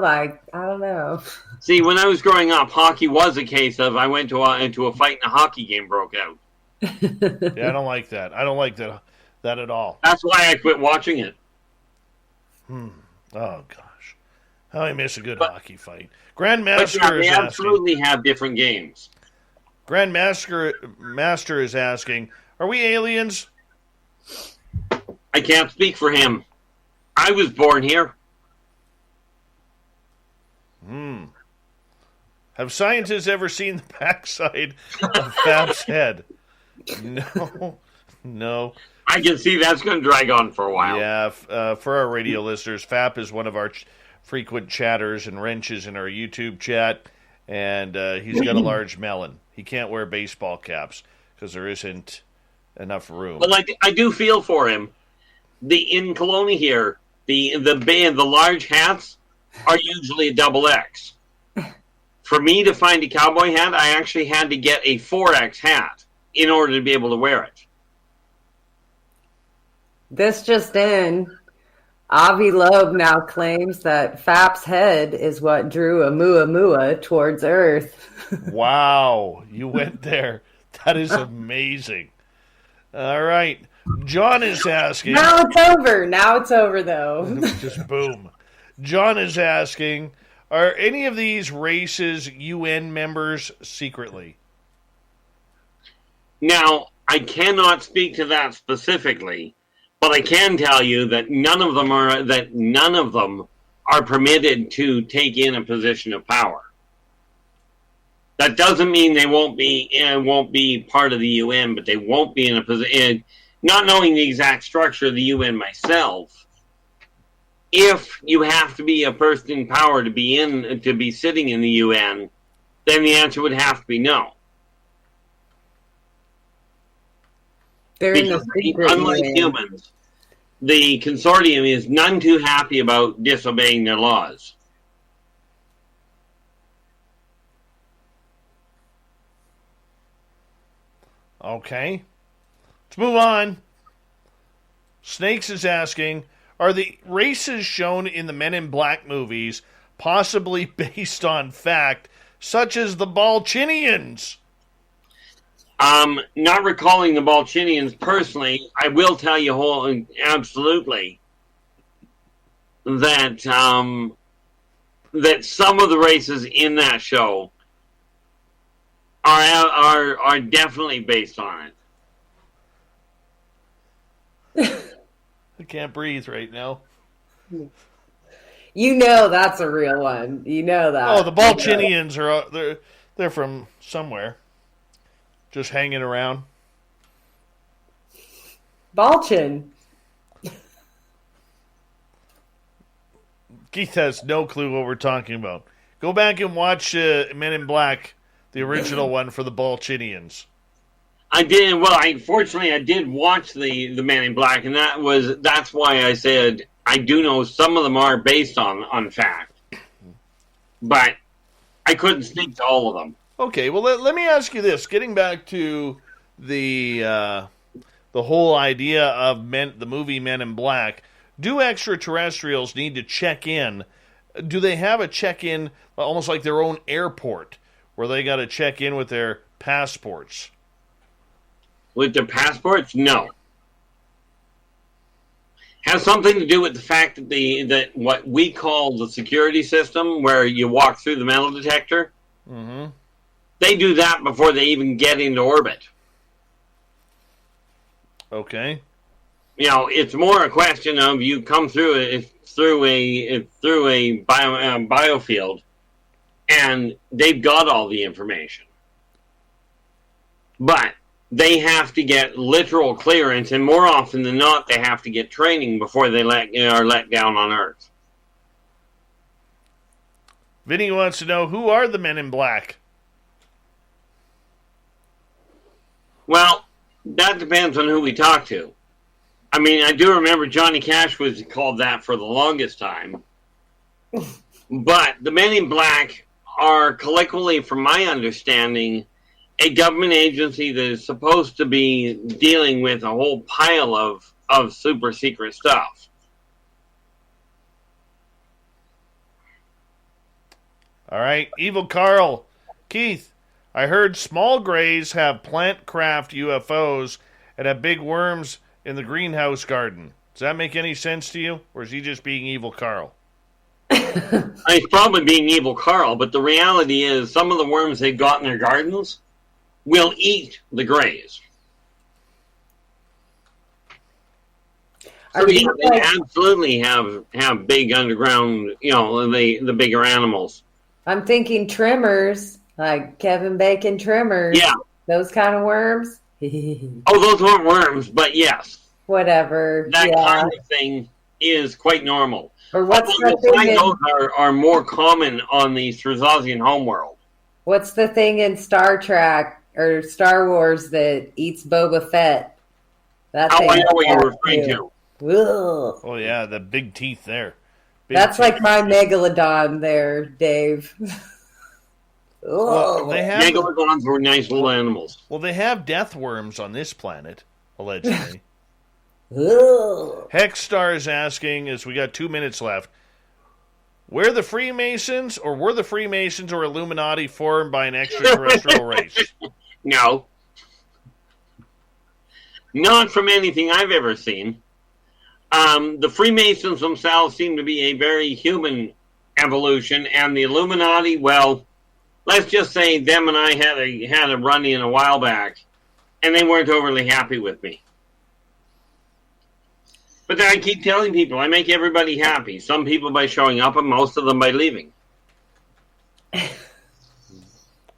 Like, I don't know. See, when I was growing up, hockey was a case of I went into a fight and a hockey game broke out. Yeah, I don't like that. I don't like that at all. That's why I quit watching it. Oh gosh, how I miss a good hockey fight. Grandmaster They is absolutely asking, have different games. Master is asking, are we aliens? I can't speak for him. I was born here. Have scientists ever seen the backside of Fab's head? No. I can see that's going to drag on for a while. Yeah, for our radio listeners, Fap is one of our frequent chatters and wrenches in our YouTube chat, and he's got a large melon. He can't wear baseball caps because there isn't enough room. But I do feel for him. In Kelowna here, the large hats are usually a double X. For me to find a cowboy hat, I actually had to get a 4X hat in order to be able to wear it. This just in. Avi Loeb now claims that Fap's head is what drew Oumuamua towards Earth. Wow, you went there. That is amazing. All right. John is asking. Now it's over, though. Just boom. John is asking, are any of these races UN members secretly? Now, I cannot speak to that specifically, but I can tell you that none of them are permitted to take in a position of power. That doesn't mean they won't be part of the UN, but they won't be in a position. Not knowing the exact structure of the UN myself, if you have to be a person in power to be sitting in the UN, then the answer would have to be no. Because unlike humans, the consortium is none too happy about disobeying their laws. Okay. Let's move on. Snakes is asking, are the races shown in the Men in Black movies possibly based on fact, such as the Balchinians? Not recalling the Balchinians personally, I will tell you absolutely that that some of the races in that show are definitely based on it. I can't breathe right now. You know that's a real one. You know that. Oh, the Balchinians are they're from somewhere, just hanging around. Balchin. Keith has no clue what we're talking about. Go back and watch Men in Black, the original one for the Balchinians. I did. Well, fortunately I did watch the Men in Black, and that's why I said I do know some of them are based on fact, but I couldn't speak to all of them. Okay, well let me ask you this: getting back to the whole idea of the movie Men in Black, do extraterrestrials need to check in? Do they have a check-in almost like their own airport, where they got to check in with their passports? With their passports? No. Has something to do with the fact that that what we call the security system, where you walk through the metal detector, they do that before they even get into orbit. Okay. You know, it's more a question of you come through a biofield, and they've got all the information, but they have to get literal clearance, and more often than not, they have to get training before they are let down on Earth. Vinny wants to know, who are the Men in Black? Well, that depends on who we talk to. I mean, I do remember Johnny Cash was called that for the longest time. But the Men in Black are, colloquially, from my understanding, a government agency that is supposed to be dealing with a whole pile of super secret stuff. All right, Evil Carl. Keith, I heard small grays have plant craft UFOs and have big worms in the greenhouse garden. Does that make any sense to you? Or is he just being Evil Carl? He's probably being Evil Carl, but the reality is some of the worms they've got in their gardens will eat the grays. So yeah, they absolutely have big underground, the bigger animals. I'm thinking trimmers, like Kevin Bacon trimmers. Yeah. Those kind of worms. Oh, those weren't worms, but yes. Whatever. That kind of thing is quite normal. Or what's the thing those are more common on the Strazazian homeworld. What's the thing in Star Trek or Star Wars that eats Boba Fett? I know what you're referring to. Ugh. Oh, yeah, the big teeth there. That's like my megalodon there, Dave. Well, megalodons were nice little animals. Well, they have death worms on this planet, allegedly. Ugh. Hexstar is asking, as we got 2 minutes left, were the Freemasons or Illuminati formed by an extraterrestrial race? No. Not from anything I've ever seen. The Freemasons themselves seem to be a very human evolution, and the Illuminati, well, let's just say them and I had a run-in a while back, and they weren't overly happy with me. But I keep telling people, I make everybody happy. Some people by showing up, and most of them by leaving.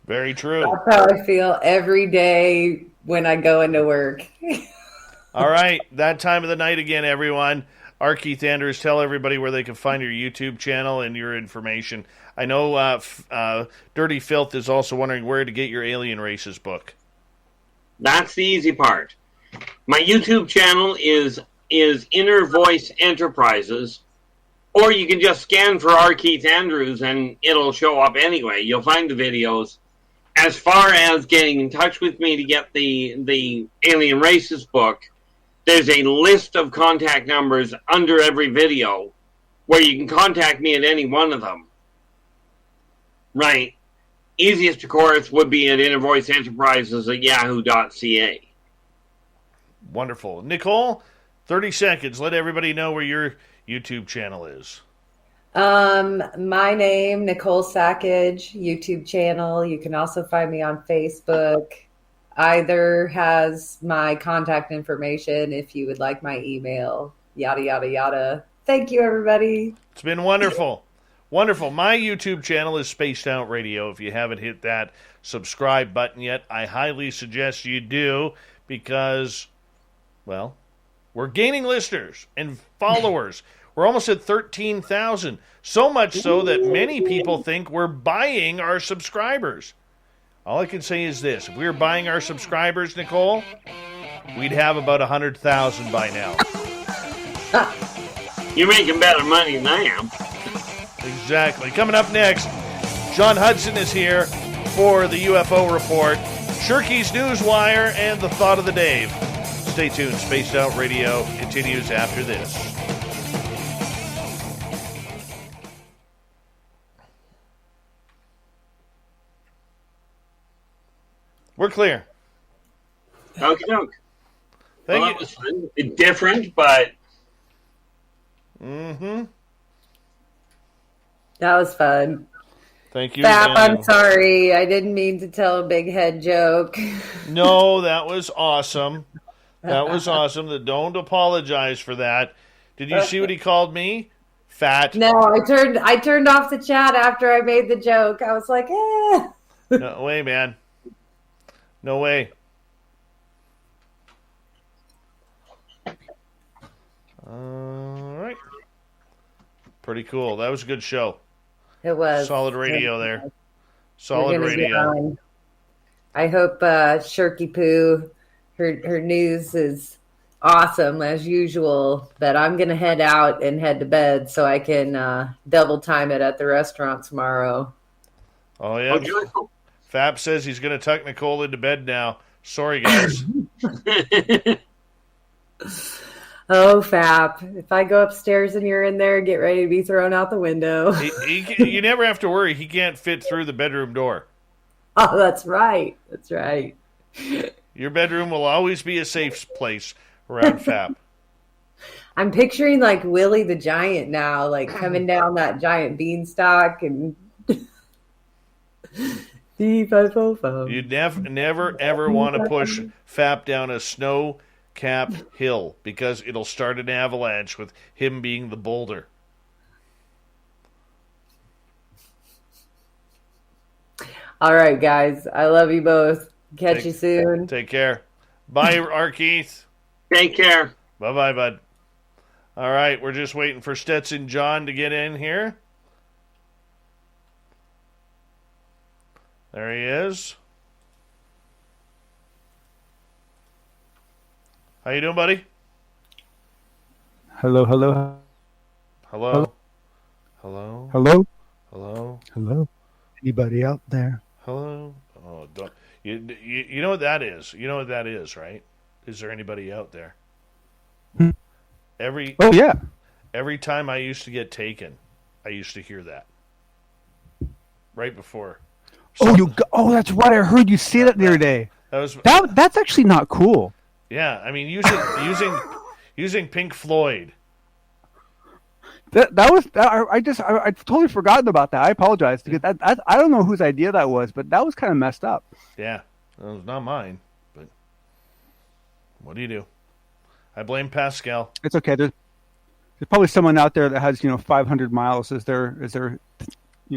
Very true. That's how I feel every day when I go into work. All right, that time of the night again, everyone. R. Keith Andrews, tell everybody where they can find your YouTube channel and your information. I know Dirty Filth is also wondering where to get your Alien Races book. That's the easy part. My YouTube channel is Inner Voice Enterprises, or you can just scan for R. Keith Andrews and it'll show up anyway. You'll find the videos. as far as getting in touch with me to get the Alien Races book, there's a list of contact numbers under every video where you can contact me at any one of them. Right. Easiest, of course, would be at innervoiceenterprises@yahoo.ca. Wonderful. Nicole, 30 seconds. Let everybody know where your YouTube channel is. My name, Nicole Sackage, YouTube channel. You can also find me on Facebook. Either has my contact information if you would like my email, yada, yada, yada. Thank you, everybody. It's been wonderful. Wonderful. My YouTube channel is Spaced Out Radio. If you haven't hit that subscribe button yet, I highly suggest you do because, well, we're gaining listeners and followers. We're almost at 13,000. So much so that many people think we're buying our subscribers. All I can say is this. If we were buying our subscribers, Nicole, we'd have about 100,000 by now. You're making better money than I am. Exactly. Coming up next, John Hudson is here for the UFO Report, Shirky's Newswire, and the Thought of the Dave. Stay tuned. Spaced Out Radio continues after this. We're clear. Okie doke. Thank That was fun. Different, but... Mm-hmm. That was fun. Thank you. Fap, I'm sorry. I didn't mean to tell a big head joke. No, that was awesome. That was awesome. Don't apologize for that. Did you see what he called me? Fat. No, I turned off the chat after I made the joke. I was like, eh. No way, man. No way. All right. Pretty cool. That was a good show. It was. Solid radio there. Solid We're gonna radio. I hope Shirky Poo, her news is awesome as usual, but I'm going to head out and head to bed so I can double time it at the restaurant tomorrow. Oh, yeah. Fab says he's going to tuck Nicole into bed now. Sorry, guys. Oh, Fap. If I go upstairs and you're in there, get ready to be thrown out the window. You never have to worry. He can't fit through the bedroom door. Oh, that's right. That's right. Your bedroom will always be a safe place around Fap. I'm picturing like Willie the Giant now, like coming down that giant beanstalk and... You'd never, ever want to push Fap down a snow-capped hill because it'll start an avalanche with him being the boulder. All right, guys. I love you both. Catch you soon. Take care. Bye, Arkeith. Take care. Bye-bye, bud. All right, we're just waiting for Stetson John to get in here. There he is. How you doing, buddy? Hello, hello. Hello. Hello. Hello. Hello. Hello. Anybody out there? Hello. Oh, don't you know what that is? You know what that is, right? Is there anybody out there? Oh yeah. Every time I used to get taken, I used to hear that. Right before. Oh, that's right. I heard you say that the other day. That's actually not cool. Yeah, I mean using Pink Floyd. I'd totally forgotten about that. I apologize because I don't know whose idea that was, but that was kind of messed up. Yeah, it was not mine, but what do you do? I blame Pascal. It's okay. There's probably someone out there that has 500 miles as their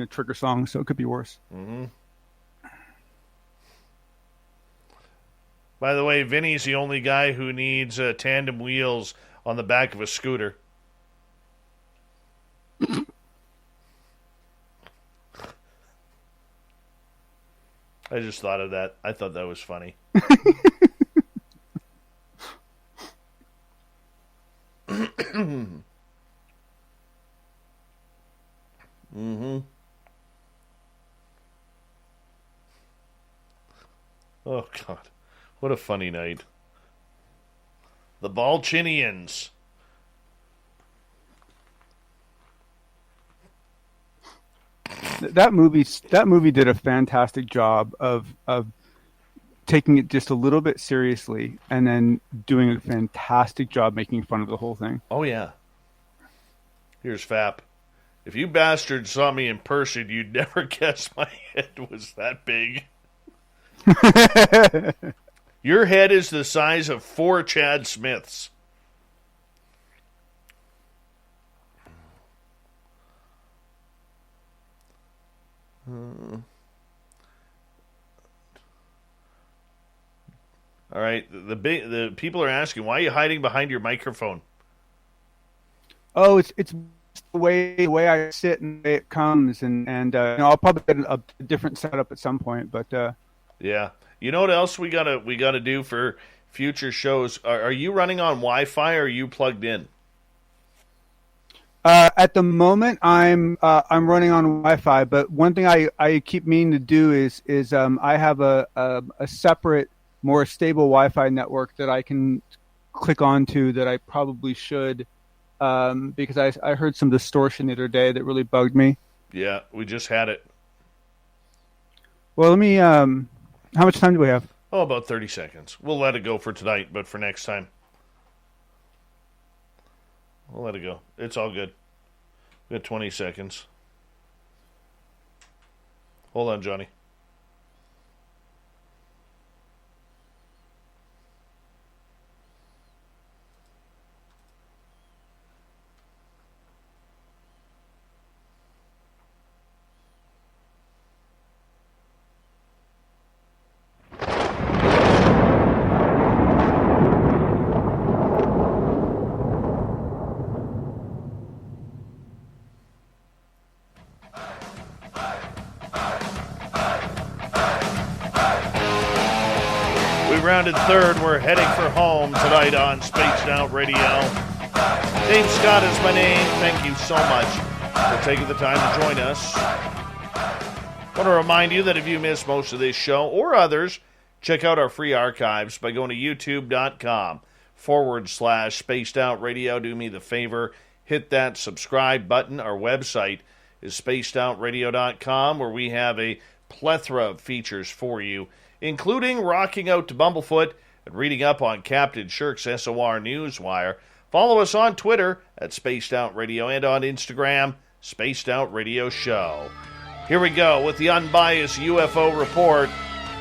trigger song, so it could be worse. Mm-hmm. By the way, Vinny's the only guy who needs tandem wheels on the back of a scooter. I just thought of that. I thought that was funny. Mm-hmm. Oh, God. What a funny night. The Balchinians. That movie did a fantastic job of taking it just a little bit seriously and then doing a fantastic job making fun of the whole thing. Oh, yeah. Here's Fap. If you bastards saw me in person, you'd never guess my head was that big. Your head is the size of 4 Chad Smiths. All right, the people are asking, why are you hiding behind your microphone? Oh, it's the way I sit and the way it comes, and I'll probably get a different setup at some point. But yeah, you know what else we gotta do for future shows? Are you running on Wi-Fi or are you plugged in? At the moment, I'm running on Wi-Fi. But one thing I keep meaning to do is I have a separate, more stable Wi-Fi network that I can click onto that I probably should, because I heard some distortion the other day that really bugged me. Yeah, we just had it. Well, let me. How much time do we have? Oh, about 30 seconds. We'll let it go for tonight, but for next time, we'll let it go. It's all good. We got 20 seconds. Hold on, Johnny. Rounded third. We're heading for home tonight on Spaced Out Radio. Dave Scott is my name. Thank you so much for taking the time to join us. I want to remind you that if you missed most of this show or others, check out our free archives by going to youtube.com/Spaced Out Radio. Do me the favor, hit that subscribe button. Our website is spacedoutradio.com, where we have a plethora of features for you, including rocking out to Bumblefoot and reading up on Captain Shirk's SOR Newswire. Follow us on Twitter at Spaced Out Radio and on Instagram, Spaced Out Radio Show. Here we go with the unbiased UFO report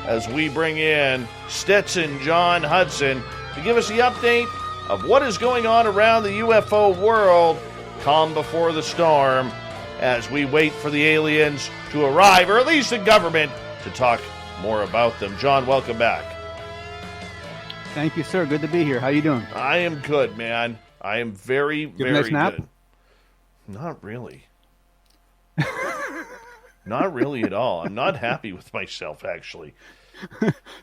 as we bring in Stetson John Hudson to give us the update of what is going on around the UFO world. Calm before the storm as we wait for the aliens to arrive, or at least the government, to talk more about them. John, welcome back. Thank you, sir. Good to be here. How you doing? I am good, man. I am very, very nice nap? good. Not really. Not really at all. I'm not happy with myself, actually.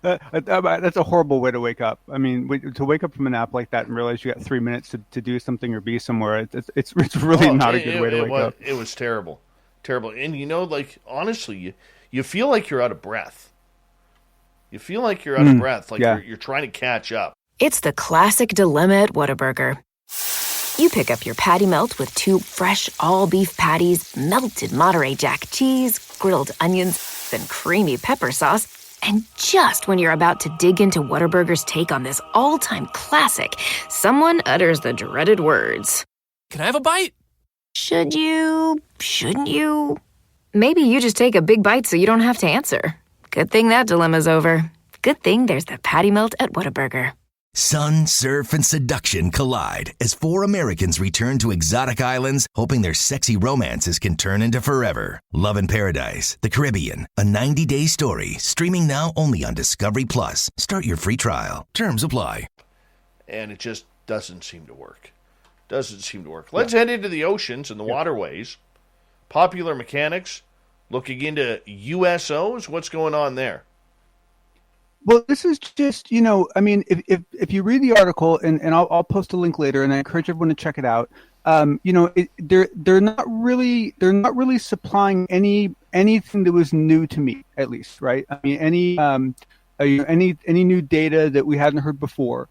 That's a horrible way to wake up. I mean, to wake up from a nap like that and realize you got 3 minutes to do something or be somewhere, it's really not a good way to wake up. It was terrible. Terrible. And, honestly, you feel like you're out of breath. You feel like you're out of breath, like you're trying to catch up. It's the classic dilemma at Whataburger. You pick up your patty melt with 2 fresh all-beef patties, melted Monterey Jack cheese, grilled onions, and creamy pepper sauce. And just when you're about to dig into Whataburger's take on this all-time classic, someone utters the dreaded words. Can I have a bite? Should you? Shouldn't you? Maybe you just take a big bite so you don't have to answer. Good thing that dilemma's over. Good thing there's the patty melt at Whataburger. Sun, surf, and seduction collide as 4 Americans return to exotic islands, hoping their sexy romances can turn into forever. Love in Paradise, the Caribbean, a 90-day story, streaming now only on Discovery Plus. Start your free trial. Terms apply. And it just doesn't seem to work. Let's head into the oceans and the waterways. Popular Mechanics looking into USOs. What's going on there? Well, this is just, if you read the article, and I'll post a link later, and I encourage everyone to check it out. They're not really supplying anything that was new to me, at least, right? I mean, any new data that we hadn't heard before.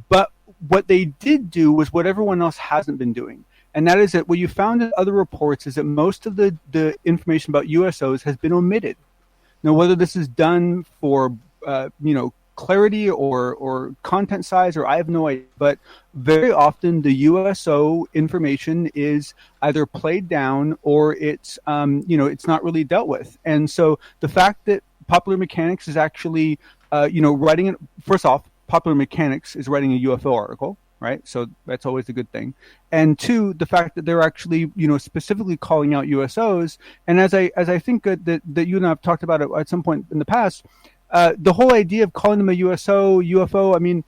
But what they did do was what everyone else hasn't been doing. And that is that what you found in other reports is that most of the information about USOs has been omitted. Now, whether this is done for, clarity or content size, or I have no idea, but very often the USO information is either played down or it's not really dealt with. And so the fact that Popular Mechanics is actually writing it, first off, Popular Mechanics is writing a UFO article, right? So that's always a good thing. And two, the fact that they're actually specifically calling out USOs, and as I think that you and I have talked about it at some point in the past. The whole idea of calling them a UFO, I mean,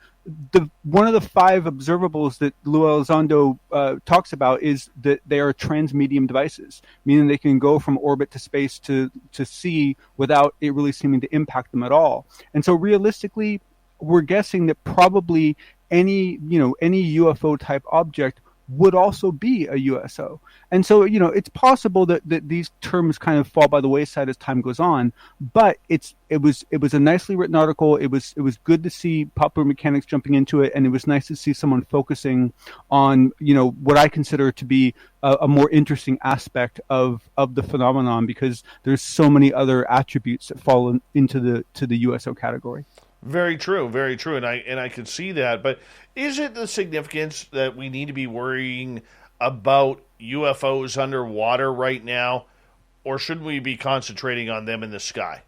one of the 5 observables that Lou Elizondo talks about is that they are transmedium devices, meaning they can go from orbit to space to see without it really seeming to impact them at all. And so realistically, we're guessing that probably any UFO type object would also be a USO. And so, it's possible that these terms kind of fall by the wayside as time goes on, but it was a nicely written article. It was good to see Popular Mechanics jumping into it, and it was nice to see someone focusing on, what I consider to be a more interesting aspect of the phenomenon, because there's so many other attributes that fall into the USO category. Very true, and I can see that. But is it the significance that we need to be worrying about UFOs underwater right now, or should we be concentrating on them in the sky?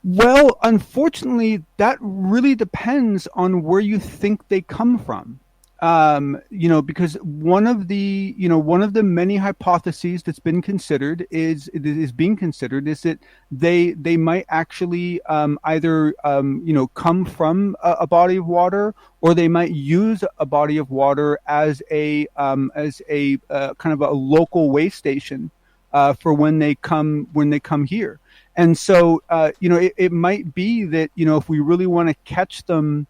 Well, unfortunately, that really depends on where you think they come from. Because one of the many hypotheses that's been considered is that they might actually either come from a body of water, or they might use a body of water as a kind of a local way station for when they come here. And so it might be that if we really want to catch them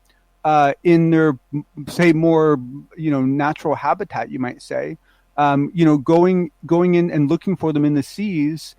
in their, say, more natural habitat, you might say, going in and looking for them in the seas,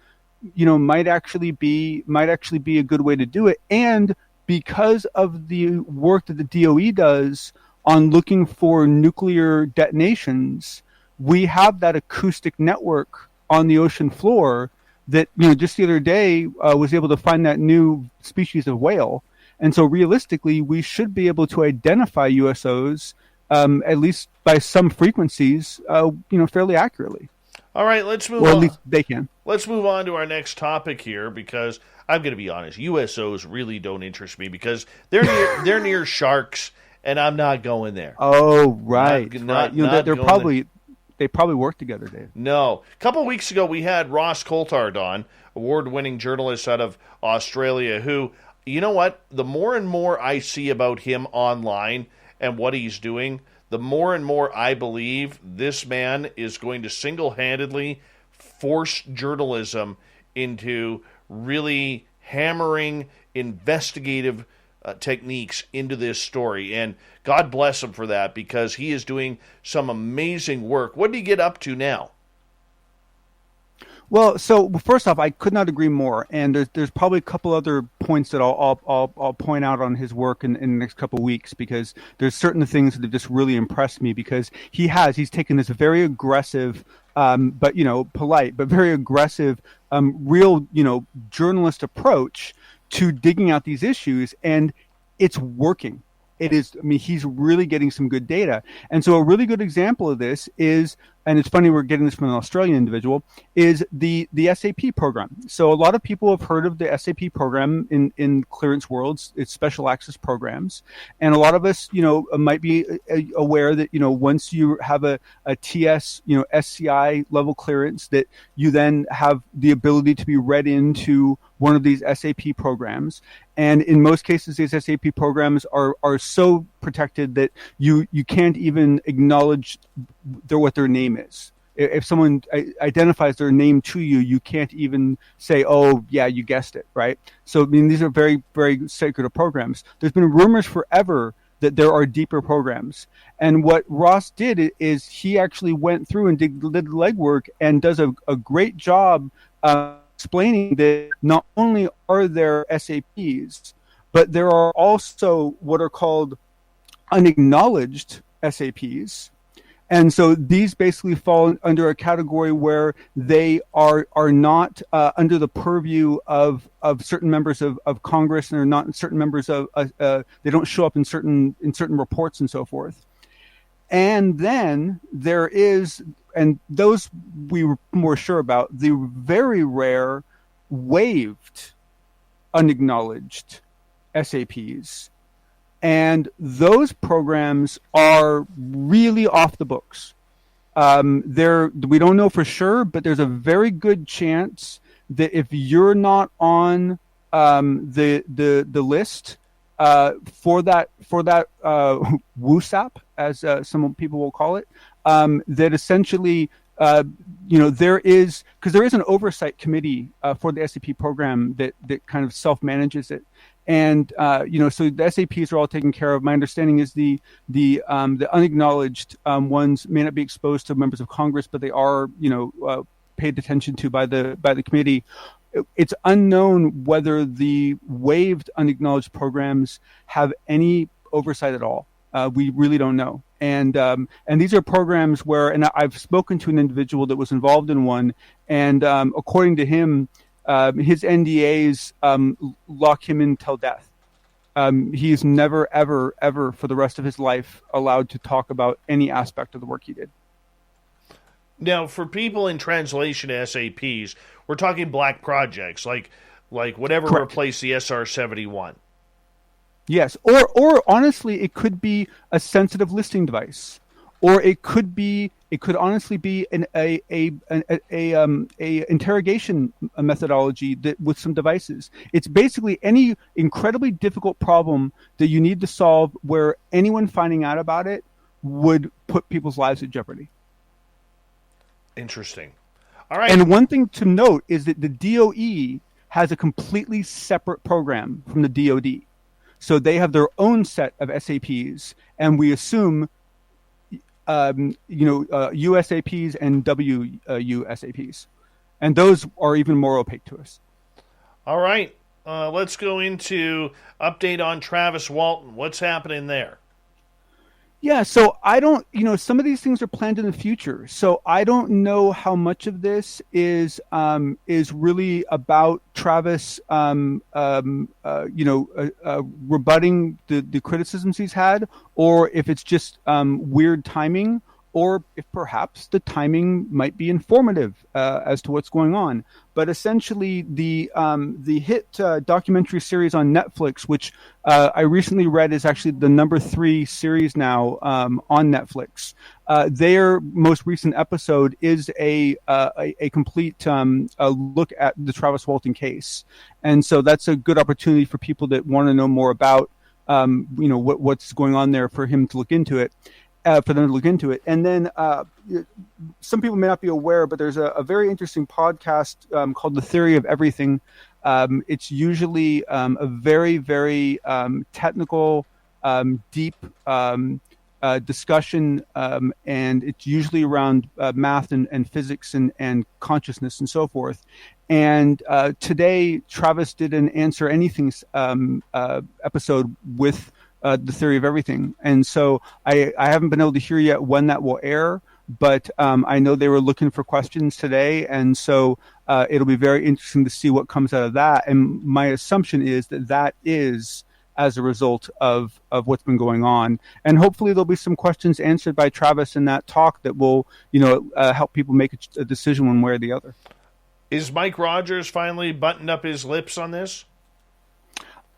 might actually be a good way to do it. And because of the work that the DOE does on looking for nuclear detonations, we have that acoustic network on the ocean floor that just the other day was able to find that new species of whale. And so realistically, we should be able to identify USOs, at least by some frequencies, fairly accurately. All right, let's move on. Or at least they can. Let's move on to our next topic here, because I'm going to be honest, USOs really don't interest me because they're near sharks, and I'm not going there. Oh, right. They probably work together, Dave. No. A couple of weeks ago, we had Ross Coulthard on, award-winning journalist out of Australia, who, you know what? The more and more I see about him online and what he's doing, the more and more I believe this man is going to single-handedly force journalism into really hammering investigative techniques into this story. And God bless him for that, because he is doing some amazing work. What did he get up to now? Well, so first off, I could not agree more. And there's probably a couple other points that I'll point out on his work in the next couple of weeks, because there's certain things that have just really impressed me, because he's taken this very aggressive, but polite, but very aggressive, real journalist approach to digging out these issues, and it's working. It is. I mean, he's really getting some good data. And so a really good example of this is, and it's funny we're getting this from an Australian individual, is the SAP program. So a lot of people have heard of the SAP program in clearance worlds. It's special access programs. And a lot of us, might be aware that, once you have a TS, SCI level clearance, that you then have the ability to be read into one of these SAP programs. And in most cases, these SAP programs are so protected that you can't even acknowledge what their name is. If someone identifies their name to you, you can't even say, oh, yeah, you guessed it, right? So, I mean, these are very, very sacred programs. There's been rumors forever that there are deeper programs. And what Ross did is he actually went through and did legwork and does a great job explaining that not only are there SAPs, but there are also what are called unacknowledged SAPs. And so these basically fall under a category where they are not under the purview of certain members of Congress, and are not certain members of they don't show up in certain reports and so forth. And then there is, and those we were more sure about, the very rare waived unacknowledged SAPs. And those programs are really off the books. We don't know for sure, but there's a very good chance that if you're not on the list for that WUSAP, as some people will call it, that essentially there is an oversight committee for the SAP program that kind of self-manages it. And so the SAPs are all taken care of. My understanding is the unacknowledged ones may not be exposed to members of Congress, but they are paid attention to by the committee. It's unknown whether the waived unacknowledged programs have any oversight at all. We really don't know. And these are programs where, and I've spoken to an individual that was involved in one, and according to him, his NDAs lock him in till death. He's never, ever, ever for the rest of his life allowed to talk about any aspect of the work he did. Now, for people in translation SAPs, we're talking black projects, like whatever Correct. replaced the SR-71. Yes, or honestly, it could be a sensitive listing device, or it could honestly be an interrogation methodology that with some devices. It's basically any incredibly difficult problem that you need to solve where anyone finding out about it would put people's lives at jeopardy. Interesting. All right. And one thing to note is that the DOE has a completely separate program from the DOD. So they have their own set of SAPs, and we assume USAPs and WUSAPs. And those are even more opaque to us. All right. Let's go into update on Travis Walton. What's happening there? Yeah, so I don't, some of these things are planned in the future. So I don't know how much of this is really about Travis, rebutting the criticisms he's had, or if it's just weird timing, or if perhaps the timing might be informative as to what's going on. But essentially, the hit documentary series on Netflix, which I recently read is actually the number 3 series now on Netflix. Their most recent episode is a complete look at the Travis Walton case, and so that's a good opportunity for people that want to know more about what's going on there for him to look into it. For them to look into it. And then some people may not be aware, but there's a very interesting podcast called The Theory of Everything. It's usually a very, very technical, deep discussion, and it's usually around math and physics and consciousness and so forth. And today, Travis did an Answer Anything episode with The Theory of Everything. And so I haven't been able to hear yet when that will air, but I know they were looking for questions today. And so it'll be very interesting to see what comes out of that. And my assumption is that is as a result of what's been going on. And hopefully there'll be some questions answered by Travis in that talk that will, help people make a decision one way or the other. Is Mike Rogers finally buttoned up his lips on this?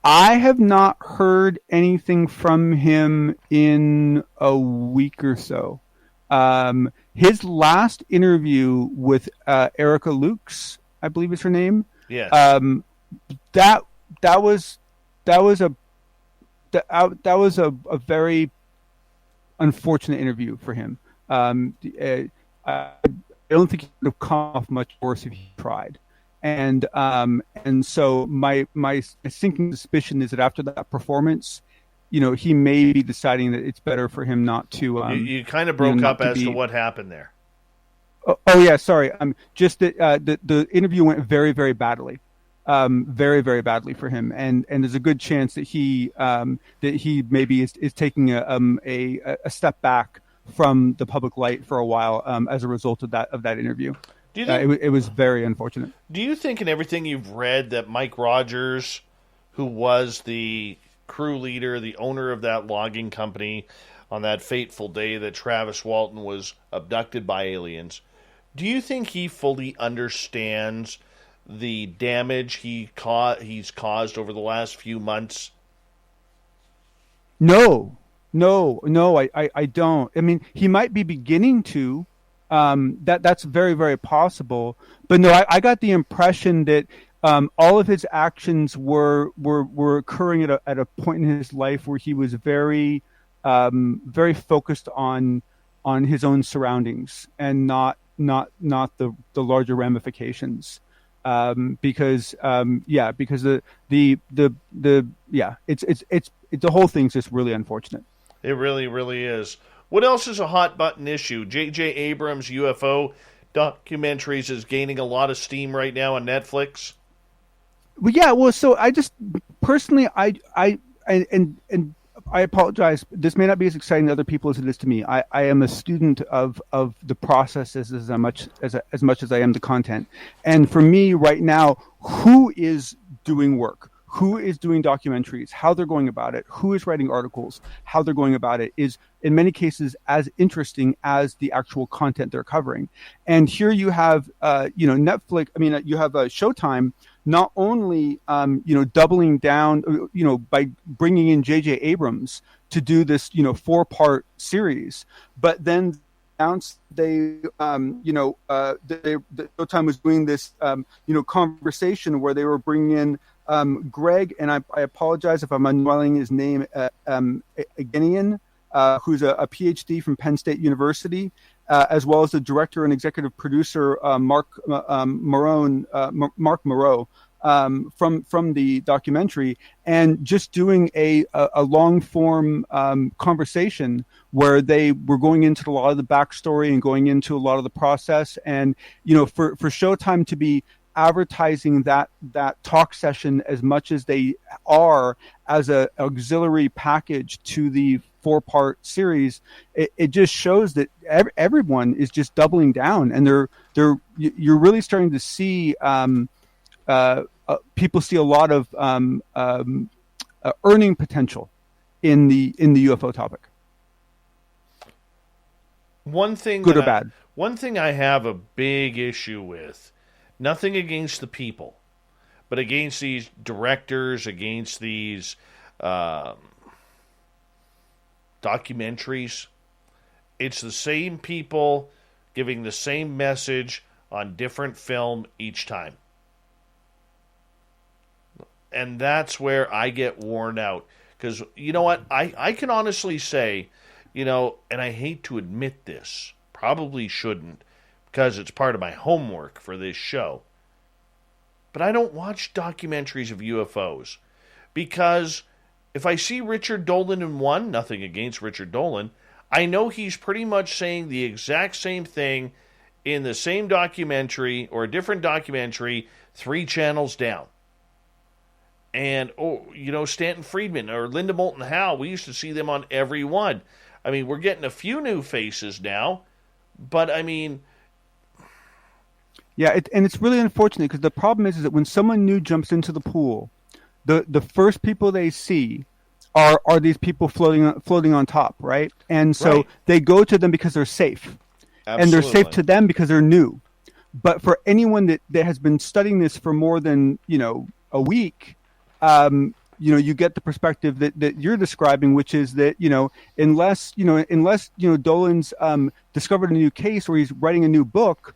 I have not heard anything from him in a week or so. His last interview with Erica Lukes, I believe is her name. Yes. That was a very unfortunate interview for him. I don't think he would have come off much worse if he tried. And so my sinking suspicion is that after that performance, he may be deciding that it's better for him not to. You kind of broke up as to what happened there. Oh yeah, sorry. Just that the interview went very, very badly, very, very badly for him, and there's a good chance that he maybe is taking a step back from the public light for a while as a result of that interview. Do you think, it was very unfortunate. Do you think in everything you've read that Mike Rogers, who was the crew leader, the owner of that logging company on that fateful day that Travis Walton was abducted by aliens, do you think he fully understands the damage he's caused over the last few months? No, I don't. I mean, he might be beginning to. That's very, very possible. But no, I got the impression that all of his actions were occurring at a point in his life where he was very, very focused on his own surroundings and not the larger ramifications. Because the whole thing's just really unfortunate. It really, really is. What else is a hot button issue? J.J. Abrams' UFO documentaries is gaining a lot of steam right now on Netflix. Well, yeah. Well, so I just personally, I apologize. This may not be as exciting to other people as it is to me. I am a student of the processes as much as I am the content. And for me right now, who is doing work? Who is doing documentaries, how they're going about it, who is writing articles, how they're going about it is in many cases as interesting as the actual content they're covering. And here you have, Netflix, you have Showtime not only, doubling down, by bringing in J.J. Abrams to do this, 4-part series, but then announced Showtime was doing this, conversation where they were bringing in Greg, and I apologize if I'm unwelling his name, Agenian, who's a PhD from Penn State University, as well as the director and executive producer, Mark Moreau, from the documentary, and just doing a long form conversation where they were going into a lot of the backstory and going into a lot of the process, and for Showtime to be advertising that talk session as much as they are as a auxiliary package to the 4-part series, it just shows that everyone is just doubling down, and you're really starting to see people see a lot of earning potential in the UFO topic. One thing, good or bad. One thing I have a big issue with. Nothing against the people, but against these directors, against these documentaries. It's the same people giving the same message on different film each time. And that's where I get worn out. Because, you know what, I can honestly say, and I hate to admit this, probably shouldn't, because it's part of my homework for this show. But I don't watch documentaries of UFOs. Because if I see Richard Dolan in one, nothing against Richard Dolan, I know he's pretty much saying the exact same thing in the same documentary or a different documentary 3 channels down. And, Stanton Friedman or Linda Moulton Howe, we used to see them on every one. I mean, we're getting a few new faces now, but I mean... Yeah, and it's really unfortunate because the problem is that when someone new jumps into the pool, the first people they see are these people floating on top, right? And so they go to them because they're safe. Absolutely. And they're safe to them because they're new. But for anyone that has been studying this for more than a week, you get the perspective that you're describing, which is that unless Dolan's discovered a new case or he's writing a new book.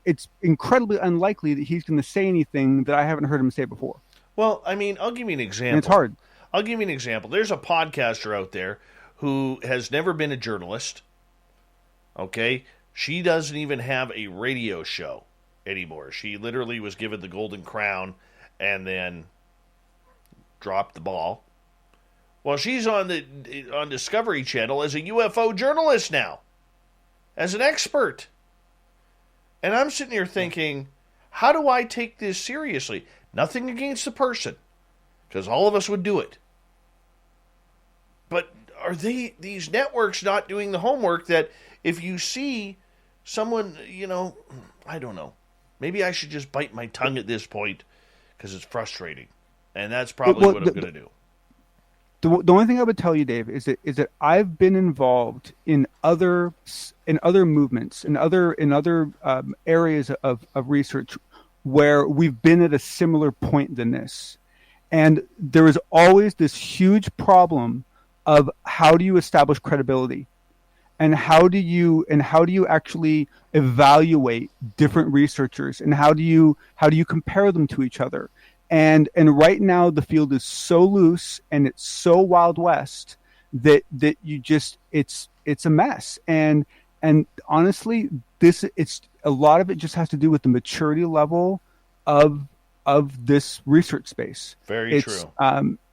It's incredibly unlikely that he's going to say anything that I haven't heard him say before. Well, I mean, I'll give you an example. And it's hard. I'll give you an example. There's a podcaster out there who has never been a journalist. Okay? She doesn't even have a radio show anymore. She literally was given the Golden Crown and then dropped the ball. Well, she's on Discovery Channel as a UFO journalist now. As an expert. And I'm sitting here thinking, how do I take this seriously? Nothing against the person, because all of us would do it. But are these networks not doing the homework that if you see someone, I don't know. Maybe I should just bite my tongue at this point because it's frustrating. And that's probably what I'm going to do. The only thing I would tell you, Dave, is that I've been involved in other movements, in other areas of research where we've been at a similar point than this, and there is always this huge problem of how do you establish credibility, and how do you actually evaluate different researchers, and how do you compare them to each other. And right now the field is so loose and it's so Wild West that you just it's a mess. And honestly, it's a lot of it just has to do with the maturity level of this research space. Very true.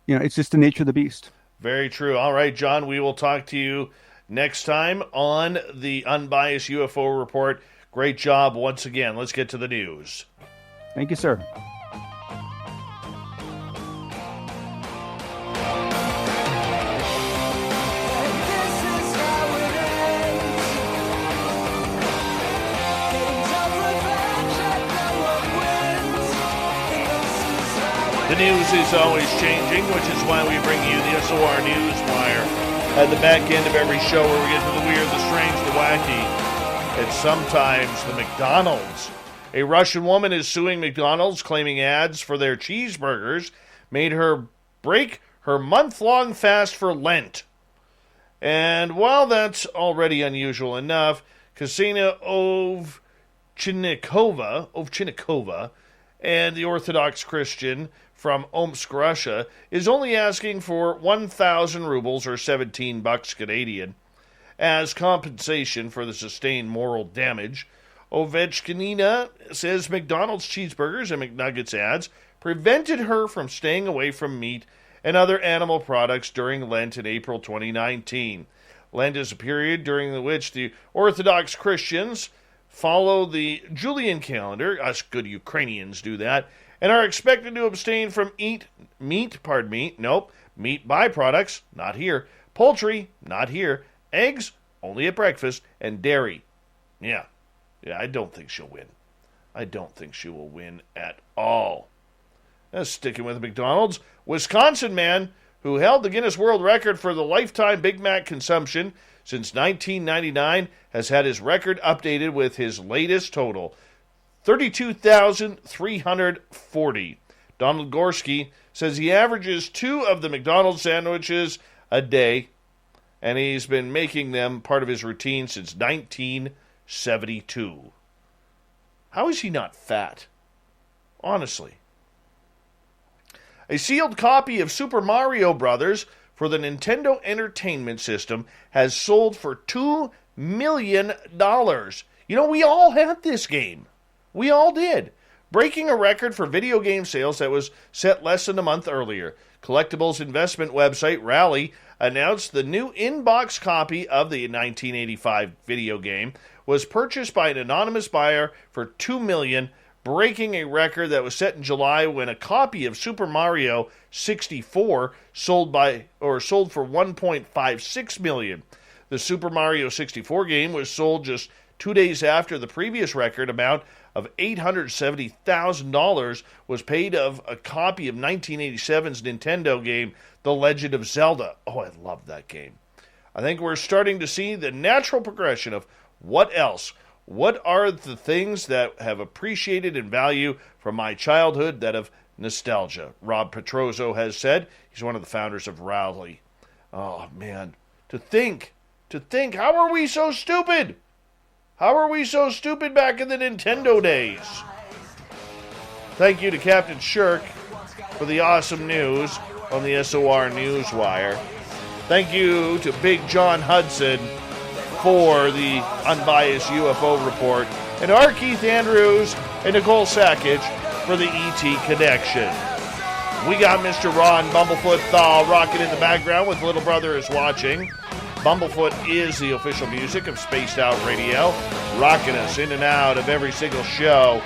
It's just the nature of the beast. Very true. All right, John, we will talk to you next time on the Unbiased UFO Report. Great job once again. Let's get to the news. Thank you, sir. The news is always changing, which is why we bring you the SOR News Wire at the back end of every show, where we get to the weird, the strange, the wacky, and sometimes the McDonald's. A Russian woman is suing McDonald's, claiming ads for their cheeseburgers made her break her month-long fast for Lent. And while that's already unusual enough, Ksenia Ovchinnikova, and the Orthodox Christian from Omsk, Russia, is only asking for 1,000 rubles or $17 Canadian as compensation for the sustained moral damage. Ovechkinina says McDonald's cheeseburgers and McNuggets ads prevented her from staying away from meat and other animal products during Lent in April 2019. Lent is a period during which the Orthodox Christians follow the Julian calendar, us good Ukrainians do that, and are expected to abstain from meat byproducts, not here, poultry, not here, eggs, only at breakfast, and dairy. Yeah, I don't think she'll win. I don't think she will win at all. Now, sticking with McDonald's, Wisconsin man who held the Guinness World Record for the lifetime Big Mac consumption since 1999 has had his record updated with his latest total, 32,340. Donald Gorski says he averages 2 of the McDonald's sandwiches a day, and he's been making them part of his routine since 1972. How is he not fat? Honestly. A sealed copy of Super Mario Bros. For the Nintendo Entertainment System has sold for $2 million. We all had this game. We all did. Breaking a record for video game sales that was set less than a month earlier. Collectibles investment website Rally announced the new in-box copy of the 1985 video game was purchased by an anonymous buyer for $2 million, breaking a record that was set in July when a copy of Super Mario 64 sold for $1.56 million. The Super Mario 64 game was sold just 2 days after the previous record amount of $870,000 was paid of a copy of 1987's Nintendo game, The Legend of Zelda. Oh, I love that game. I think we're starting to see the natural progression of what else. What are the things that have appreciated in value from my childhood that have nostalgia? Rob Petrozzo has said. He's one of the founders of Rally. Oh, man. To think, how are we so stupid? How are we so stupid back in the Nintendo days? Thank you to Captain Shirk for the awesome news on the SOR News Wire. Thank you to Big John Hudson for the Unbiased UFO Report, and R. Keith Andrews and Nicole Sackage for the ET Connection. We got Mr. Ron Bumblefoot Thal rocking in the background with Little Brother is Watching. Bumblefoot is the official music of Spaced Out Radio, rocking us in and out of every single show.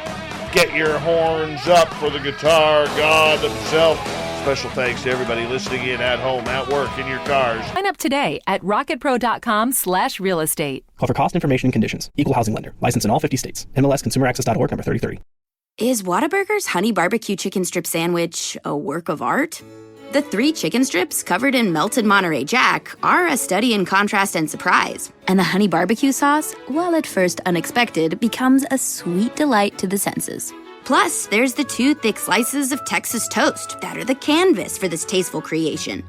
Get your horns up for the guitar god himself. Special thanks to everybody listening in at home, at work, in your cars. Sign up today at rocketpro.com/real estate. Call for cost information and conditions. Equal housing lender. License in all 50 states. MLS ConsumerAccess.org number 3030. Is Whataburger's Honey Barbecue Chicken Strip Sandwich a work of art? The 3 chicken strips covered in melted Monterey Jack are a study in contrast and surprise. And the honey barbecue sauce, while at first unexpected, becomes a sweet delight to the senses. Plus, there's the 2 thick slices of Texas toast that are the canvas for this tasteful creation.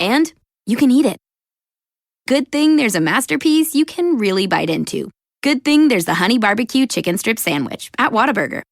And you can eat it. Good thing there's a masterpiece you can really bite into. Good thing there's the Honey Barbecue Chicken Strip Sandwich at Whataburger.